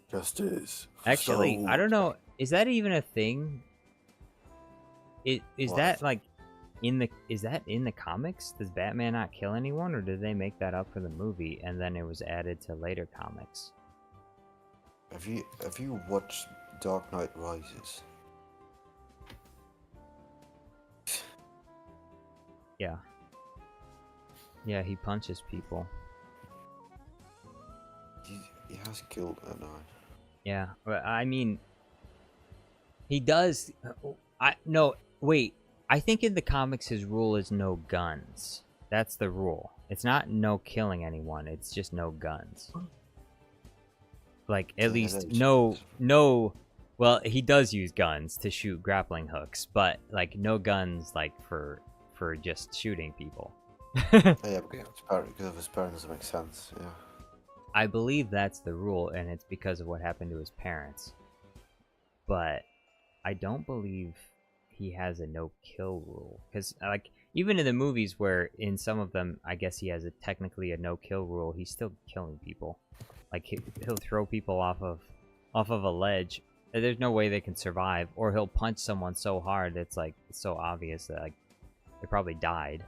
Justice. Actually, I don't know. Is that even a thing? Is that like in the comics? Does Batman not kill anyone, or did they make that up for the movie and then it was added to later comics? Have you watched Dark Knight Rises? Yeah. Yeah, he punches people. He has killed a knight. Yeah, but I mean, he does. No, wait. I think in the comics his rule is no guns. That's the rule. It's not no killing anyone. It's just no guns. Like at least no. Well, he does use guns to shoot grappling hooks, but like no guns like for just shooting people. Yeah, because of his parents, it makes sense. Yeah. I believe that's the rule, and it's because of what happened to his parents. But I don't believe he has a no-kill rule. Because, like, even in the movies where in some of them, I guess he has technically a no-kill rule, he's still killing people. Like, he'll throw people off of a ledge. There's no way they can survive. Or he'll punch someone so hard it's, like, it's so obvious that, like, they probably died.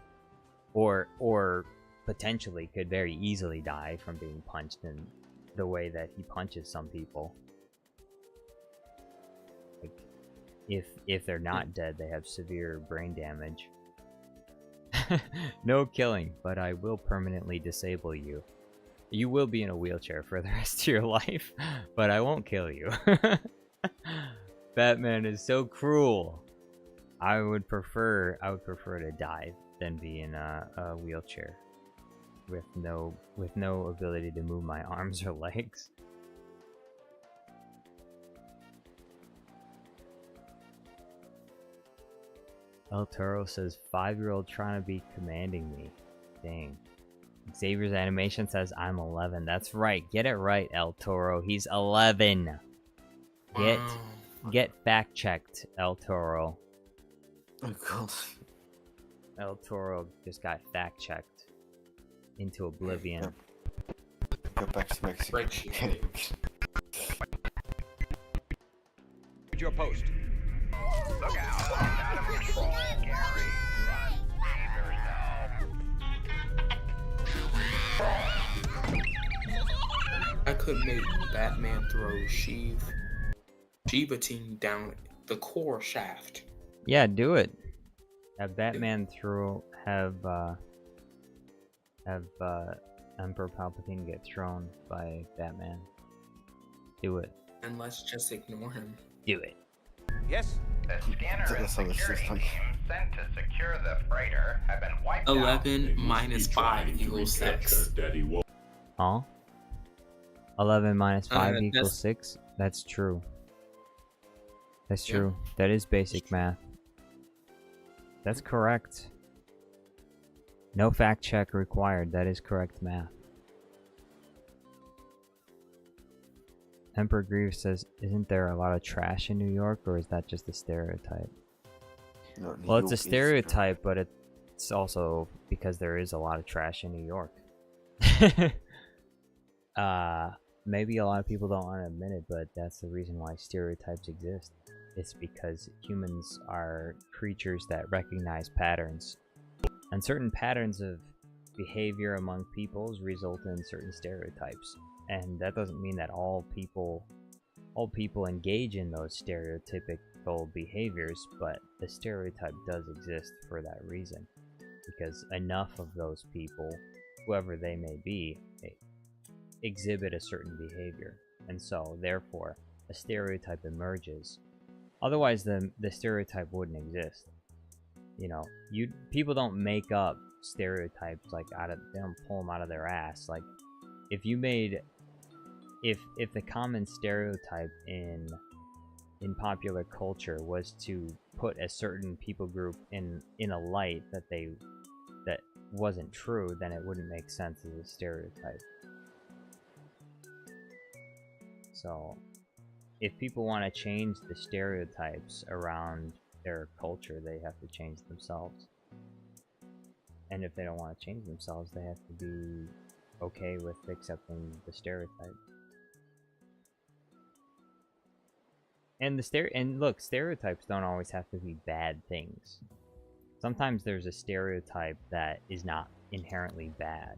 Or potentially could very easily die from being punched in the way that he punches some people. Like, if they're not dead, they have severe brain damage. No killing, but I will permanently disable you. You will be in a wheelchair for the rest of your life, but I won't kill you. Batman is so cruel. I would prefer to die than be in a wheelchair with no ability to move my arms or legs. El Toro says 5-year-old trying to be commanding me. Dang. Xavier's animation says I'm 11. That's right. Get it right, El Toro. He's 11. Get fact checked, El Toro. Oh god. El Toro just got fact checked into oblivion. Go back to Mexico. At your post. Look out! Out of control, Gary. Run. Save yourself. I could make Batman throw Shiva Team down the core shaft. Yeah, do it. Have Batman have Emperor Palpatine get thrown by Batman. Do it. And let's just ignore him. Do it. Yes? The scanner and security team sent to secure the freighter have been wiped out. 11 minus 5 equals 6. Daddy Walrus. Huh? 11 minus 5 equals that's- 6? That's true. That's Yeah. true. That is basic math. That's correct. No fact check required. That is correct math. Emperor Grievous says, isn't there a lot of trash in New York, or is that just a stereotype? No, New Well, it's a York is stereotype, but it's also because there is a lot of trash in New York. Maybe a lot of people don't want to admit it, but that's the reason why stereotypes exist. It's because humans are creatures that recognize patterns. And certain patterns of behavior among peoples result in certain stereotypes. And that doesn't mean that all people engage in those stereotypical behaviors, but the stereotype does exist for that reason. Because enough of those people, whoever they may be, exhibit a certain behavior. And so, therefore, a stereotype emerges. Otherwise, the stereotype wouldn't exist. You know, people don't make up stereotypes like they don't pull them out of their ass. Like, if the common stereotype in popular culture was to put a certain people group in a light that wasn't true, then it wouldn't make sense as a stereotype. So, if people want to change the stereotypes around their culture, they have to change themselves. And if they don't want to change themselves, they have to be okay with accepting the stereotype. And look, stereotypes don't always have to be bad things. Sometimes there's a stereotype that is not inherently bad.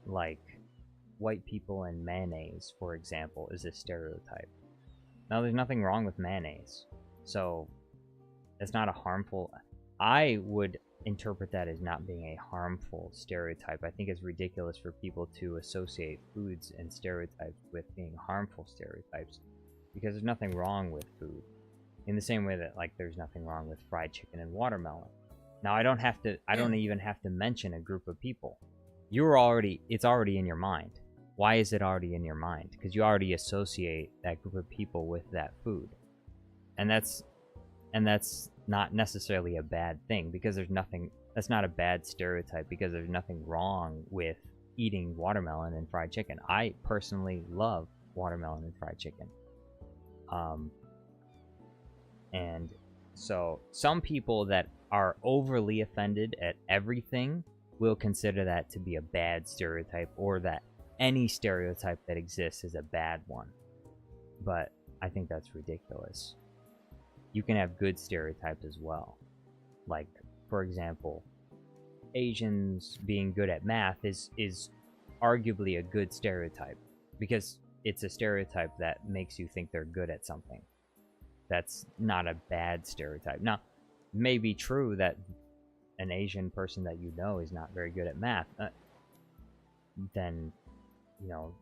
Like, white people and mayonnaise, for example, is a stereotype. Now, there's nothing wrong with mayonnaise. So, it's not a harmful... I would interpret that as not being a harmful stereotype. I think it's ridiculous for people to associate foods and stereotypes with being harmful stereotypes. Because there's nothing wrong with food. In the same way that, like, there's nothing wrong with fried chicken and watermelon. Now, I don't even have to mention a group of people. It's already in your mind. Why is it already in your mind? Because you already associate that group of people with that food. And that's not necessarily a bad thing, because that's not a bad stereotype, because there's nothing wrong with eating watermelon and fried chicken. I personally love watermelon and fried chicken. And so some people that are overly offended at everything will consider that to be a bad stereotype, or that any stereotype that exists is a bad one. But I think that's ridiculous. You can have good stereotypes as well. Like, for example, Asians being good at math is arguably a good stereotype, because it's a stereotype that makes you think they're good at something. That's not a bad stereotype. Now, it may be true that an Asian person that you know is not very good at math. Then, you know,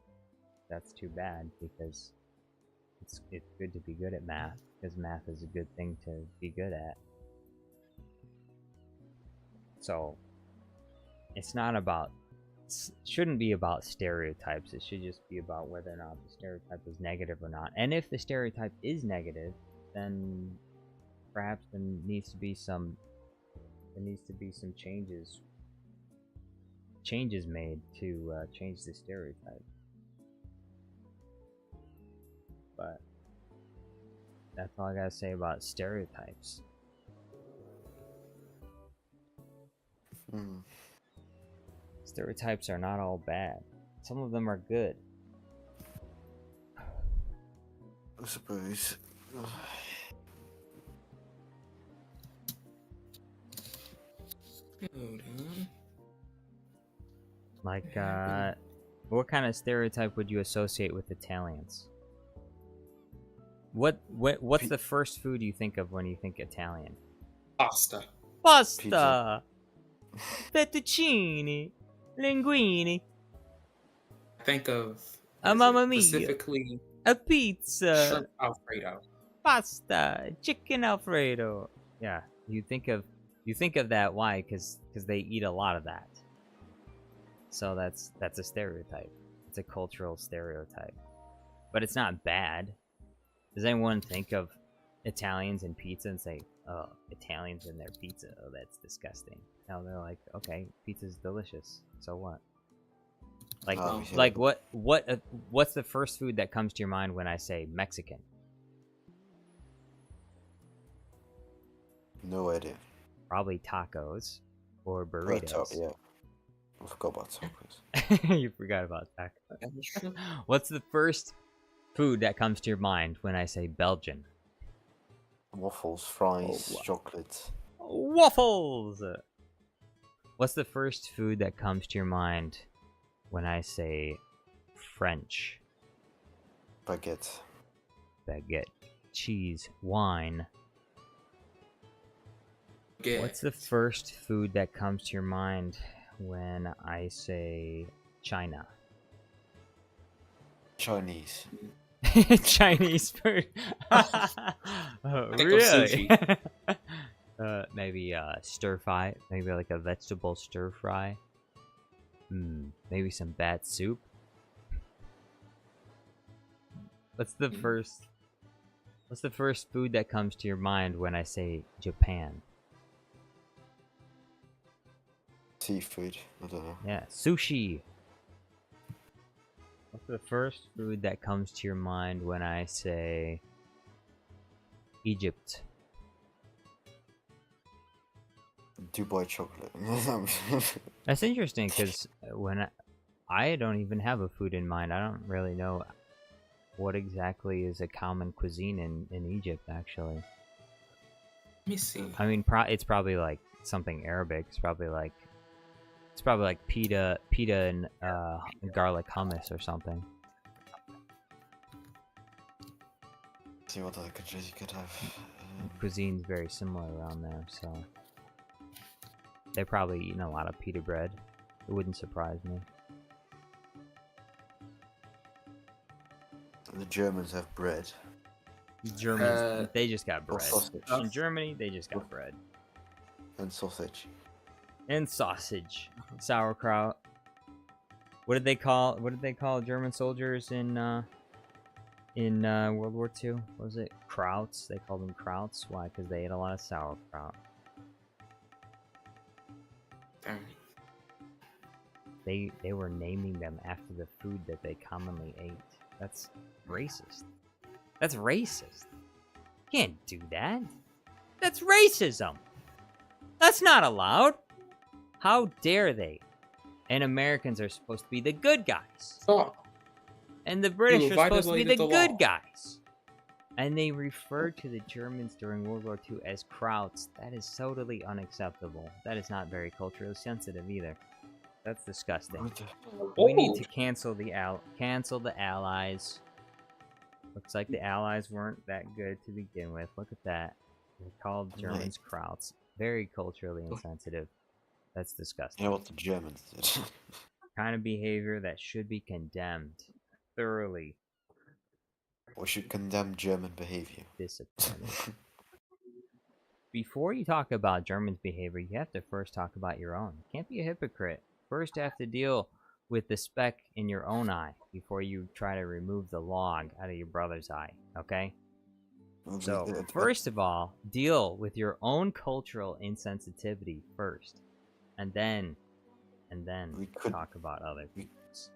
that's too bad, because it's good to be good at math, because math is a good thing to be good at. So, shouldn't be about stereotypes. It should just be about whether or not the stereotype is negative or not. And if the stereotype is negative, then perhaps there needs to be some changes made to change the stereotype. But that's all I gotta say about stereotypes. Stereotypes are not all bad. Some of them are good. I suppose. Like, What kind of stereotype would you associate with Italians? What's the first food you think of when you think Italian? Pasta. Pasta. Fettuccine. Linguine. Think of Mamma mia. specifically A pizza. shrimp Alfredo. Pasta. Chicken Alfredo. Yeah, you think of that. Why? Because they eat a lot of that. So that's a stereotype. It's a cultural stereotype, but it's not bad. Does anyone think of Italians and pizza and say, "Oh, Italians and their pizza? Oh, that's disgusting"? No, they're like, "Okay, pizza's delicious. So what?" Like what's the first food that comes to your mind when I say Mexican? No idea. Probably tacos or burritos. Yeah. I forgot about tacos. You forgot about tacos. What's the first food that comes to your mind when I say Belgian? Waffles, fries, chocolate. Waffles! What's the first food that comes to your mind when I say French? Baguette. Baguette. Cheese. Wine. What's the first food that comes to your mind when I say China? Chinese. Chinese food. Really? Maybe stir fry. Maybe like a vegetable stir fry. Maybe some bat soup. What's the first food that comes to your mind when I say Japan? Seafood. I don't know. Yeah, sushi. What's the first food that comes to your mind when I say Egypt? Dubai chocolate. That's interesting because when I don't even have a food in mind. I don't really know what exactly is a common cuisine in Egypt. Actually, Let me see. I mean, it's probably like something Arabic. It's probably like pita and garlic hummus or something. See what other countries you could have. Cuisine's very similar around there, so they're probably eating a lot of pita bread. It wouldn't surprise me. The Germans have bread. The Germans, they just got bread. Sausage. In Germany, they just got bread. And sausage. And sausage. Sauerkraut. What did they call German soldiers in World War II? What was it? Krauts. They called them Krauts. Why? Because they ate a lot of sauerkraut. They were naming them after the food that they commonly ate. That's racist. That's racist. You can't do that. That's racism. That's not allowed. How dare they? And Americans are supposed to be the good guys. Stop. And the British are supposed to be the good law. guys. And they referred to the Germans during World War II as Krauts. That is totally unacceptable. That is not very culturally sensitive either. That's disgusting. We need to cancel the Allies. Looks like the Allies weren't that good to begin with. Look at that. They called Germans Krauts. Very culturally insensitive. That's disgusting. You know what the Germans did? Kind of behavior that should be condemned thoroughly. We should condemn German behavior. Discipline. Before you talk about Germans' behavior, you have to first talk about your own. You can't be a hypocrite. First, you have to deal with the speck in your own eye before you try to remove the log out of your brother's eye, okay? So, first of all, deal with your own cultural insensitivity first, and then talk about other people's.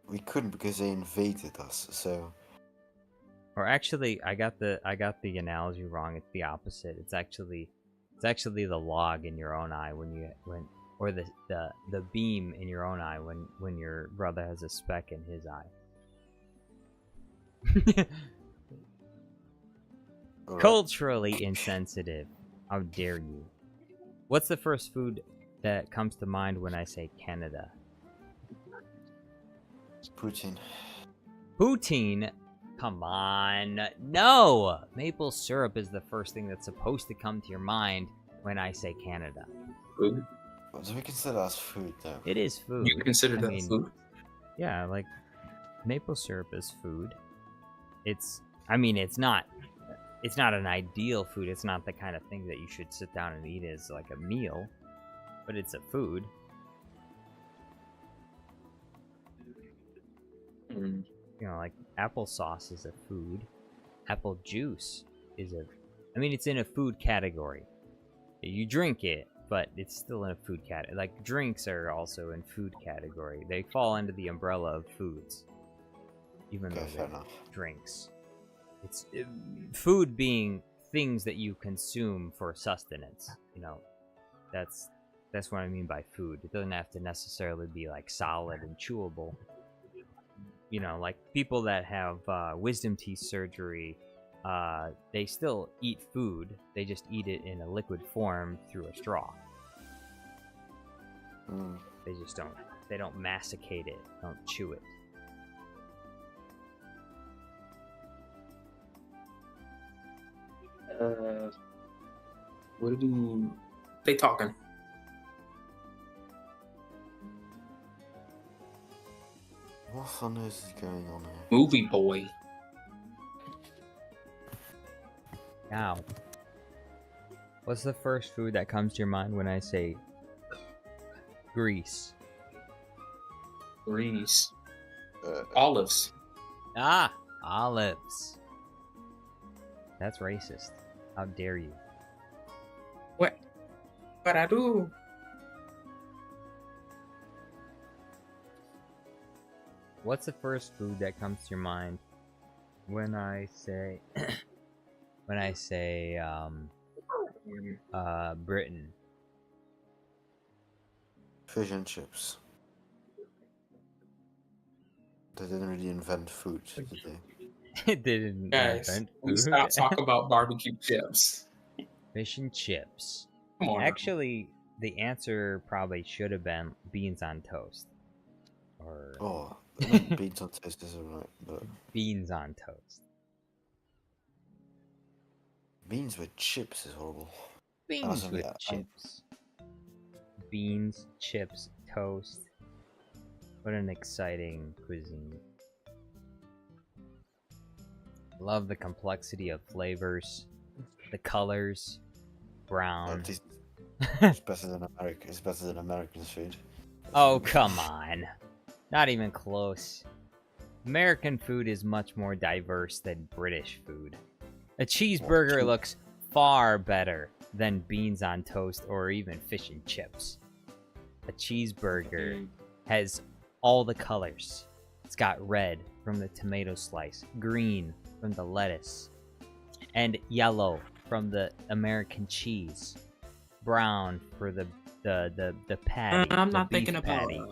We couldn't because they invaded us, so... Or actually, I got the analogy wrong. It's the opposite. It's actually the log in your own eye or the beam in your own eye when your brother has a speck in his eye. Culturally insensitive. How dare you? What's the first food that comes to mind when I say Canada? Poutine. Poutine? Come on. No! Maple syrup is the first thing that's supposed to come to your mind when I say Canada. Food? What do we consider as food, though? It is food. You consider that food? Yeah, like, maple syrup is food. It's not an ideal food. It's not the kind of thing that you should sit down and eat as, like, a meal. But it's a food. Mm. You know, like, applesauce is a food. Apple juice is it's in a food category. You drink it, but it's still in a food category. Like, drinks are also in food category. They fall under the umbrella of foods. Even though they're drinks. It's food being things that you consume for sustenance. You know, that's what I mean by food. It doesn't have to necessarily be, like, solid and chewable. You know, like, people that have wisdom teeth surgery, they still eat food. They just eat it in a liquid form through a straw. They just don't masticate it, don't chew it. What do they talking? What fun is going on here? Movie boy. Now, what's the first food that comes to your mind when I say Greece? Greece. Olives. Ah, olives. That's racist. How dare you? What? What I do? What's the first food that comes to your mind when I say Britain? Fish and chips. They didn't really invent food, did they? It didn't Guys, invent we food. stop talking about barbecue chips. Fish and chips. Come on. Actually, the answer probably should have been beans on toast. Or Oh, beans on toast isn't right, but beans on toast. beans with chips is horrible. Beans with chips. Beans, chips, toast. What an exciting cuisine. Love the complexity of flavors, the colors, brown. It's better than America. It's better than American food. Oh, come on. Not even close. American food is much more diverse than British food. A cheeseburger looks far better than beans on toast or even fish and chips. A cheeseburger has all the colors. It's got red from the tomato slice, green from the lettuce, and yellow from the American cheese, brown for the patty. I'm the not beef thinking about patty.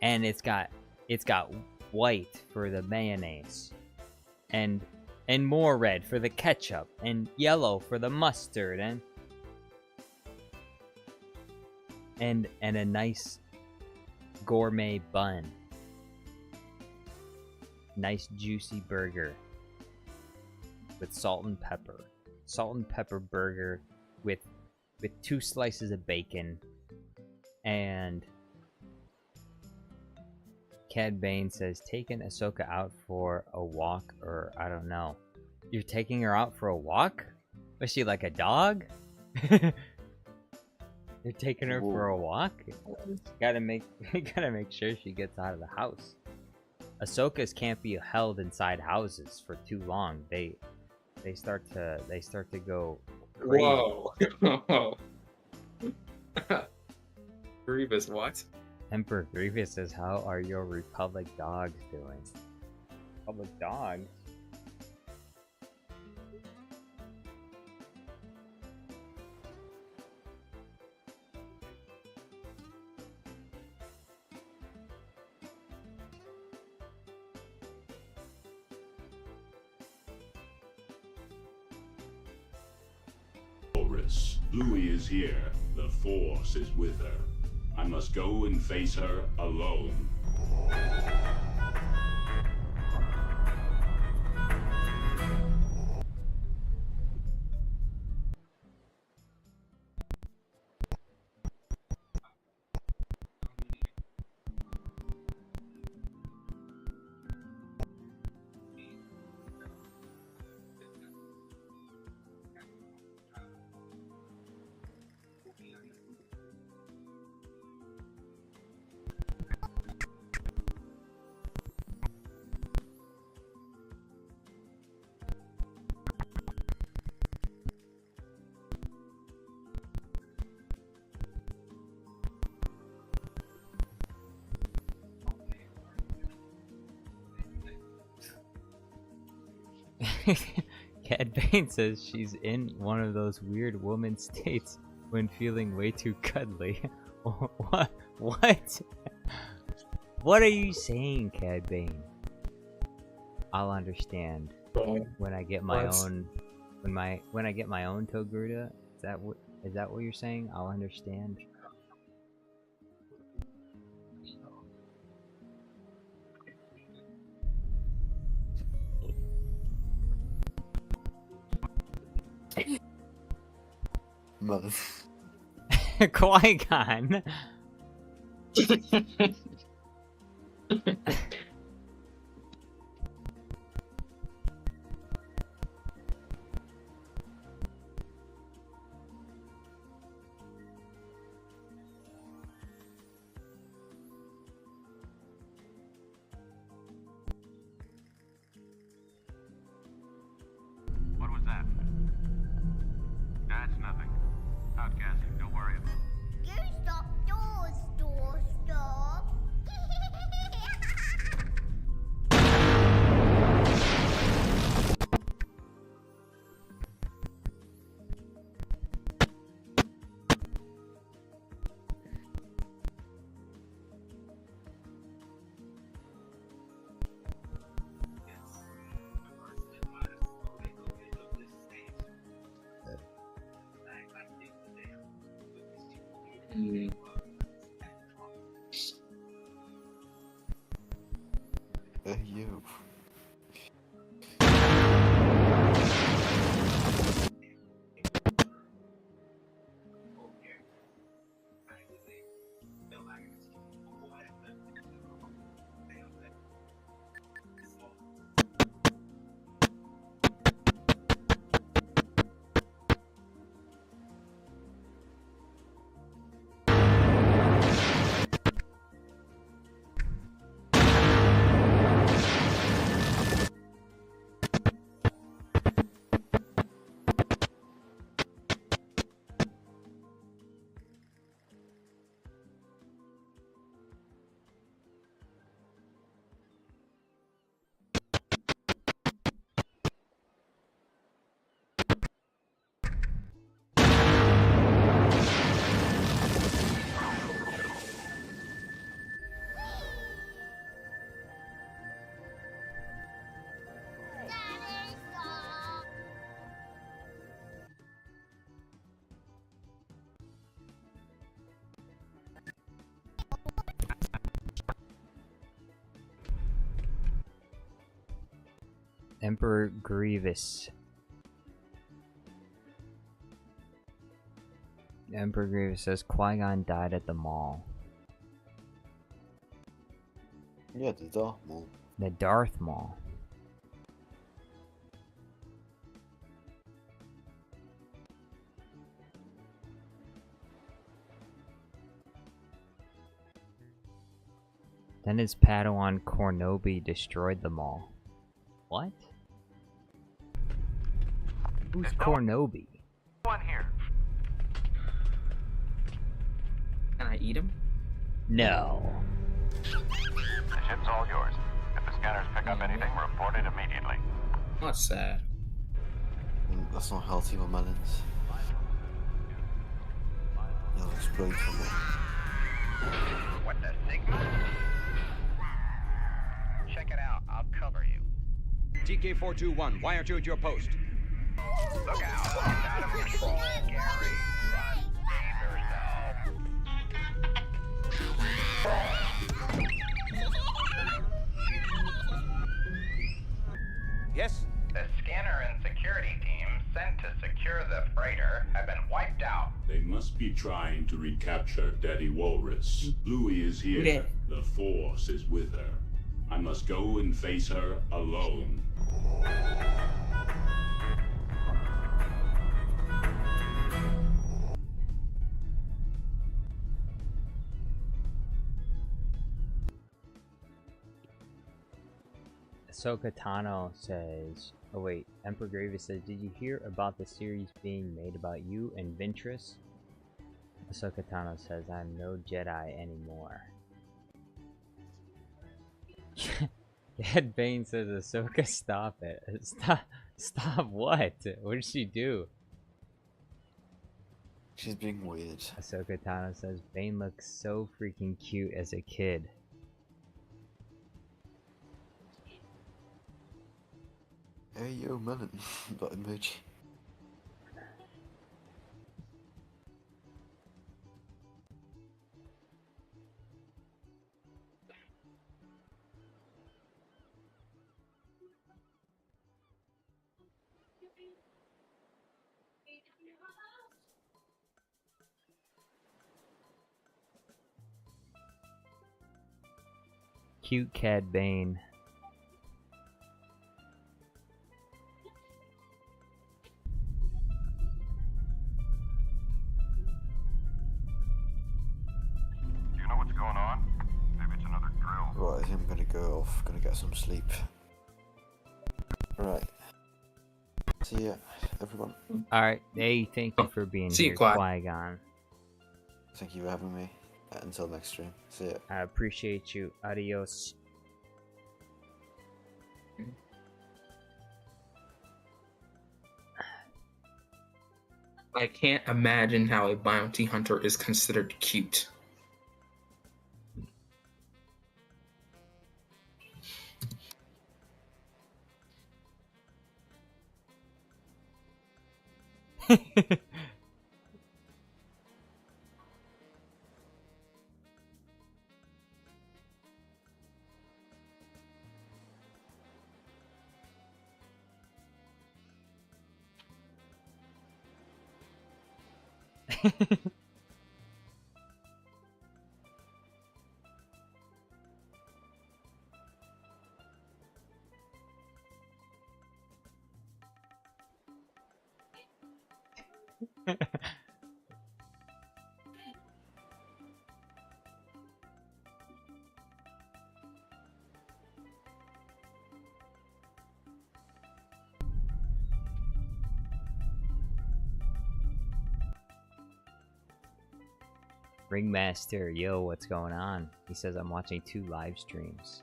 And it's got white for the mayonnaise, and more red for the ketchup, and yellow for the mustard, and a nice gourmet bun. Nice juicy burger with salt and pepper. Salt and pepper burger with 2 slices of bacon. And Cad Bane says, taking Ahsoka out for a walk, or I don't know. You're taking her out for a walk? Was she like a dog? You're taking her for a walk? Gotta make sure she gets out of the house. Ahsokas can't be held inside houses for too long. They start to go crazy. Whoa. Grievous, what? Emperor Grievous says, how are your Republic dogs doing? Republic dogs? Louis is here. The Force is with her. I must go and face her alone. Cad Bane says she's in one of those weird woman states when feeling way too cuddly. What? What? What are you saying, Cad Bane? I'll understand when I get my own. When I get my own Togruta. Is that what you're saying? I'll understand. Mother. Qui-Gon. What was that? That's nothing. Outcasting, don't worry about it. You stop doors, door stop. You. Emperor Grievous. Emperor Grievous says Qui-Gon died at the mall. Yeah, the Darth Maul. The Darth Maul. Then his Padawan Cornobi destroyed the mall. What? Who's Cornobi? One here. Can I eat him? No. The ship's all yours. If the scanners pick up anything, report it immediately. That's sad. That's not healthy for melons. They'll explode from it. What the Sigma? Check it out. I'll cover you. TK421, wire to at your post. Look out. It's out of control, Gary. Run. Save yourself. Yes? The scanner and security team sent to secure the freighter have been wiped out. They must be trying to recapture Daddy Walrus. Louie is here. The Force is with her. I must go and face her alone. Ahsoka Tano says, oh wait, Emperor Grievous says, did you hear about the series being made about you and Ventress? Ahsoka Tano says, I'm no Jedi anymore. Cad Bane says, Ahsoka, stop it. Stop what? What did she do? She's being weird. Ahsoka Tano says, Bane looks so freaking cute as a kid. Hey yo, melon. That emoji. Cute Cad Bane. Do you know what's going on? Maybe it's another drill. Right, I think I'm gonna go off. Gonna get some sleep. Right. See ya, everyone. Alright, hey, thank you for being See you, here, Qui. Qui-Gon. Thank you for having me. Until next stream. See ya. I appreciate you. Adios. I can't imagine how a bounty hunter is considered cute. Ringmaster, yo, what's going on? He says I'm watching 2 live streams.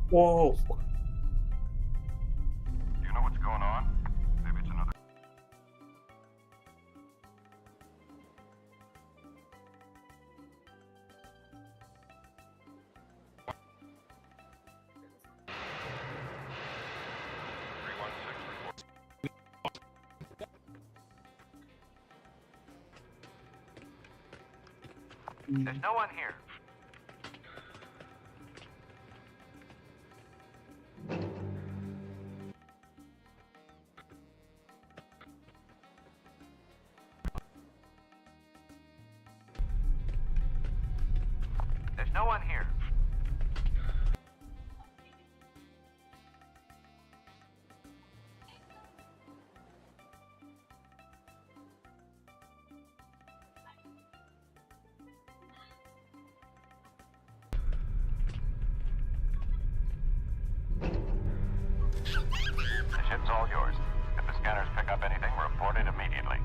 Whoa. Do you know what's going on? Maybe it's another. There's no one here. There's no one here. The ship's all yours. If the scanners pick up anything, report it immediately.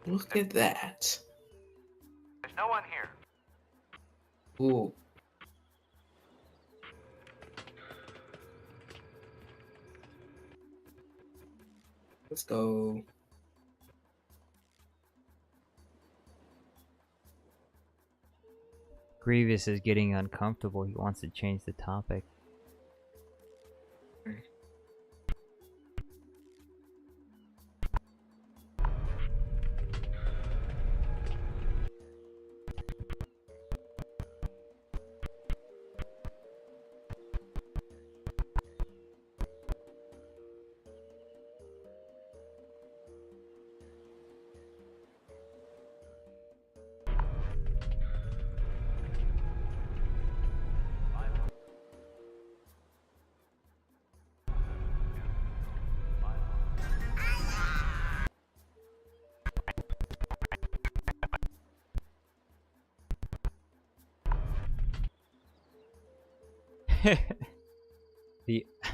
Look at that. There's no one here. Ooh. Let's go. Grievous is getting uncomfortable. He wants to change the topic.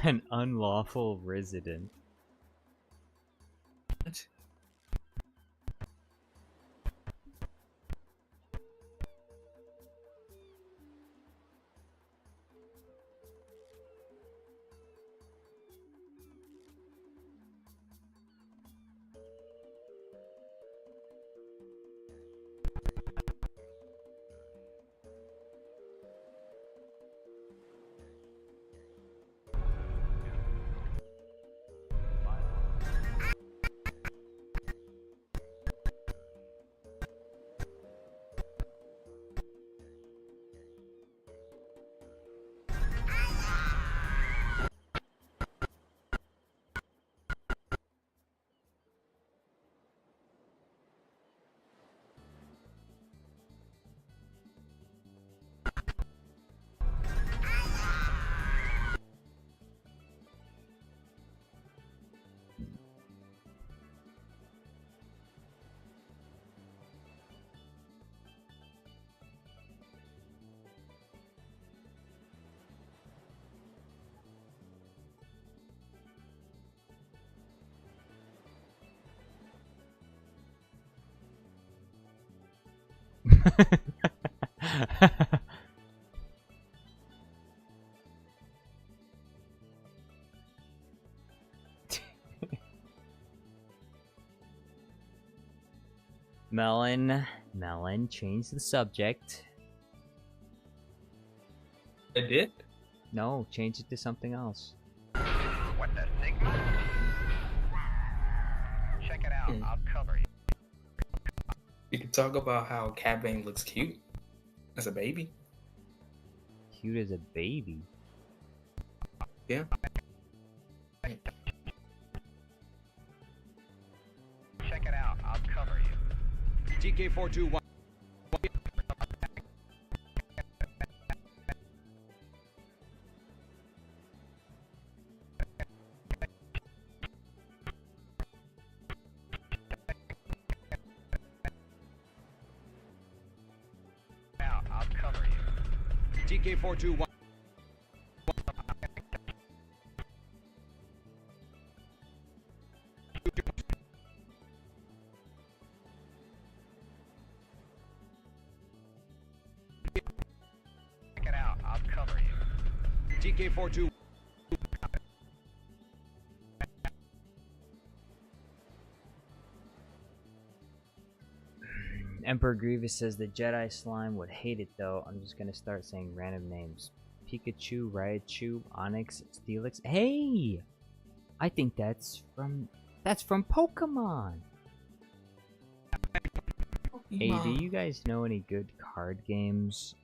An unlawful resident. What? Melon, change the subject. I did? No, change it to something else. What the Sigma? Check it out. I'll cover you. We could talk about how Cad Bane looks cute as a baby. Cute as a baby. Yeah. Check it out. I'll cover you. TK421. Out. I'll cover you. TK421. Check it out. I'll cover you. TK42. Emperor Grievous says the Jedi slime would hate it though. I'm just gonna start saying random names. Pikachu, Raichu, Onyx, Steelix. Hey! I think that's from Pokemon! Hey, do you guys know any good card games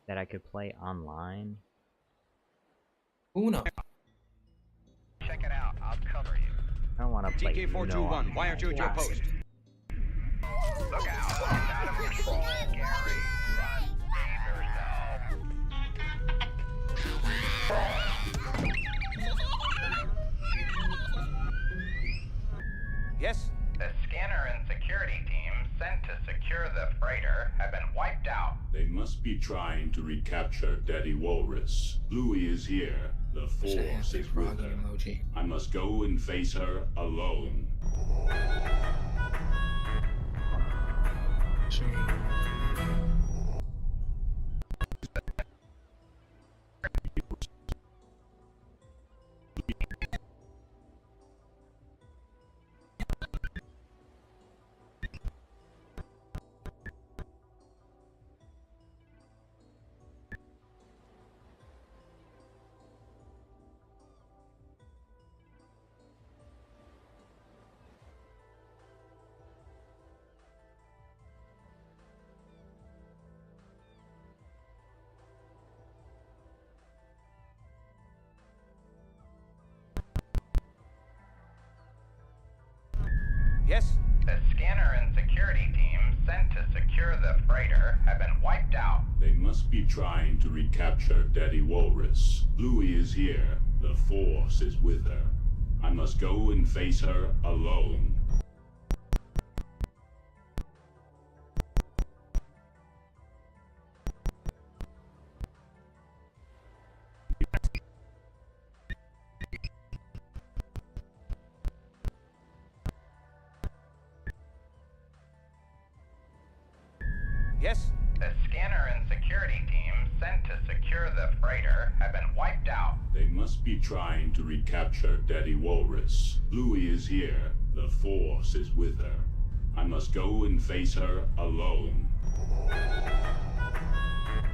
that I could play online? Uno. Check it out. I'll cover you. I don't want to play TK421. Why aren't you at your post? Look out. It's out of control, Gary. Run. Save yourself. Yes? The scanner and security team sent to secure the freighter have been wiped out. They must be trying to recapture Daddy Walrus. Bluey is here. The Force is with her. Emoji. I must go and face her alone. Yes? The scanner and security team sent to secure the freighter have been wiped out. They must be trying to recapture Daddy Walrus. Bluey is here. The Force is with her. I must go and face her alone. Yes? The scanner and security team sent to secure the freighter have been wiped out. They must be trying to recapture Daddy Walrus. Bluey is here. The Force is with her. I must go and face her alone.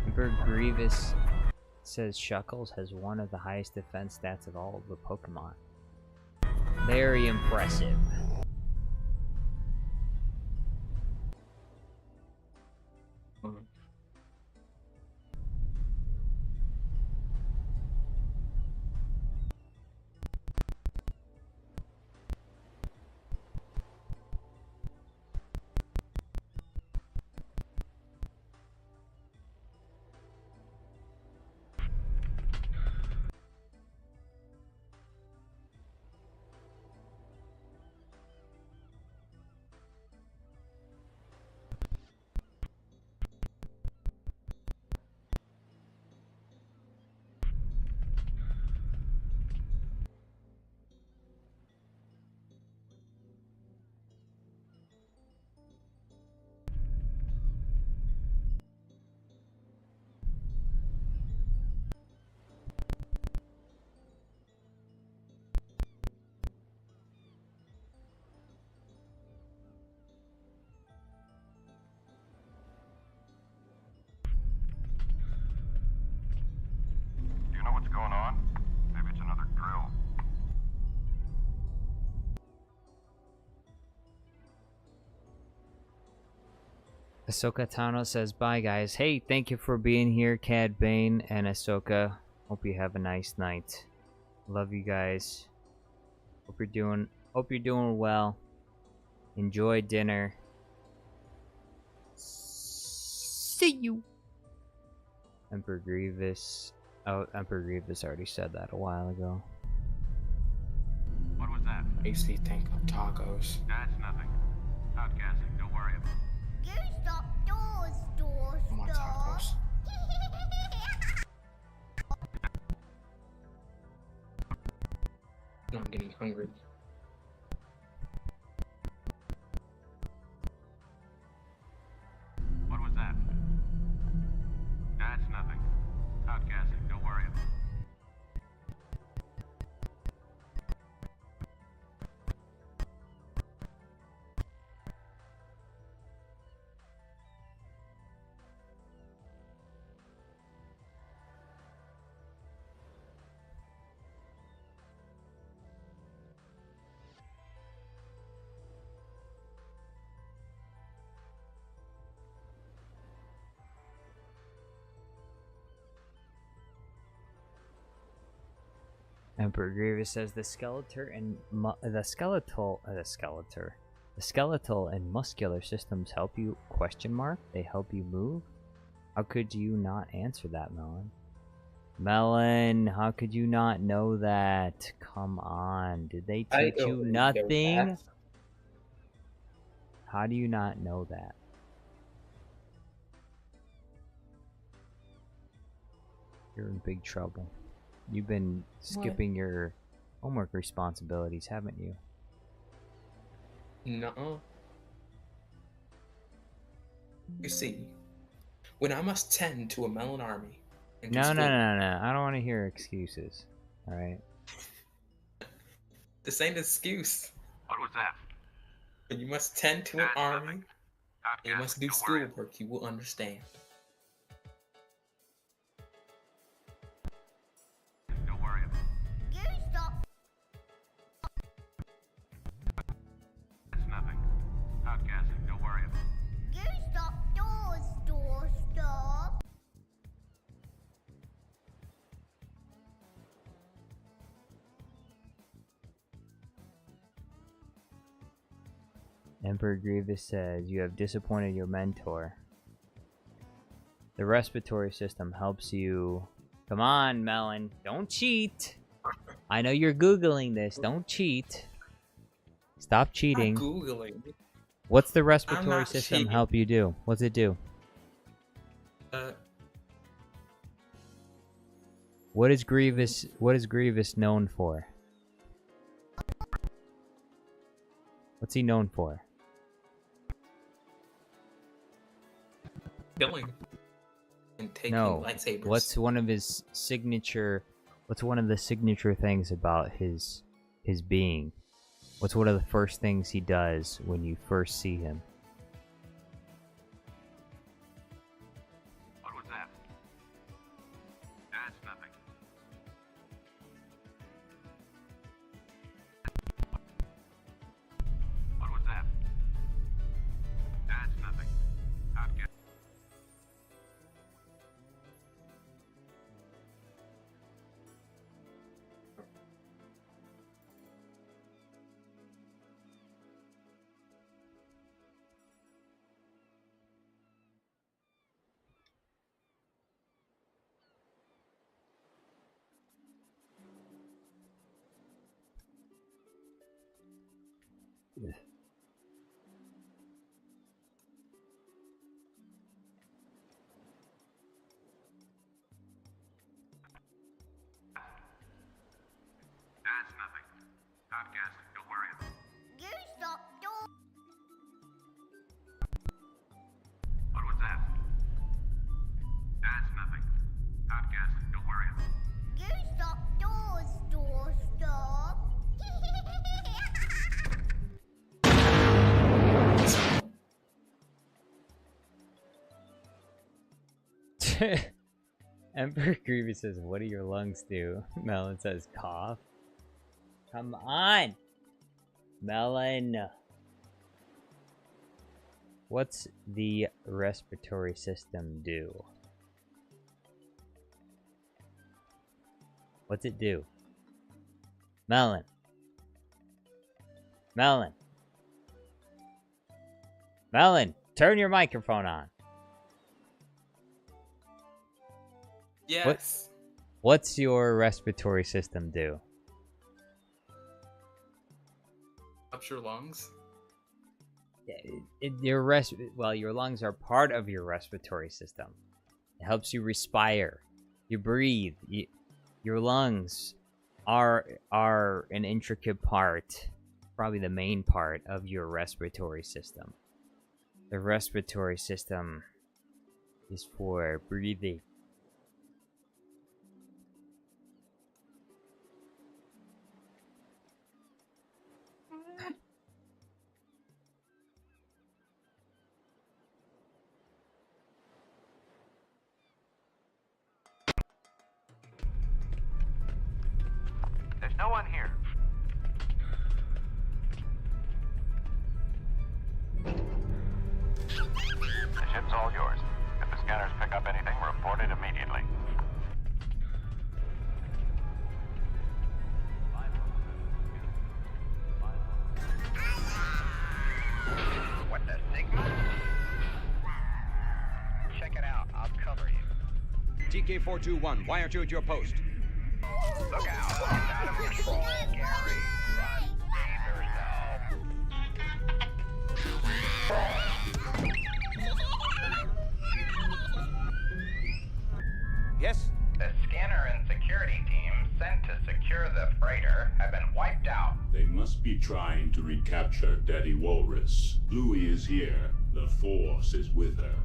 Emperor Grievous says Shuckles has one of the highest defense stats of all of the Pokemon. Very impressive. Do you know what's going on? Maybe it's another drill. Ahsoka Tano says, bye guys. Hey, thank you for being here, Cad Bane and Ahsoka. Hope you have a nice night. Love you guys. Hope you're doing well. Enjoy dinner. See you. Emperor Grievous. Oh, Emperor Grievous already said that a while ago. What was that? Makes me think of tacos. That's nothing. Outgassing, don't worry about it. You stop doors, I want tacos. I'm getting hungry. What was that? That's nothing. Outgassing, don't worry about it. Emperor Grievous says the skeletal and muscular systems help you ? They help you move? How could you not answer that, Melon? Melon, how could you not know that? Come on, did they teach you nothing? How do you not know that? You're in big trouble. You've been skipping your homework responsibilities, haven't you? Nuh-uh. You see, when I must tend to a melon army... No. I don't want to hear excuses. Alright? This ain't an excuse. What was that? When you must tend to an army, and you must do schoolwork, you will understand. Don't worry about it. You stop. That's nothing. Outgassing, don't worry about it. You stop doors, stop. Emperor Grievous says, you have disappointed your mentor. The respiratory system helps you... Come on, Melon. Don't cheat. I know you're Googling this. Don't cheat. Stop cheating. I'm Googling. What's the respiratory system cheating. help you do? What's it do? What is Grievous known for? What's he known for? killing and taking No. lightsabers. What's one of his signature? What's one of the signature things about his being? What's one of the first things he does when you first see him? What was that? That's nothing. What was that? That's nothing. How'd get? That's nothing. Outcast, don't worry about it. You stop doors. What was that? That's nothing. Outcast, don't worry about it. You stop doors, door stop. Emperor Grievous says, "What do your lungs do?" Melon says, "Cough." Come on, Melon. What's the respiratory system do? What's it do? Melon. Melon. Melon, turn your microphone on. Yes. What's your respiratory system do? Up your lungs. Your lungs are part of your respiratory system. It helps you respire. You breathe. Your lungs are an intricate part, probably the main part of your respiratory system. The respiratory system is for breathing. There's no one here. The ship's all yours. If the scanners pick up anything, report it immediately. What the Sigma? Check it out. I'll cover you. TK421, wire to at your post. Look out! It's out of control, Gary. Run. Save yourself. Yes? The scanner and security team sent to secure the freighter have been wiped out. They must be trying to recapture Daddy Walrus. Bluey is here. The Force is with her.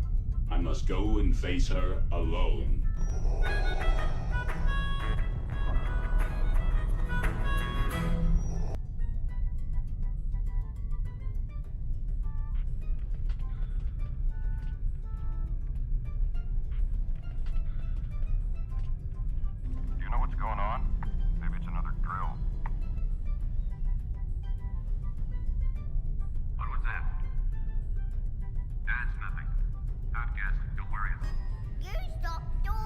I must go and face her alone. Do you know what's going on? Maybe it's another drill. What was that? That's nothing. Outcast, don't worry about it. You stop doors.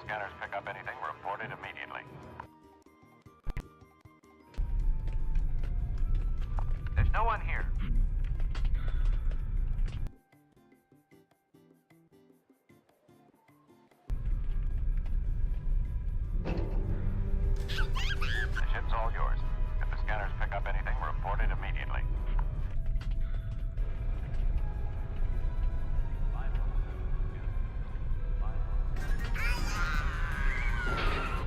scanners pick up anything, report it immediately. There's no one here. The ship's all yours. If the scanners pick up anything, report it immediately.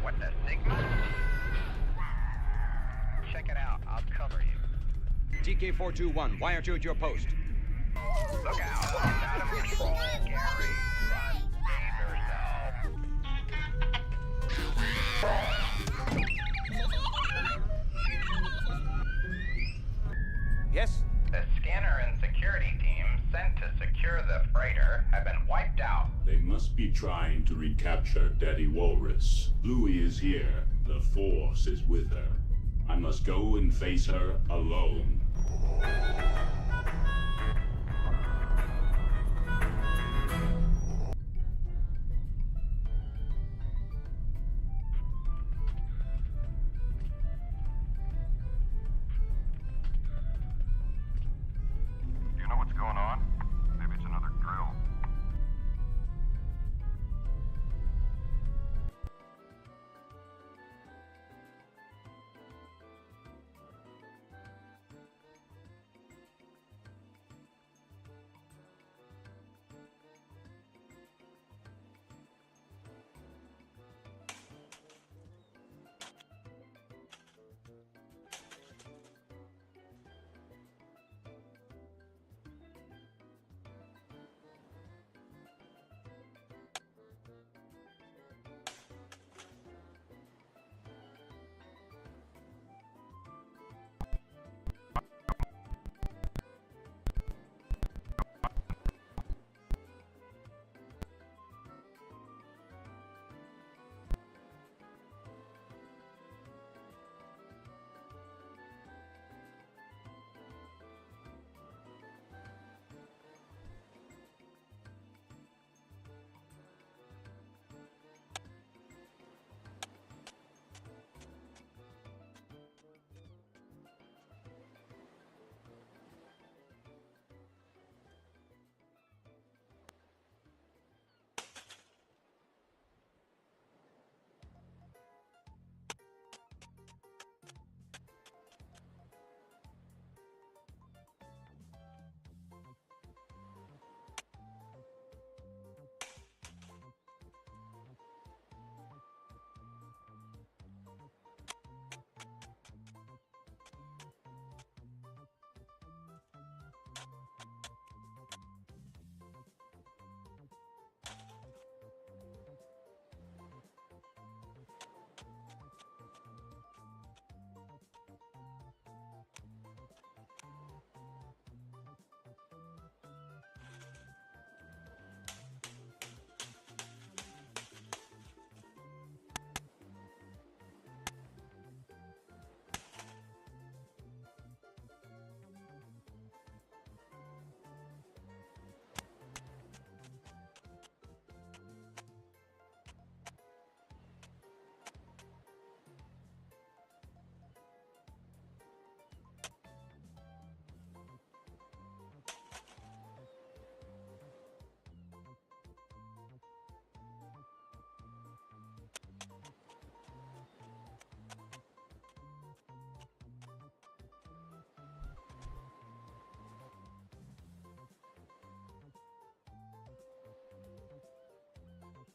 What the Sigma? Check it out. I'll cover you. TK421, why aren't you at your post? Look out. It's out of control, Gary. Run. Save yourself. Yes? The scanner and security team sent to secure the freighter have been wiped out. They must be trying to recapture Daddy Walrus. Bluey is here. The Force is with her. I must go and face her alone. Do you know what's going on? Maybe it's another drill.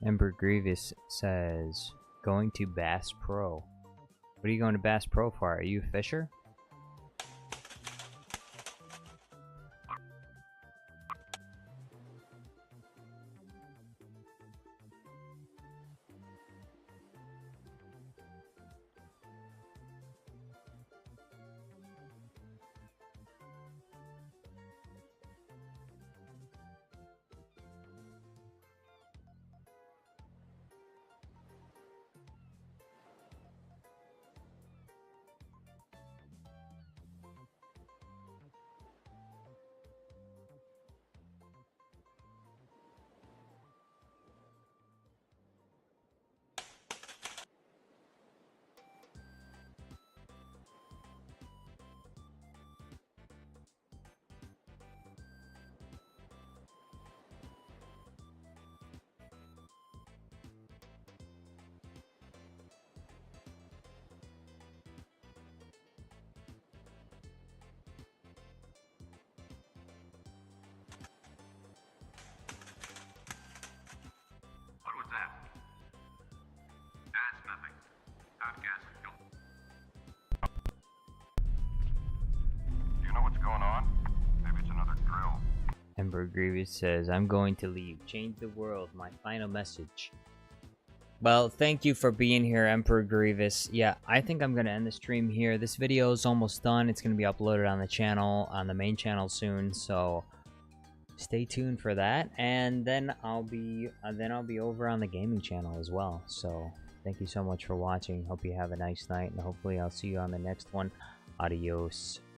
Ember Grievous says, going to Bass Pro. What are you going to Bass Pro for? Are you a fisher? Emperor Grievous says, I'm going to leave. Change the world. My final message. Well, thank you for being here, Emperor Grievous. Yeah, I think I'm going to end the stream here. This video is almost done. It's going to be uploaded on the channel, on the main channel soon, so stay tuned for that. And then I'll be over on the gaming channel as well. So, thank you so much for watching. Hope you have a nice night, and hopefully I'll see you on the next one. Adios.